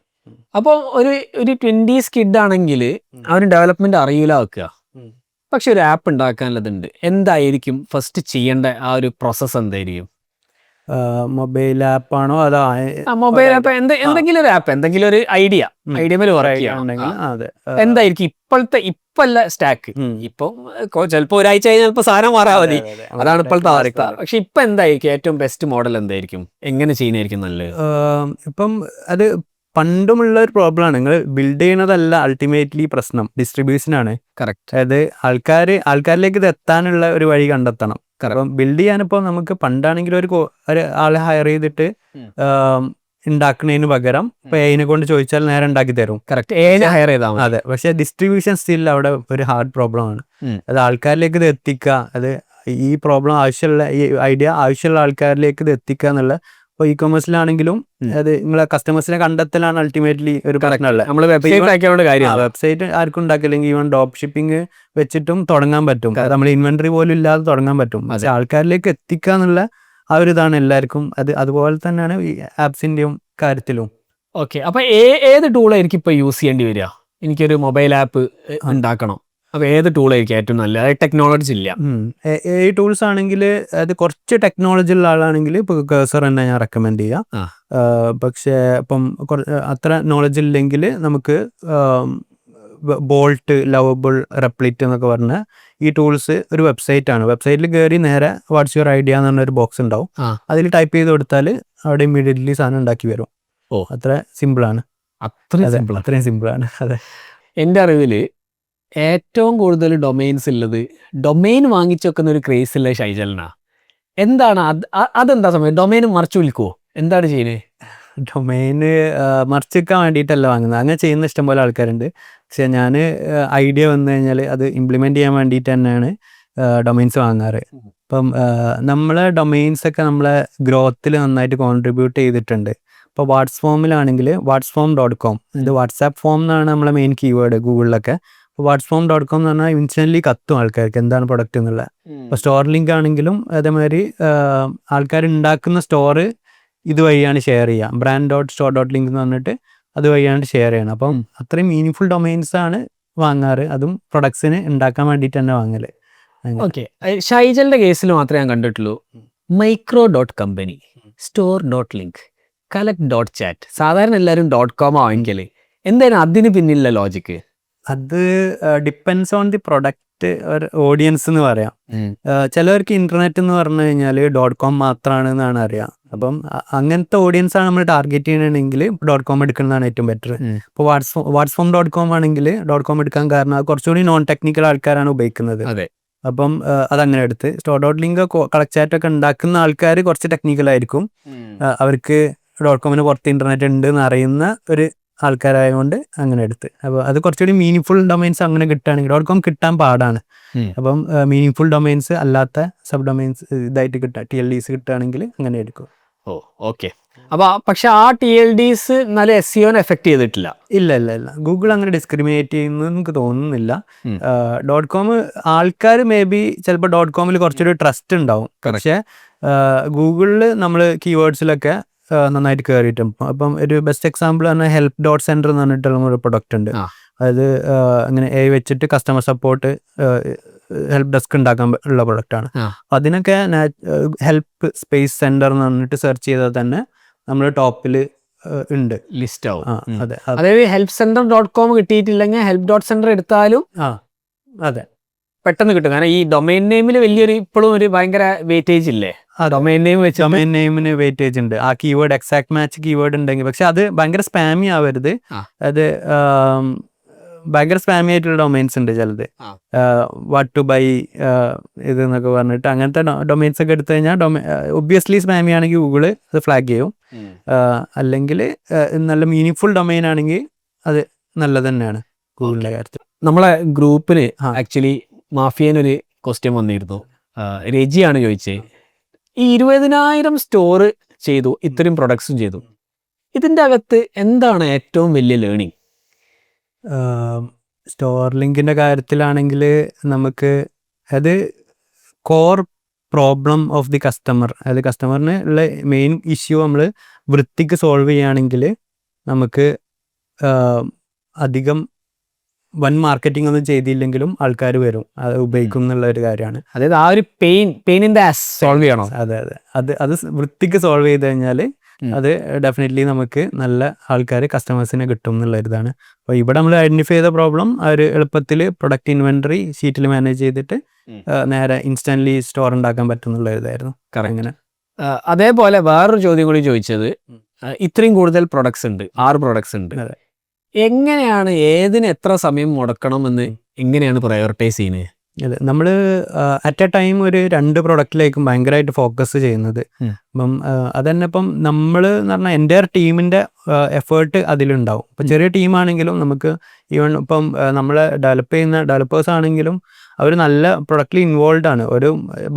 അപ്പോൾ ഒരു 20s കിഡ് ആണെങ്കിൽ അവന് ഡെവലപ്മെന്റ് അറിയില്ല വെക്കുക, പക്ഷെ ഒരു ആപ്പ് ഉണ്ടാക്കാനുള്ളതുണ്ട്. എന്തായിരിക്കും ഫസ്റ്റ് ചെയ്യേണ്ട ആ ഒരു പ്രോസസ്സ് എന്തായിരിക്കും? മൊബൈൽ ആപ്പാണോ അതോ മൊബൈൽ ആപ്പ്, എന്തെങ്കിലും ഒരു ആപ്പ്, എന്തെങ്കിലും ഒരു ഐഡിയ മേൽ വർക്ക് ചെയ്യണമെങ്കിൽ എന്തായിരിക്കും ഇപ്പോഴത്തെ സ്റ്റാക്ക്? ഇപ്പം ചിലപ്പോൾ ഒരാഴ്ച കഴിഞ്ഞാൽ ചിലപ്പോൾ സാധനം മാറാൻ മതി, അതാണ് ഇപ്പോഴത്തെ അവസ്ഥ. പക്ഷെ ഇപ്പൊ എന്തായിരിക്കും ഏറ്റവും ബെസ്റ്റ് മോഡൽ? എന്തായിരിക്കും, എങ്ങനെ ചെയ്യുന്നതായിരിക്കും നല്ലത്? ഇപ്പം അത് പണ്ടുമുള്ള ഒരു പ്രോബ്ലമാണ്. നിങ്ങൾ ബിൽഡ് ചെയ്യുന്നതല്ല അൾട്ടിമേറ്റ്ലി പ്രശ്നം, ഡിസ്ട്രിബ്യൂഷനാണ്. കറക്റ്റ്. അതായത് ആൾക്കാരിലേക്ക് ഇത് എത്താനുള്ള ഒരു വഴി കണ്ടെത്തണം. കാരണം ബിൽഡ് ചെയ്യാനിപ്പോൾ നമുക്ക് പണ്ടാണെങ്കിൽ ഒരു ആളെ ഹയർ ചെയ്തിട്ട് ഉണ്ടാക്കുന്നതിന് പകരം ഇപ്പൊ എനെ കൊണ്ട് ചോദിച്ചാൽ നേരെ ഉണ്ടാക്കി തരും. കറക്റ്റ്, ഹയർ ചെയ്താൽ മതി. അതെ, പക്ഷെ ഡിസ്ട്രിബ്യൂഷൻ സ്റ്റിൽ അവിടെ ഒരു ഹാർഡ് പ്രോബ്ലം ആണ്. അത് ആൾക്കാരിലേക്ക് ഇത് എത്തിക്കുക, അത് ഈ പ്രോബ്ലം ആവശ്യമുള്ള, ഈ ഐഡിയ ആവശ്യമുള്ള ആൾക്കാരിലേക്ക് ഇത് എത്തിക്കുക എന്നുള്ള. ഇപ്പോൾ ഇ-കൊമേഴ്സിലാണെങ്കിലും അത് നിങ്ങളെ കസ്റ്റമേഴ്സിനെ കണ്ടെത്തലാണ് അൾട്ടിമേറ്റ്ലി ഒരു പ്രശ്നമുള്ളത്. വെബ്സൈറ്റ് ആർക്കും ഉണ്ടാക്കില്ലെങ്കിൽ ഈവൻ ഡ്രോപ്പ് ഷിപ്പിംഗ് വെച്ചിട്ടും തുടങ്ങാൻ പറ്റും. നമ്മൾ ഇൻവെന്ററി പോലും ഇല്ലാതെ തുടങ്ങാൻ പറ്റും. പക്ഷെ ആൾക്കാരിലേക്ക് എത്തിക്കുക എന്നുള്ള ആ ഒരു ഇതാണ് എല്ലാവർക്കും. അതുപോലെ തന്നെയാണ് ഈ ആപ്സിന്റെയും കാര്യത്തിലും. ഓക്കെ, അപ്പൊ ഏത് ടൂളായിരിക്കും ഇപ്പൊ യൂസ് ചെയ്യേണ്ടി വരിക? എനിക്കൊരു മൊബൈൽ ആപ്പ് ഉണ്ടാക്കണം, അപ്പൊ ഏത് ടൂളായിരിക്കും ഏറ്റവും നല്ലത്? അത് ടെക്നോളജി ഇല്ല. ഈ ടൂൾസ് ആണെങ്കിൽ അത് കുറച്ച് ടെക്നോളജി ഉള്ള ആളാണെങ്കിൽ ഇപ്പോൾ കഴ്സർ തന്നെ ഞാൻ റെക്കമെൻഡ് ചെയ്യാം. പക്ഷേ ഇപ്പം അത്ര നോളജ് ഇല്ലെങ്കിൽ നമുക്ക് ബോൾട്ട്, ലവബിൾ, റെപ്ലിറ്റ് എന്നൊക്കെ പറഞ്ഞ ഈ ടൂൾസ് ഒരു വെബ്സൈറ്റ് ആണ്. വെബ്സൈറ്റിൽ കയറി നേരെ വാട്ട്സ് യുവർ ഐഡിയ എന്ന് പറഞ്ഞൊരു ബോക്സ് ഉണ്ടാവും. അതിൽ ടൈപ്പ് ചെയ്ത് കൊടുത്താൽ അവിടെ ഇമ്മീഡിയറ്റ്ലി സാധനം ഉണ്ടാക്കി വരും. അത്ര സിമ്പിളാണ്. അത്രയും സിമ്പിളാണ്. അതെ, എൻ്റെ അറിവില് ഏറ്റവും കൂടുതൽ ഡൊമൈൻസ് ഉള്ളത്, ഡൊമൈൻ വാങ്ങിച്ചു വെക്കുന്ന ഒരു ക്രേസ് ഉള്ള ഷൈജലിനാ. എന്താണ് അതെന്താ സമയം? ഡൊമൈൻ മറിച്ചു വിൽക്കുവോ? എന്താണ് ചെയ്യുന്നത്? ഡൊമൈന് മറിച്ച് വെക്കാൻ വേണ്ടിയിട്ടല്ല വാങ്ങുന്നത്. അങ്ങനെ ചെയ്യുന്ന ഇഷ്ടംപോലെ ആൾക്കാരുണ്ട്. പക്ഷെ ഞാൻ ഐഡിയ വന്നു കഴിഞ്ഞാൽ അത് ഇംപ്ലിമെൻറ്റ് ചെയ്യാൻ വേണ്ടിയിട്ട് തന്നെയാണ് ഡൊമൈൻസ് വാങ്ങാറ്. ഇപ്പം നമ്മളെ ഡൊമൈൻസൊക്കെ നമ്മളെ ഗ്രോത്തിൽ നന്നായിട്ട് കോൺട്രിബ്യൂട്ട് ചെയ്തിട്ടുണ്ട്. ഇപ്പോൾ വാട്സ്ഫോമിലാണെങ്കിൽ watsform.com, ഇത് വാട്സാപ്പ് ഫോം എന്നാണ് നമ്മളെ മെയിൻ കീവേഡ് ഗൂഗിളിലൊക്കെ. ഇപ്പോൾ watsform.com എന്ന് പറഞ്ഞാൽ ഇൻസ്റ്റൻ്റ്ലി കത്തും ആൾക്കാർക്ക് എന്താണ് പ്രൊഡക്റ്റ് എന്നുള്ളത്. ഇപ്പോൾ സ്റ്റോർ ലിങ്ക് ആണെങ്കിലും അതേമാതിരി ആൾക്കാർ ഉണ്ടാക്കുന്ന സ്റ്റോറ് ഇതുവഴിയാണ് ഷെയർ ചെയ്യുക. brand.store.link എന്ന് പറഞ്ഞിട്ട് അതുവഴിയാണ് ഷെയർ ചെയ്യണം. അപ്പം അത്രയും മീനിങ് ഡൊമൈൻസ് ആണ് വാങ്ങാറ്. അതും പ്രൊഡക്ട്സിന് ഉണ്ടാക്കാൻ വേണ്ടിയിട്ട് തന്നെ വാങ്ങല്. ഓക്കെ, ഷൈജലിന്റെ കേസിൽ മാത്രമേ ഞാൻ കണ്ടിട്ടുള്ളൂ micro.company, store.link, collect.chat. സാധാരണ എല്ലാവരും .com വാങ്ങിക്കല്. എന്തായാലും അതിന് പിന്നിലുള്ള ലോജിക്ക്? അത് depends on the product audience എന്ന് പറയാം. ചിലവർക്ക് ഇന്റർനെറ്റ് എന്ന് പറഞ്ഞു കഴിഞ്ഞാൽ .com മാത്രമാണ് എന്നാണ് അറിയാം. അപ്പം അങ്ങനത്തെ ഓഡിയൻസ് ആണ് നമ്മൾ ടാർഗറ്റ് ചെയ്യണമെങ്കിൽ .com എടുക്കുന്നതാണ് ഏറ്റവും ബെറ്റർ. ഇപ്പോൾ watsform.com ആണെങ്കിൽ .com എടുക്കാൻ കാരണം കുറച്ചുകൂടി നോൺ ടെക്നിക്കൽ ആൾക്കാരാണ് ഉപയോഗിക്കുന്നത്. അപ്പം അതങ്ങനെ എടുത്ത് store.link, collect chat ഒക്കെ ഉണ്ടാക്കുന്ന ആൾക്കാർ കുറച്ച് ടെക്നിക്കൽ ആയിരിക്കും. അവർക്ക് .comന് പുറത്ത് ഇന്റർനെറ്റ് ഉണ്ട് എന്ന് അറിയുന്ന ഒരു ആൾക്കാരായതുകൊണ്ട് അങ്ങനെ എടുത്ത്. അപ്പോൾ അത് കുറച്ചുകൂടി മീനിങ് ഡൊമൈൻസ് അങ്ങനെ കിട്ടുകയാണെങ്കിൽ .com കിട്ടാൻ പാടാണ്. അപ്പം മീനിങ് ഡൊമൈൻസ് അല്ലാത്ത സബ് ഡൊമൈൻസ് ഇതായിട്ട് കിട്ടുക, TLDs കിട്ടുകയാണെങ്കിൽ അങ്ങനെ എടുക്കും. ഓക്കെ, അപ്പോൾ പക്ഷെ ആ TLDs നല്ല SEOനെ എഫക്ട് ചെയ്തിട്ടില്ല? ഇല്ല, ഗൂഗിൾ അങ്ങനെ ഡിസ്ക്രിമിനേറ്റ് ചെയ്യുന്നു എനിക്ക് തോന്നുന്നില്ല. .com ആൾക്കാർ മേ ബി ചിലപ്പോൾ .comൽ കുറച്ചൊരു ട്രസ്റ്റ് ഉണ്ടാവും. പക്ഷേ ഗൂഗിളിൽ നമ്മൾ കീവേഡ്സിലൊക്കെ നന്നായിട്ട് കയറിയിട്ടും. അപ്പം ഒരു ബെസ്റ്റ് എക്സാമ്പിൾ പറഞ്ഞാൽ help.center എന്ന് പറഞ്ഞിട്ടുള്ള ഒരു പ്രൊഡക്റ്റ് ഉണ്ട്. അതായത് അങ്ങനെ വെച്ചിട്ട് കസ്റ്റമർ സപ്പോർട്ട് ഹെൽപ്പ് ഡെസ്ക് ഉണ്ടാക്കാൻ ഉള്ള പ്രൊഡക്റ്റാണ്. അതിനൊക്കെ ഹെൽപ്പ് സ്പേസ് സെന്റർ എന്ന് പറഞ്ഞിട്ട് സെർച്ച് ചെയ്താൽ തന്നെ നമ്മൾ ടോപ്പിൽ ഉണ്ട്, ലിസ്റ്റ് ആവും. അതായത് helpcenter.com കിട്ടിയിട്ടില്ലെങ്കിൽ help.center എടുത്താലും അതെ പെട്ടെന്ന് കിട്ടും. കാരണം ഈ ഡൊമൈൻ നെയിമിൽ വലിയൊരു ഇപ്പോഴും ഒരു ഭയങ്കര വെയിറ്റേജ് ഇല്ലേ? ഡൊമൈൻ നെയിം വെച്ച് ഡൊമൈൻ നെയിമിന് വെയിറ്റേജ് ഉണ്ട്. ആ കീവേഡ് എക്സാക്ട് മാച്ച് കീവേഡ് ഉണ്ടെങ്കിൽ. പക്ഷെ അത് ഭയങ്കര സ്പാമി ആവരുത്. അത് ഭയങ്കര സ്പാമി ആയിട്ടുള്ള ഡൊമൈൻസ് ഉണ്ട് ചിലത്. വാട്ട് ടു ബൈ ഇത് എന്നൊക്കെ പറഞ്ഞിട്ട് അങ്ങനത്തെ ഡൊമൈൻസ് ഒക്കെ എടുത്തു കഴിഞ്ഞാൽ ഒബ്വിയസ്ലി സ്പാമി ആണെങ്കിൽ ഗൂഗിള് അത് ഫ്ലാഗ് ചെയ്യും. അല്ലെങ്കിൽ നല്ല മീനിങ് ഡൊമൈൻ ആണെങ്കിൽ അത് നല്ലത് തന്നെയാണ് ഗൂഗിളിന്റെ കാര്യത്തിൽ. നമ്മളെ ഗ്രൂപ്പിന് ആക്ച്വലി മാഫിയനൊരു ക്വസ്റ്റ്യൻ വന്നിരുന്നു. രജിയാണ് ചോദിച്ചത്, ഈ 20,000 സ്റ്റോറ് ചെയ്തു, ഇത്രയും പ്രൊഡക്ട്സും ചെയ്തു. ഇതിൻ്റെ അകത്ത് എന്താണ് ഏറ്റവും വലിയ ലേണിംഗ്? സ്റ്റോർ ലിങ്കിൻ്റെ കാര്യത്തിലാണെങ്കിൽ നമുക്ക് അത് core problem of the customer, അതായത് കസ്റ്റമറിന് ഉള്ള മെയിൻ ഇഷ്യൂ നമ്മൾ വൃത്തിക്ക് സോൾവ് ചെയ്യുകയാണെങ്കിൽ നമുക്ക് അധികം വൻ മാർക്കറ്റിംഗ് ഒന്നും ചെയ്തില്ലെങ്കിലും ആൾക്കാർ വരും, അത് ഉപയോഗിക്കും എന്നുള്ള ഒരു കാര്യമാണ്. അതായത് ആ ഒരു പെയിനിൻ്റെ സോൾവ് ചെയ്യണം. അതെ അത് വൃത്തിക്ക് സോൾവ് ചെയ്ത് കഴിഞ്ഞാൽ അത് ഡെഫിനറ്റ്ലി നമുക്ക് നല്ല ആൾക്കാർ കസ്റ്റമേഴ്സിനെ കിട്ടും എന്നുള്ള ഇതാണ്. അപ്പോൾ ഇവിടെ നമ്മൾ ഐഡൻറ്റിഫൈ ചെയ്ത പ്രോബ്ലം ഒരു എളുപ്പത്തിൽ പ്രൊഡക്റ്റ് ഇൻവെൻറ്ററി ഷീറ്റിൽ മാനേജ് ചെയ്തിട്ട് നേരെ ഇൻസ്റ്റൻ്റ്ലി സ്റ്റോർ ഉണ്ടാക്കാൻ പറ്റും എന്നുള്ള ഇതായിരുന്നു. അങ്ങനെ അതേപോലെ വേറൊരു ചോദ്യം കൂടി ചോദിച്ചത്, ഇത്രയും കൂടുതൽ പ്രൊഡക്ട്സ് ഉണ്ട്, 6 പ്രൊഡക്ട്സ് ഉണ്ട്, എങ്ങനെയാണ് ഏതിന് എത്ര സമയം മുടക്കണമെന്ന് എങ്ങനെയാണ് പ്രയോറിറ്റൈസ് ചെയ്യുന്നത്? അതെ, നമ്മൾ അറ്റ് എ ടൈം ഒരു 2 പ്രൊഡക്റ്റിലേക്കും ഭയങ്കരമായിട്ട് ഫോക്കസ് ചെയ്യുന്നത്. അപ്പം അതന്നെ ഇപ്പം നമ്മൾ എന്ന് പറഞ്ഞാൽ എൻ്റെ ടീമിൻ്റെ എഫേർട്ട് അതിലുണ്ടാവും. ഇപ്പം ചെറിയ ടീമാണെങ്കിലും നമുക്ക് ഈവൺ ഇപ്പം നമ്മൾ ഡെവലപ്പ് ചെയ്യുന്ന ഡെവലപ്പേഴ്സ് ആണെങ്കിലും അവർ നല്ല പ്രൊഡക്റ്റിൽ ഇൻവോൾവ് ആണ്.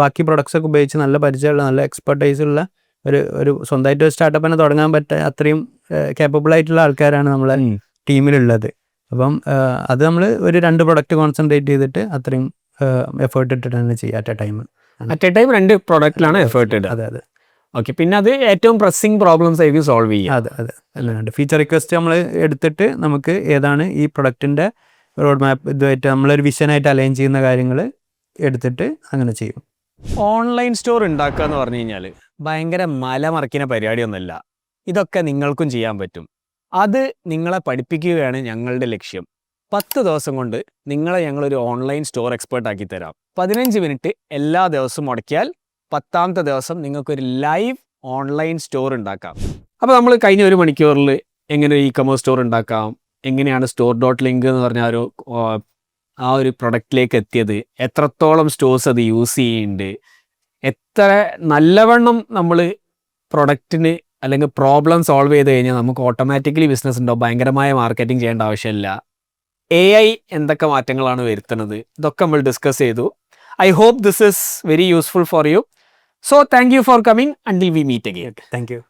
ബാക്കി പ്രൊഡക്ട്സ് ഒക്കെ ഉപയോഗിച്ച് നല്ല പരിചയമുള്ള നല്ല എക്സ്പെർട്ടൈസ് ഉള്ള ഒരു സ്വന്തമായിട്ട് ഒരു സ്റ്റാർട്ടപ്പ് തന്നെ തുടങ്ങാൻ പറ്റുക അത്രയും കേപ്പബിൾ ആയിട്ടുള്ള ആൾക്കാരാണ് നമ്മളെ ടീമിലുള്ളത്. അപ്പം അത് നമ്മൾ ഒരു 2 പ്രൊഡക്റ്റ് കോൺസെൻട്രേറ്റ് ചെയ്തിട്ട് അത്രയും എഫേർട്ട് ഇട്ടിട്ടാണ് ചെയ്യുക അറ്റ് എ ടൈം 2 പ്രൊഡക്റ്റിലാണ് എഫേർട്ട് ഇടുക. അതെ. ഓക്കെ, പിന്നെ അത് ഏറ്റവും പ്രസ്സിംഗ് പ്രോബ്ലംസ് ആയിരിക്കും സോൾവ് ചെയ്യുക. അതെ അല്ലാണ്ട് ഫീച്ചർ റിക്വസ്റ്റ് നമ്മൾ എടുത്തിട്ട് നമുക്ക് ഏതാണ് ഈ പ്രൊഡക്റ്റിൻ്റെ റോഡ് മാപ്പ് ഇതുമായിട്ട് നമ്മളൊരു വിഷനായിട്ട് അലൈൻ ചെയ്യുന്ന കാര്യങ്ങൾ എടുത്തിട്ട് അങ്ങനെ ചെയ്യും. ഓൺലൈൻ സ്റ്റോർ ഉണ്ടാക്കുക എന്ന് പറഞ്ഞു കഴിഞ്ഞാൽ ഭയങ്കര മലമറിക്കുന്ന പരിപാടിയൊന്നുമല്ല. ഇതൊക്കെ നിങ്ങൾക്കും ചെയ്യാൻ പറ്റും. അത് നിങ്ങളെ പഠിപ്പിക്കുകയാണ് ഞങ്ങളുടെ ലക്ഷ്യം. 10 ദിവസം കൊണ്ട് നിങ്ങളെ ഞങ്ങളൊരു ഓൺലൈൻ സ്റ്റോർ എക്സ്പേർട്ട് ആക്കി തരാം. 15 മിനിറ്റ് എല്ലാ ദിവസവും മുടക്കിയാൽ 10ാമത്തെ ദിവസം നിങ്ങൾക്കൊരു ലൈവ് ഓൺലൈൻ സ്റ്റോർ ഉണ്ടാക്കാം. അപ്പോൾ നമ്മൾ കഴിഞ്ഞ 1 മണിക്കൂറിൽ എങ്ങനെ ഒരു ഇ-കൊമേഴ്സ് സ്റ്റോർ ഉണ്ടാക്കാം, എങ്ങനെയാണ് store.link എന്ന് പറഞ്ഞ ആ ഒരു പ്രൊഡക്റ്റിലേക്ക് എത്തിയത്, എത്രത്തോളം സ്റ്റോഴ്സ് അത് യൂസ് ചെയ്യുന്നുണ്ട്, എത്ര നല്ലവണ്ണം നമ്മൾ പ്രൊഡക്റ്റിന് അല്ലെങ്കിൽ പ്രോബ്ലം സോൾവ് ചെയ്ത് കഴിഞ്ഞാൽ നമുക്ക് ഓട്ടോമാറ്റിക്കലി ബിസിനസ് ഉണ്ടാവും, ഭയങ്കരമായ മാർക്കറ്റിംഗ് ചെയ്യേണ്ട ആവശ്യമില്ല, AI എന്തൊക്കെ മാറ്റങ്ങളാണ് വരുത്തുന്നത്, ഇതൊക്കെ നമ്മൾ ഡിസ്കസ് ചെയ്തു. I hope this is very useful for you. So thank you for coming. Until we meet again. Thank U.